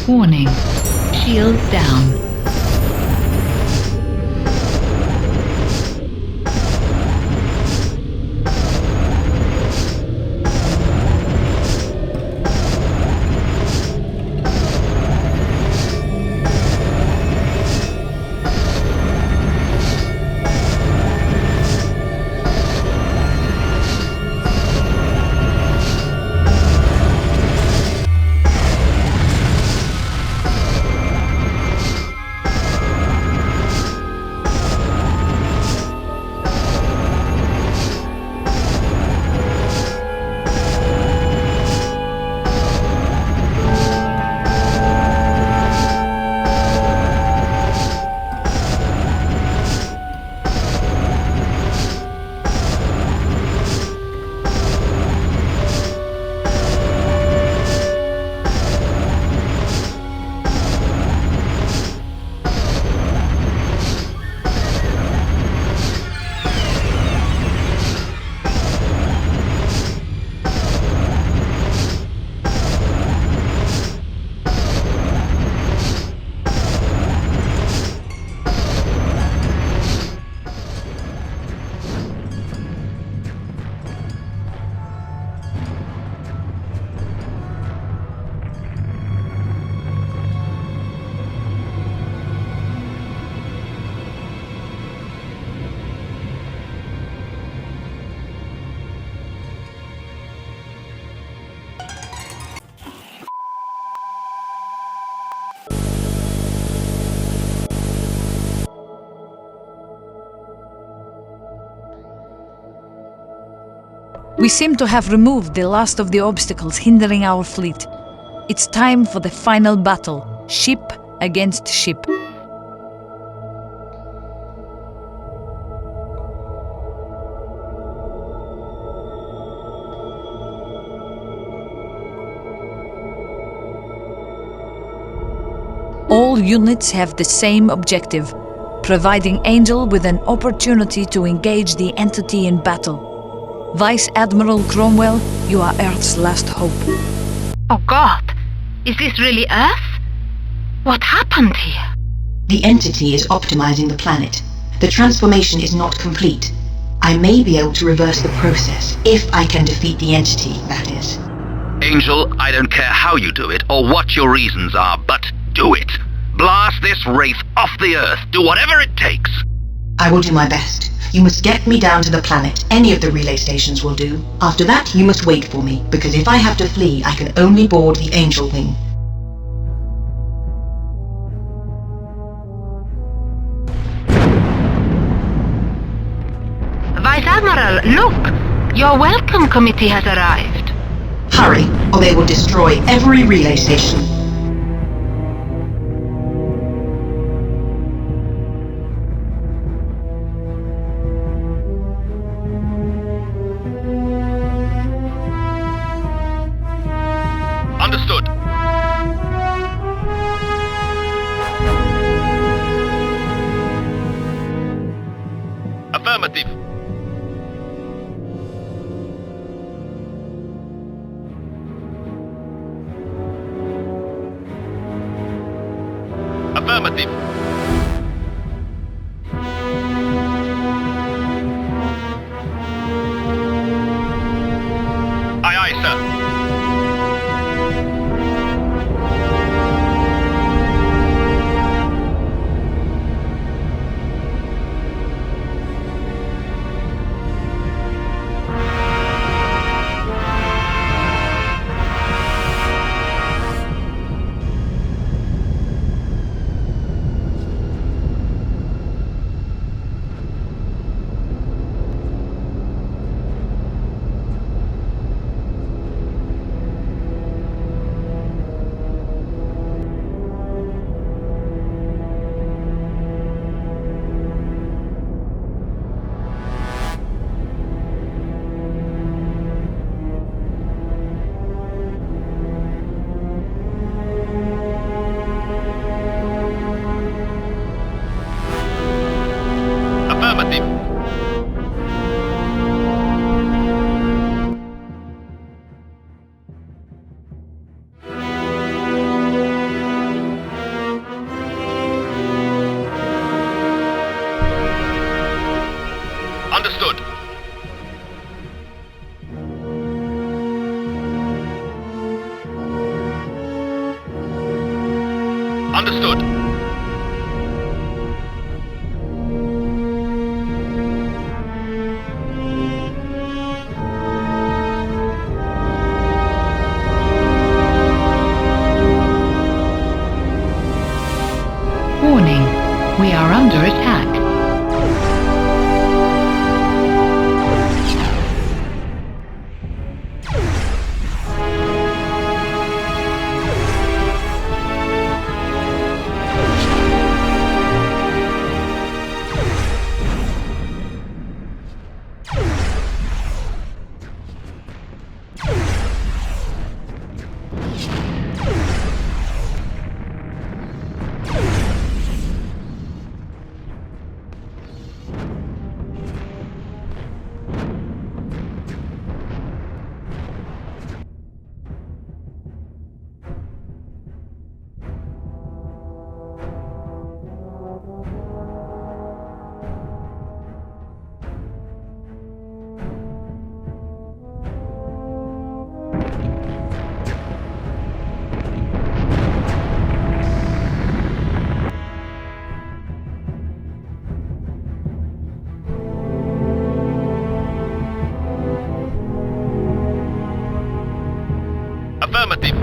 Warning. Shields down. We seem to have removed the last of the obstacles hindering our fleet. It's time for the final battle, ship against ship. All units have the same objective, providing Angel with an opportunity to engage the entity in battle. Vice Admiral Cromwell, you are Earth's last hope. Oh God! Is this really Earth? What happened here? The entity is optimizing the planet. The transformation is not complete. I may be able to reverse the process, if I can defeat the entity, that is. Angel, I don't care how you do it or what your reasons are, but do it. Blast this wraith off the Earth. Do whatever it takes. I will do my best. You must get me down to the planet. Any of the relay stations will do. After that, you must wait for me, because if I have to flee, I can only board the Angel Wing. Vice Admiral, look! Your welcome committee has arrived. Hurry, or they will destroy every relay station. Understood. Affirmative. Affirmative. Aye, aye, sir. Understood. Warning, we are under attack. Affirmative.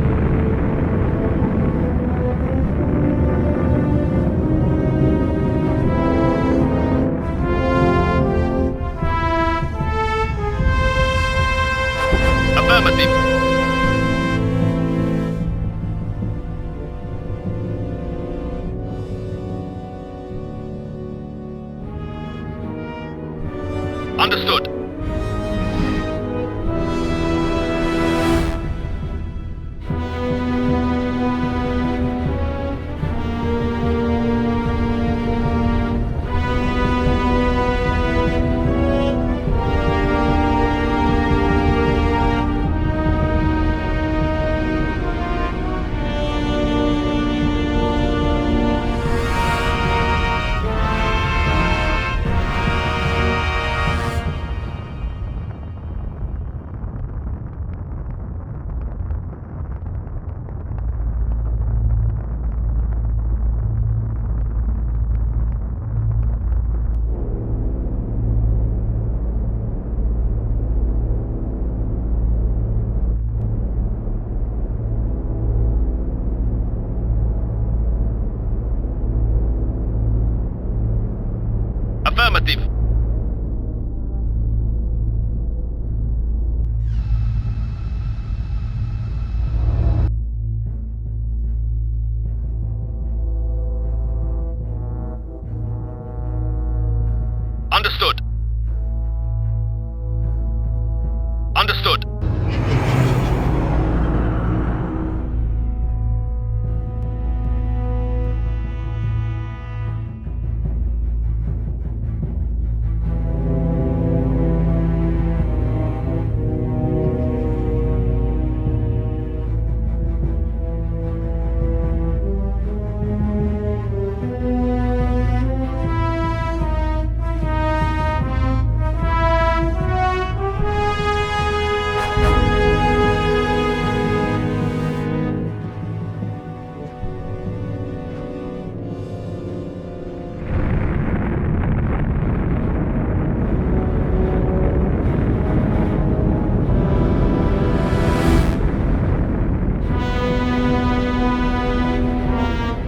Affirmative. Understood. Affirmative. Understood. Understood.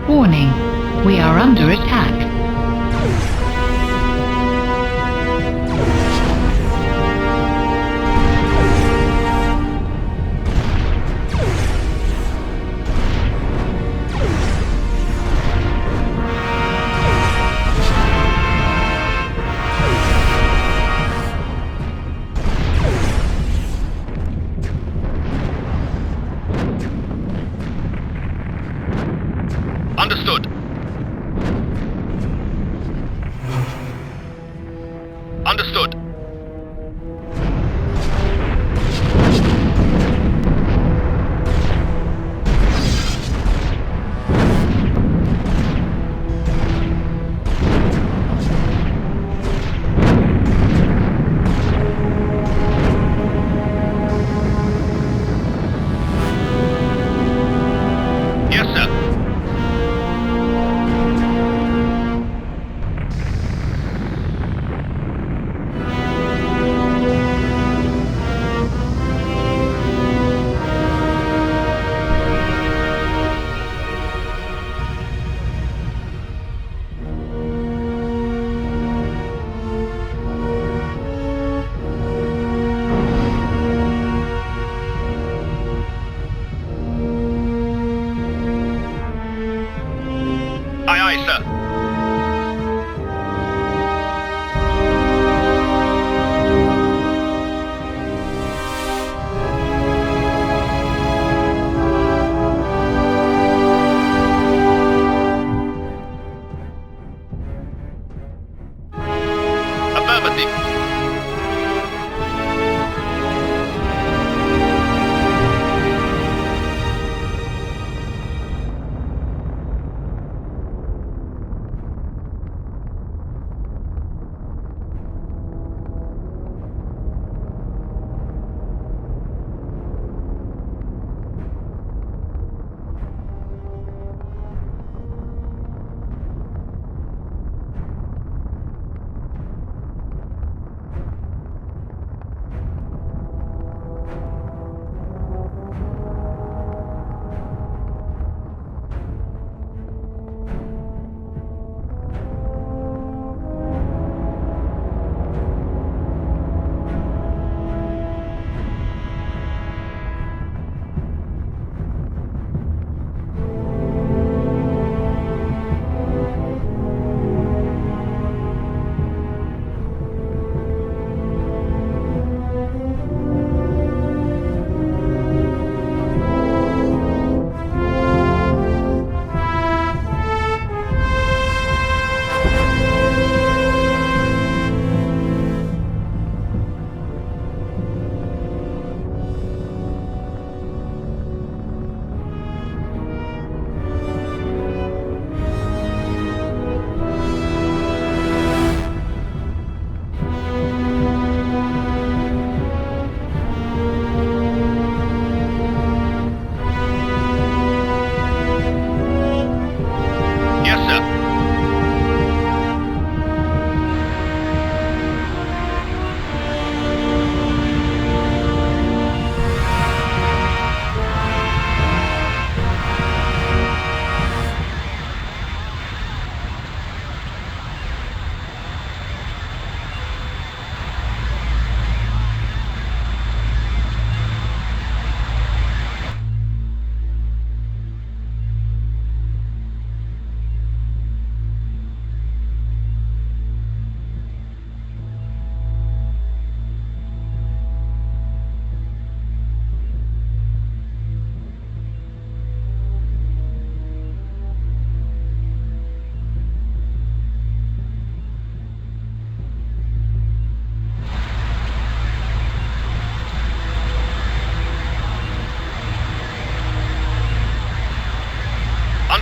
Warning, we are under attack. Understood.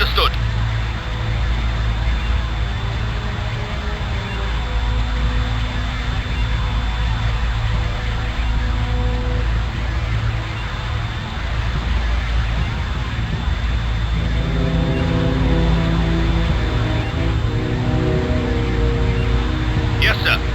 Understood. Yes, sir.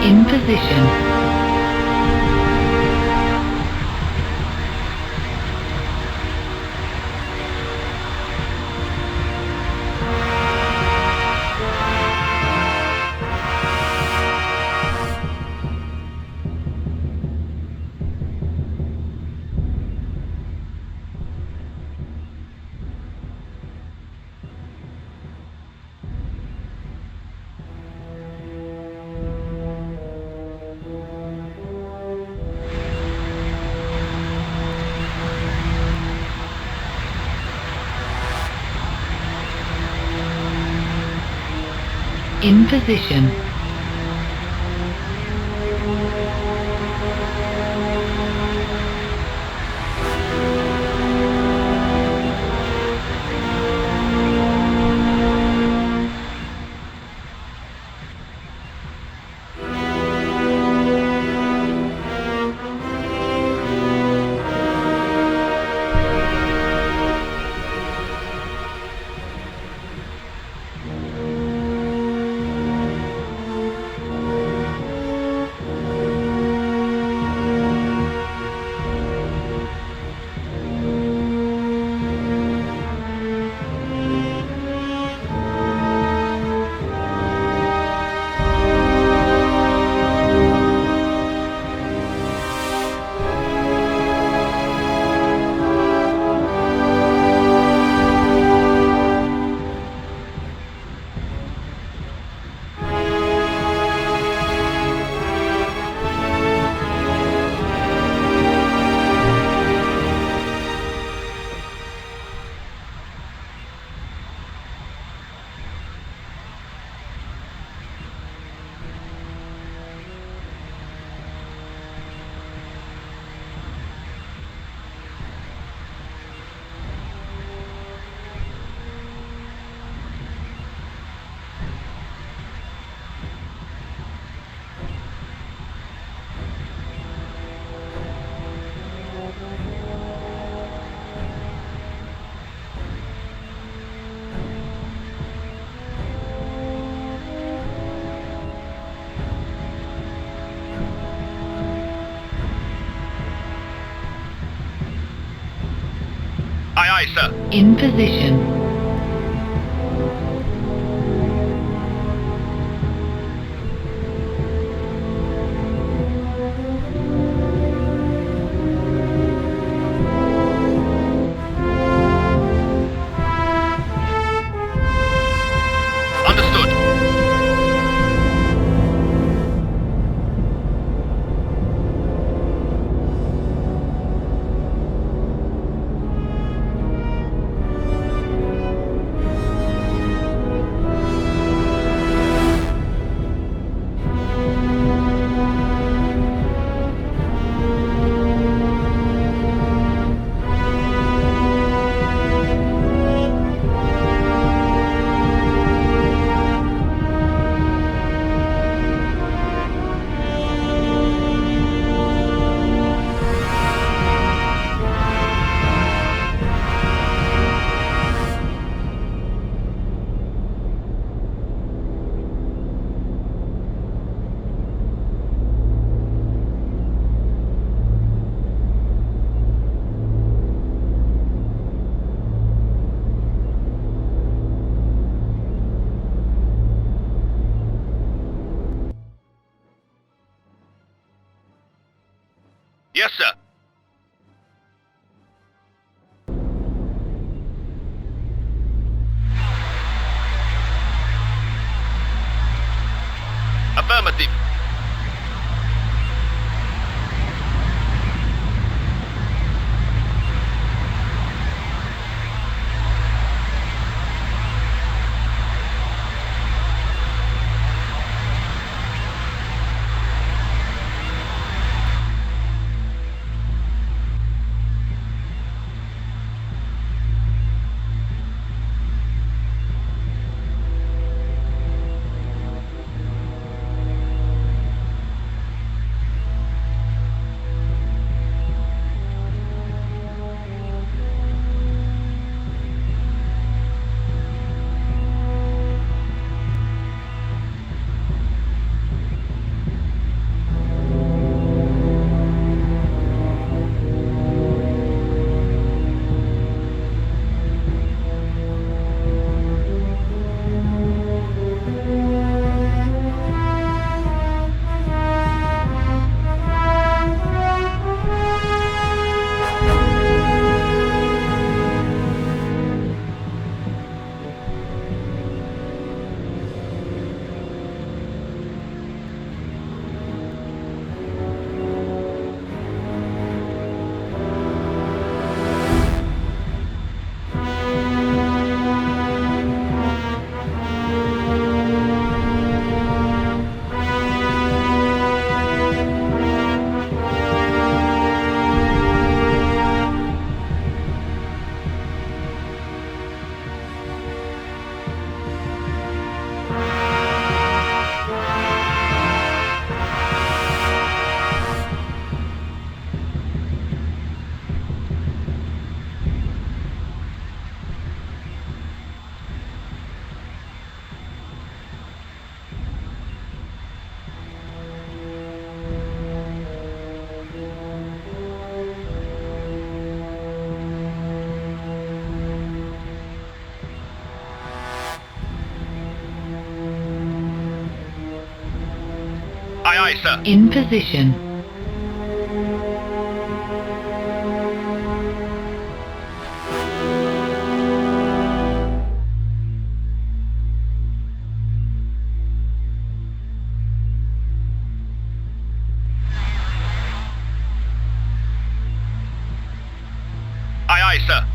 In position. In position. Aye, aye, sir. In position. Understood. Yes, sir. Affirmative. Aye, aye, sir. In position. Aye, aye, sir.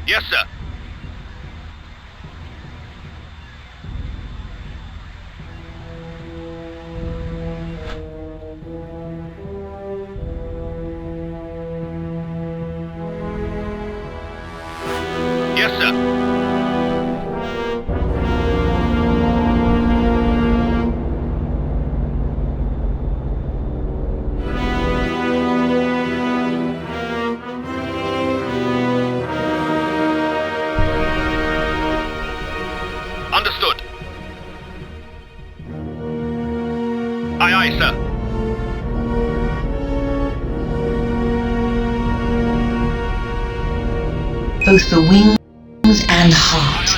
Yes, sir. Yes, sir. both the wings and heart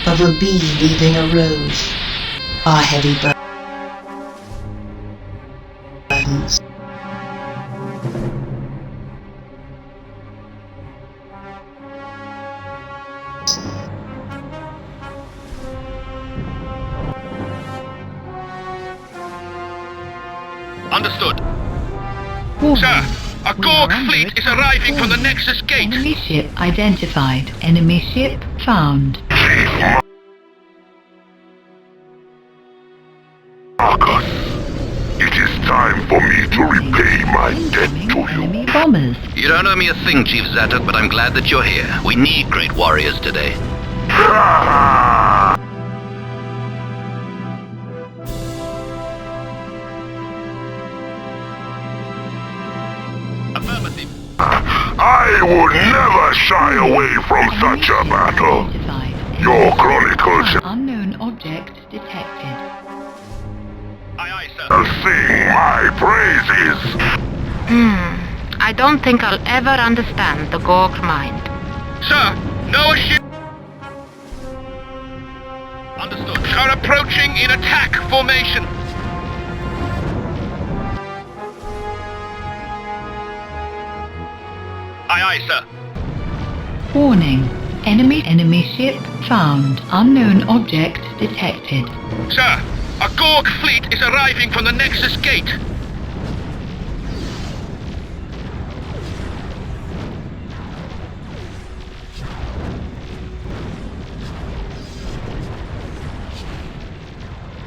of a bee leaving a rose are heavy burdens. Understood. Warning. Sir, a We Gorg are under fleet is attack. arriving from the Warning. Nexus gate. Enemy ship identified. Enemy ship found. Marcus, it is time for me to repay my debt to you. Enemy bombers. You don't owe me a thing, Chief Zatuk, but I'm glad that you're here. We need great warriors today. Affirmative. I would never shy away from such a battle. Your chronicles Unknown object detected. Aye, sir. shall sing my praises. I don't think I'll ever understand the Gorg mind. Sir, no ship. Understood. Are approaching in attack formation. Aye, sir. Warning. Enemy ship found. Unknown object detected. Sir, a Gorg fleet is arriving from the Nexus gate.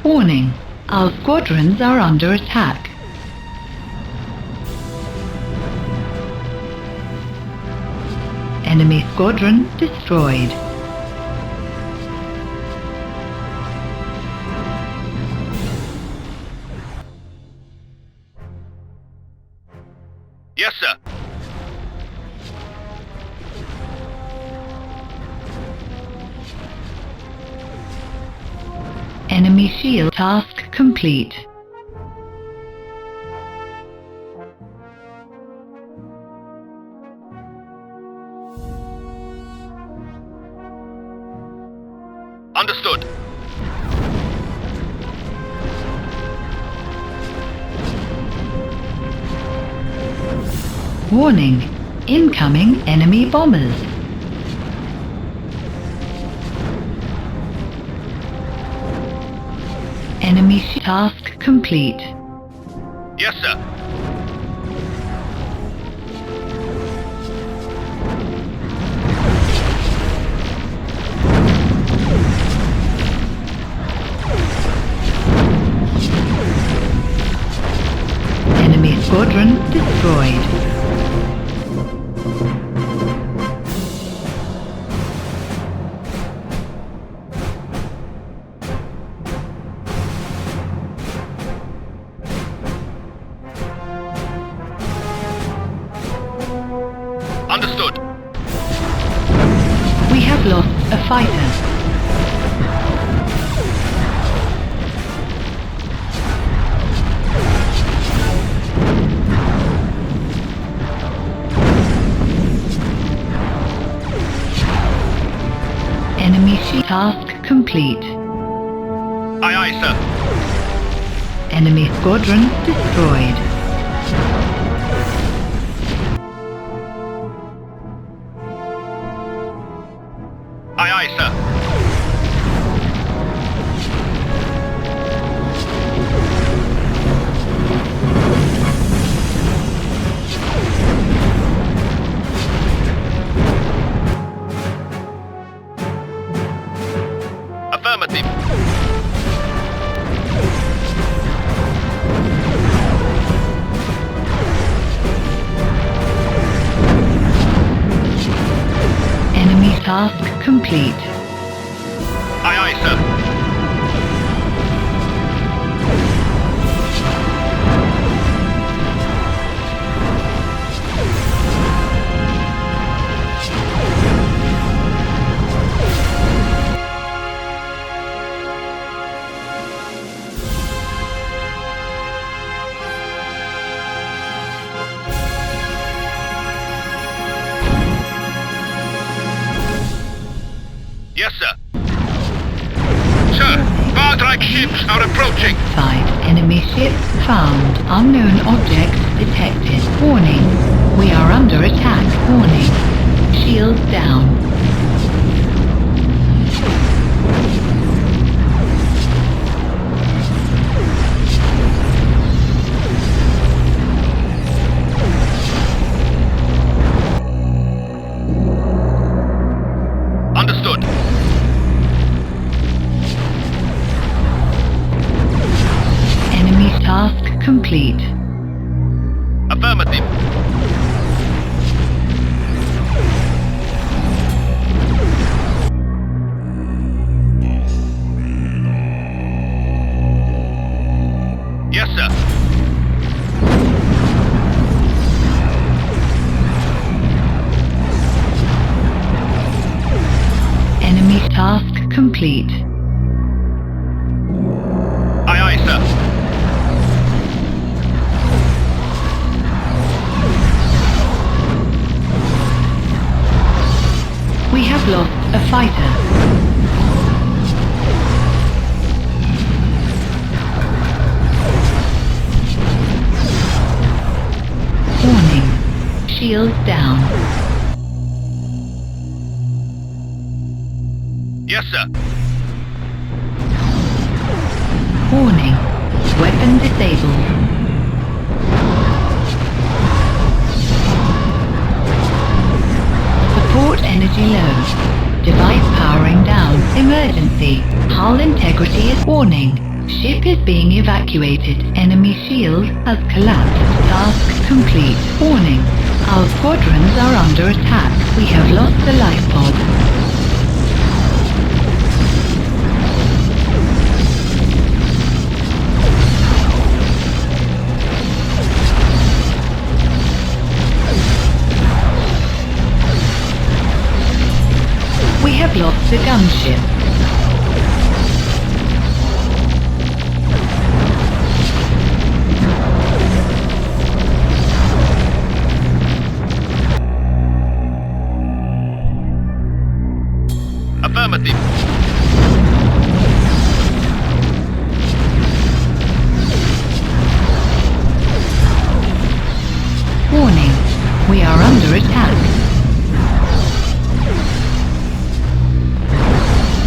Warning. Our squadrons are under attack. Enemy squadron destroyed. Yes, sir. Enemy shield task complete. Understood. Warning. Incoming enemy bombers. Enemy task complete. Yes, sir. Enemy squadron destroyed. Understood. We have lost a fighter. Enemy task complete. Aye, sir. Enemy squadron destroyed. Aye, sir. Affirmative. Enemy task complete. Aye, sir. Allied ships are approaching. Enemy ship found. Unknown objects detected. Warning. We are under attack. Warning. Shields down. Understood. Enemy task complete. Affirmative. Yes, sir. Enemy task complete. Aye, aye, sir. We have lost a fighter. Warning. Shield down. Yes, sir. Warning. Weapon disabled. Support energy low. Device powering down. Emergency. Hull integrity is warning. Ship is being evacuated. Enemy shield has collapsed. Task complete. Warning. Our squadrons are under attack. We have lost the life pod. We have lost the gunship. Affirmative. Warning. We are under attack.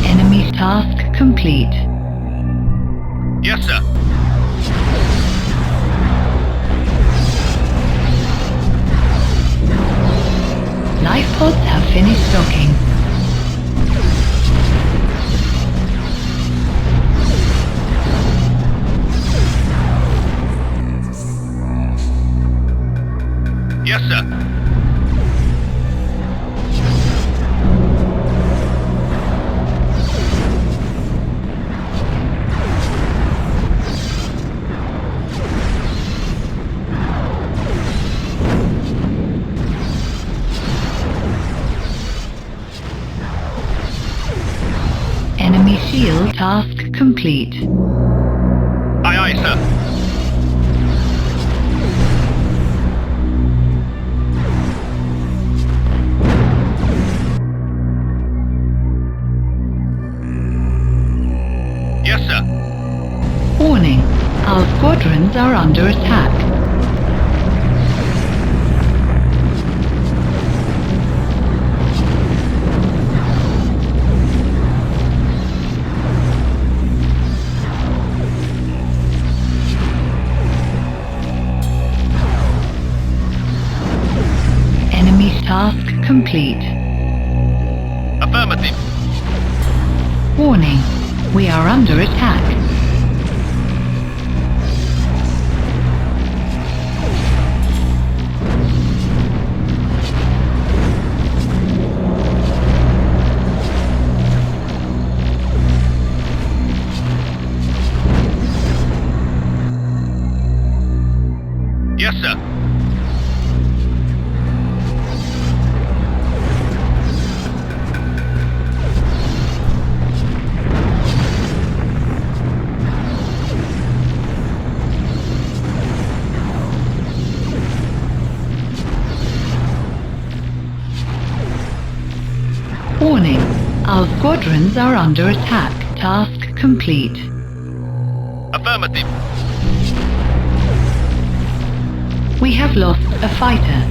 Enemy task complete. Yes, sir. Life pods have finished docking. Yes, sir. Enemy shield task complete. Aye, aye, sir. Yes, sir. Warning. Our squadrons are under attack. Enemy task complete. Affirmative. Warning. We are under attack. Yes, sir. Warning. Our squadrons are under attack. Task complete. Affirmative. We have lost a fighter.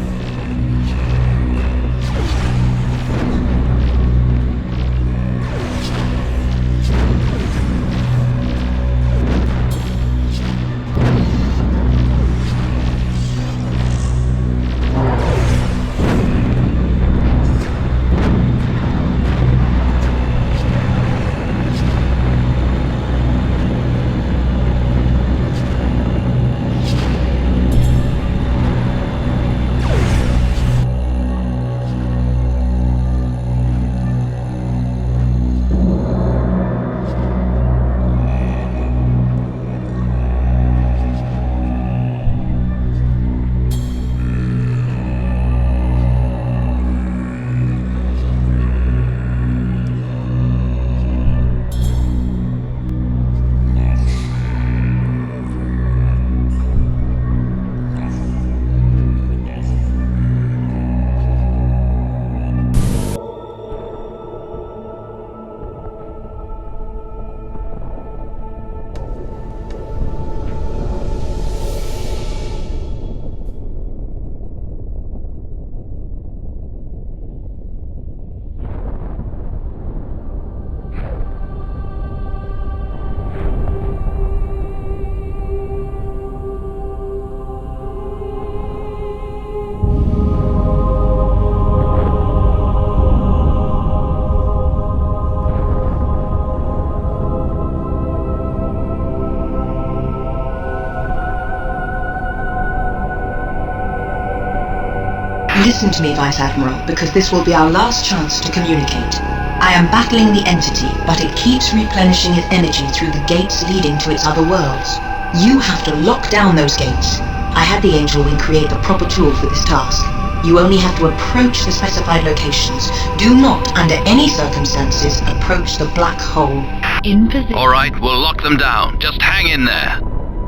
Listen to me, Vice Admiral, because this will be our last chance to communicate. I am battling the entity, but it keeps replenishing its energy through the gates leading to its other worlds. You have to lock down those gates. I had the Angel Wing create the proper tool for this task. You only have to approach the specified locations. Do not, under any circumstances, approach the black hole. In position. Alright, we'll lock them down. Just hang in there.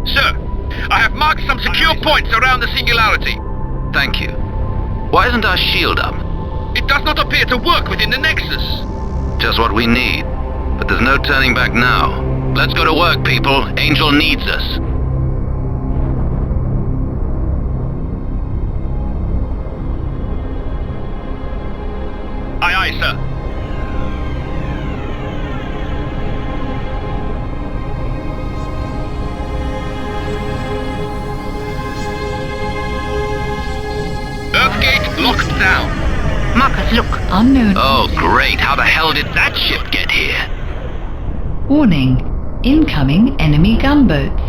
Sir, I have marked some secure points around the singularity. Thank you. Why isn't our shield up? It does not appear to work within the Nexus. Just what we need. But there's no turning back now. Let's go to work, people. Angel needs us. Aye, aye, sir. Earthgate locked down. Marcus, look. Unknown. Oh, great. How the hell did that ship get here? Warning. Incoming enemy gunboats.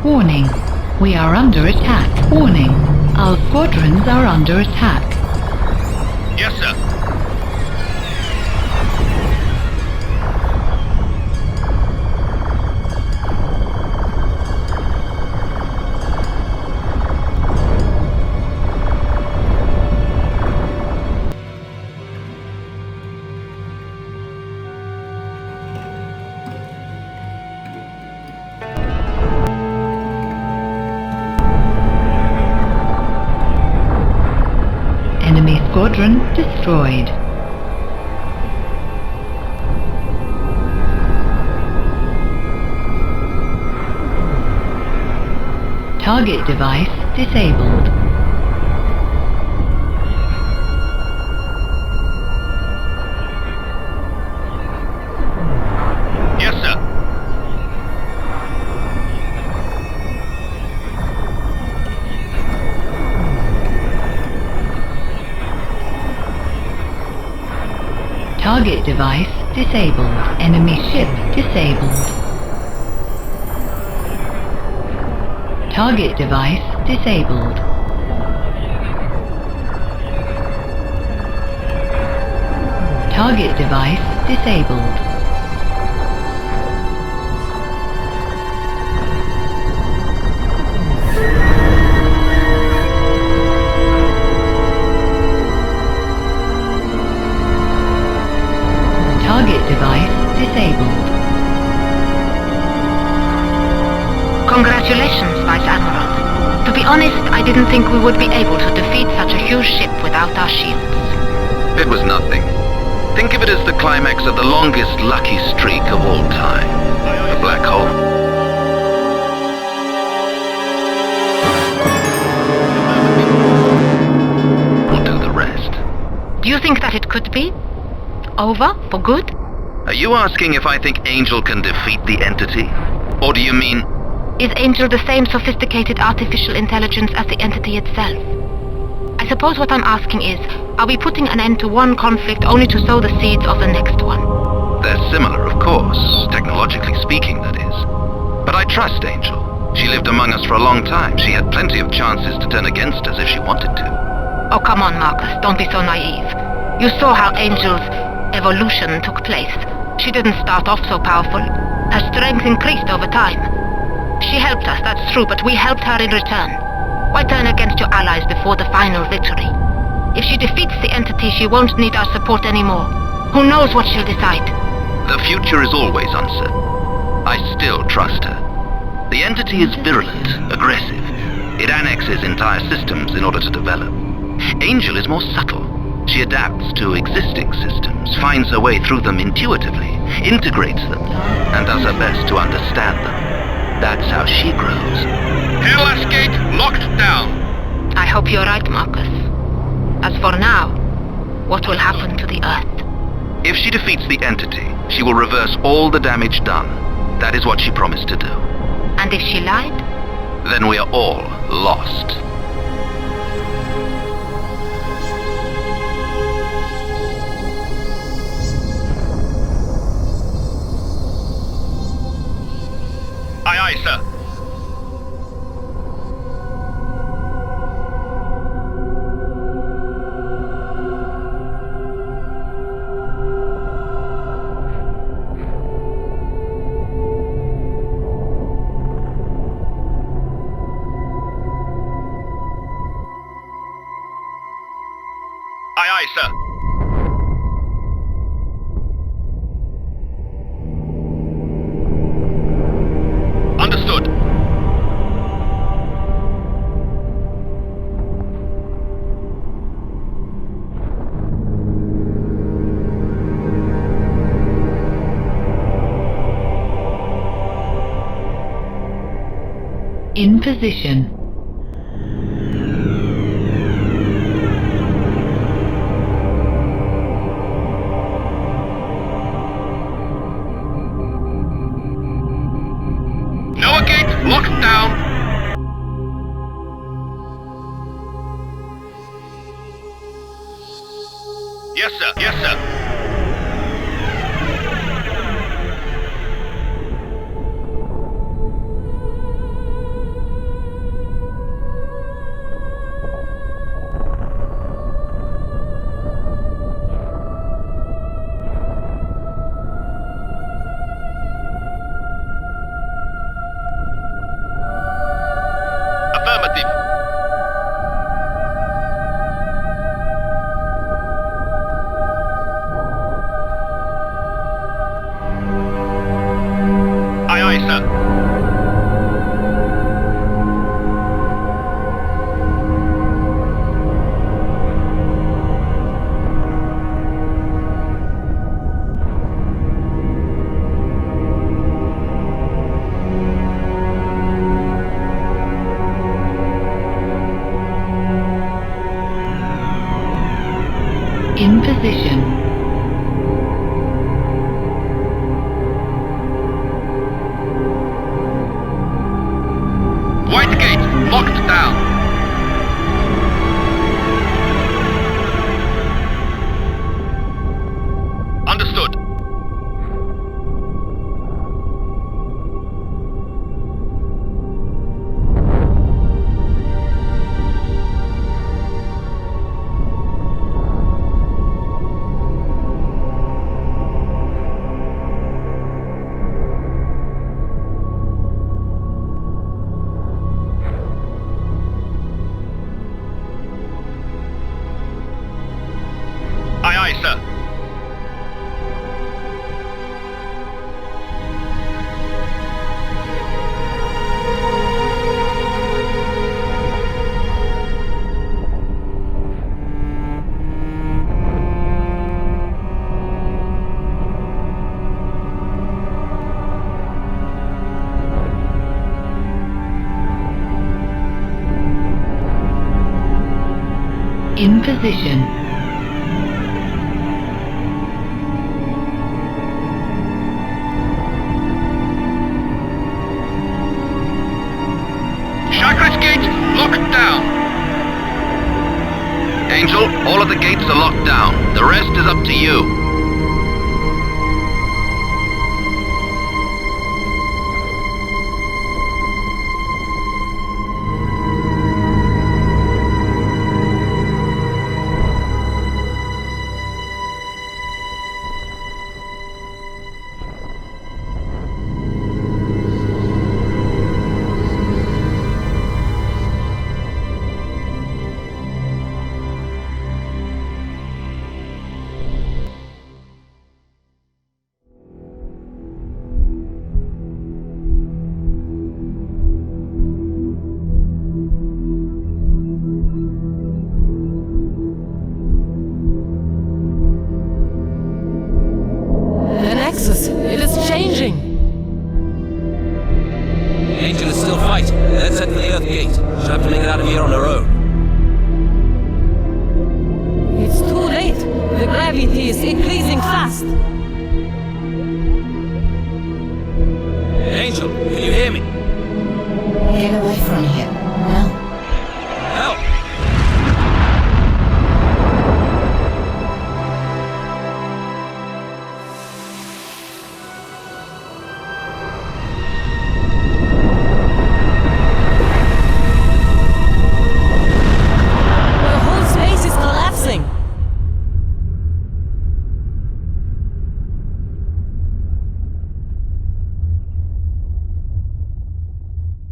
Warning. We are under attack. Warning. Our squadrons are under attack. Yes, sir. Enemy squadron destroyed. Target device disabled. Yes, sir. Target device disabled. Enemy ship disabled. Target device disabled. Target device disabled. Target device disabled. Congratulations, Vice Admiral. To be honest, I didn't think we would be able to defeat such a huge ship without our shields. It was nothing. Think of it as the climax of the longest lucky streak of all time. The black hole. Will do the rest. Do you think that it could be over for good? Are you asking if I think Angel can defeat the entity? Or do you mean... Is Angel the same sophisticated artificial intelligence as the entity itself? I suppose what I'm asking is, are we putting an end to one conflict only to sow the seeds of the next one? They're similar, of course, technologically speaking, that is. But I trust Angel. She lived among us for a long time. She had plenty of chances to turn against us if she wanted to. Oh, come on, Marcus. Don't be so naive. You saw how Angel's evolution took place. She didn't start off so powerful. Her strength increased over time. She helped us, that's true, but we helped her in return. Why turn against your allies before the final victory? If she defeats the entity, she won't need our support anymore. Who knows what she'll decide? The future is always uncertain. I still trust her. The entity is virulent, aggressive. It annexes entire systems in order to develop. Angel is more subtle. She adapts to existing systems, finds her way through them intuitively, integrates them, and does her best to understand them. That's how she grows. Hairless gate locked down. I hope you're right, Marcus. As for now, what will happen to the Earth? If she defeats the entity, she will reverse all the damage done. That is what she promised to do. And if she lied? Then we are all lost. Aye, aye, sir. Aye, aye, sir. Understood. In position. Noah gate locked down. Yes, sir. Yes, sir. Affirmative. Aye, aye, sir. In position. in position. Chakras gate locked down. Angel, all of the gates are locked down. The rest is up to you. The Nexus, it is changing! Angel is still fighting. Let's head for the Earth Gate. She'll have to make it out of here on her own. It's too late! The gravity is increasing fast! Angel, can you hear me? Get away from here. Now. Help! The whole space is collapsing!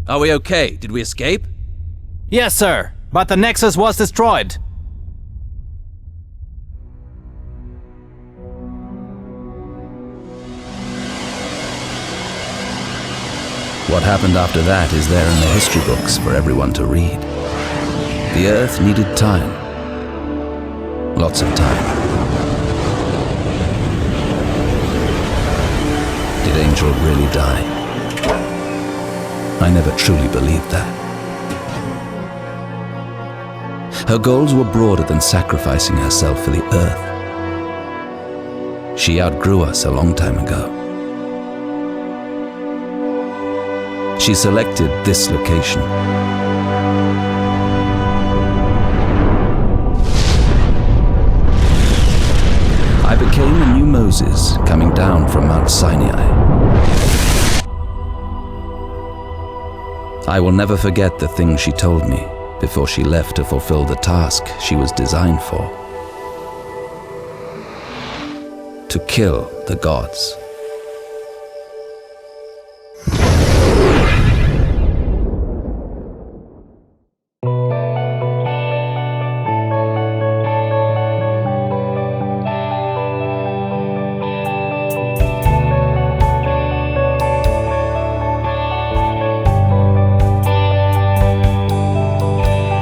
Are we okay? Did we escape? Yes, sir. But the Nexus was destroyed. What happened after that is there in the history books for everyone to read. The Earth needed time. Lots of time. Did Angel really die? I never truly believed that. Her goals were broader than sacrificing herself for the Earth. She outgrew us a long time ago. She selected this location. I became a new Moses coming down from Mount Sinai. I will never forget the things she told me before she left to fulfill the task she was designed for. To kill the gods.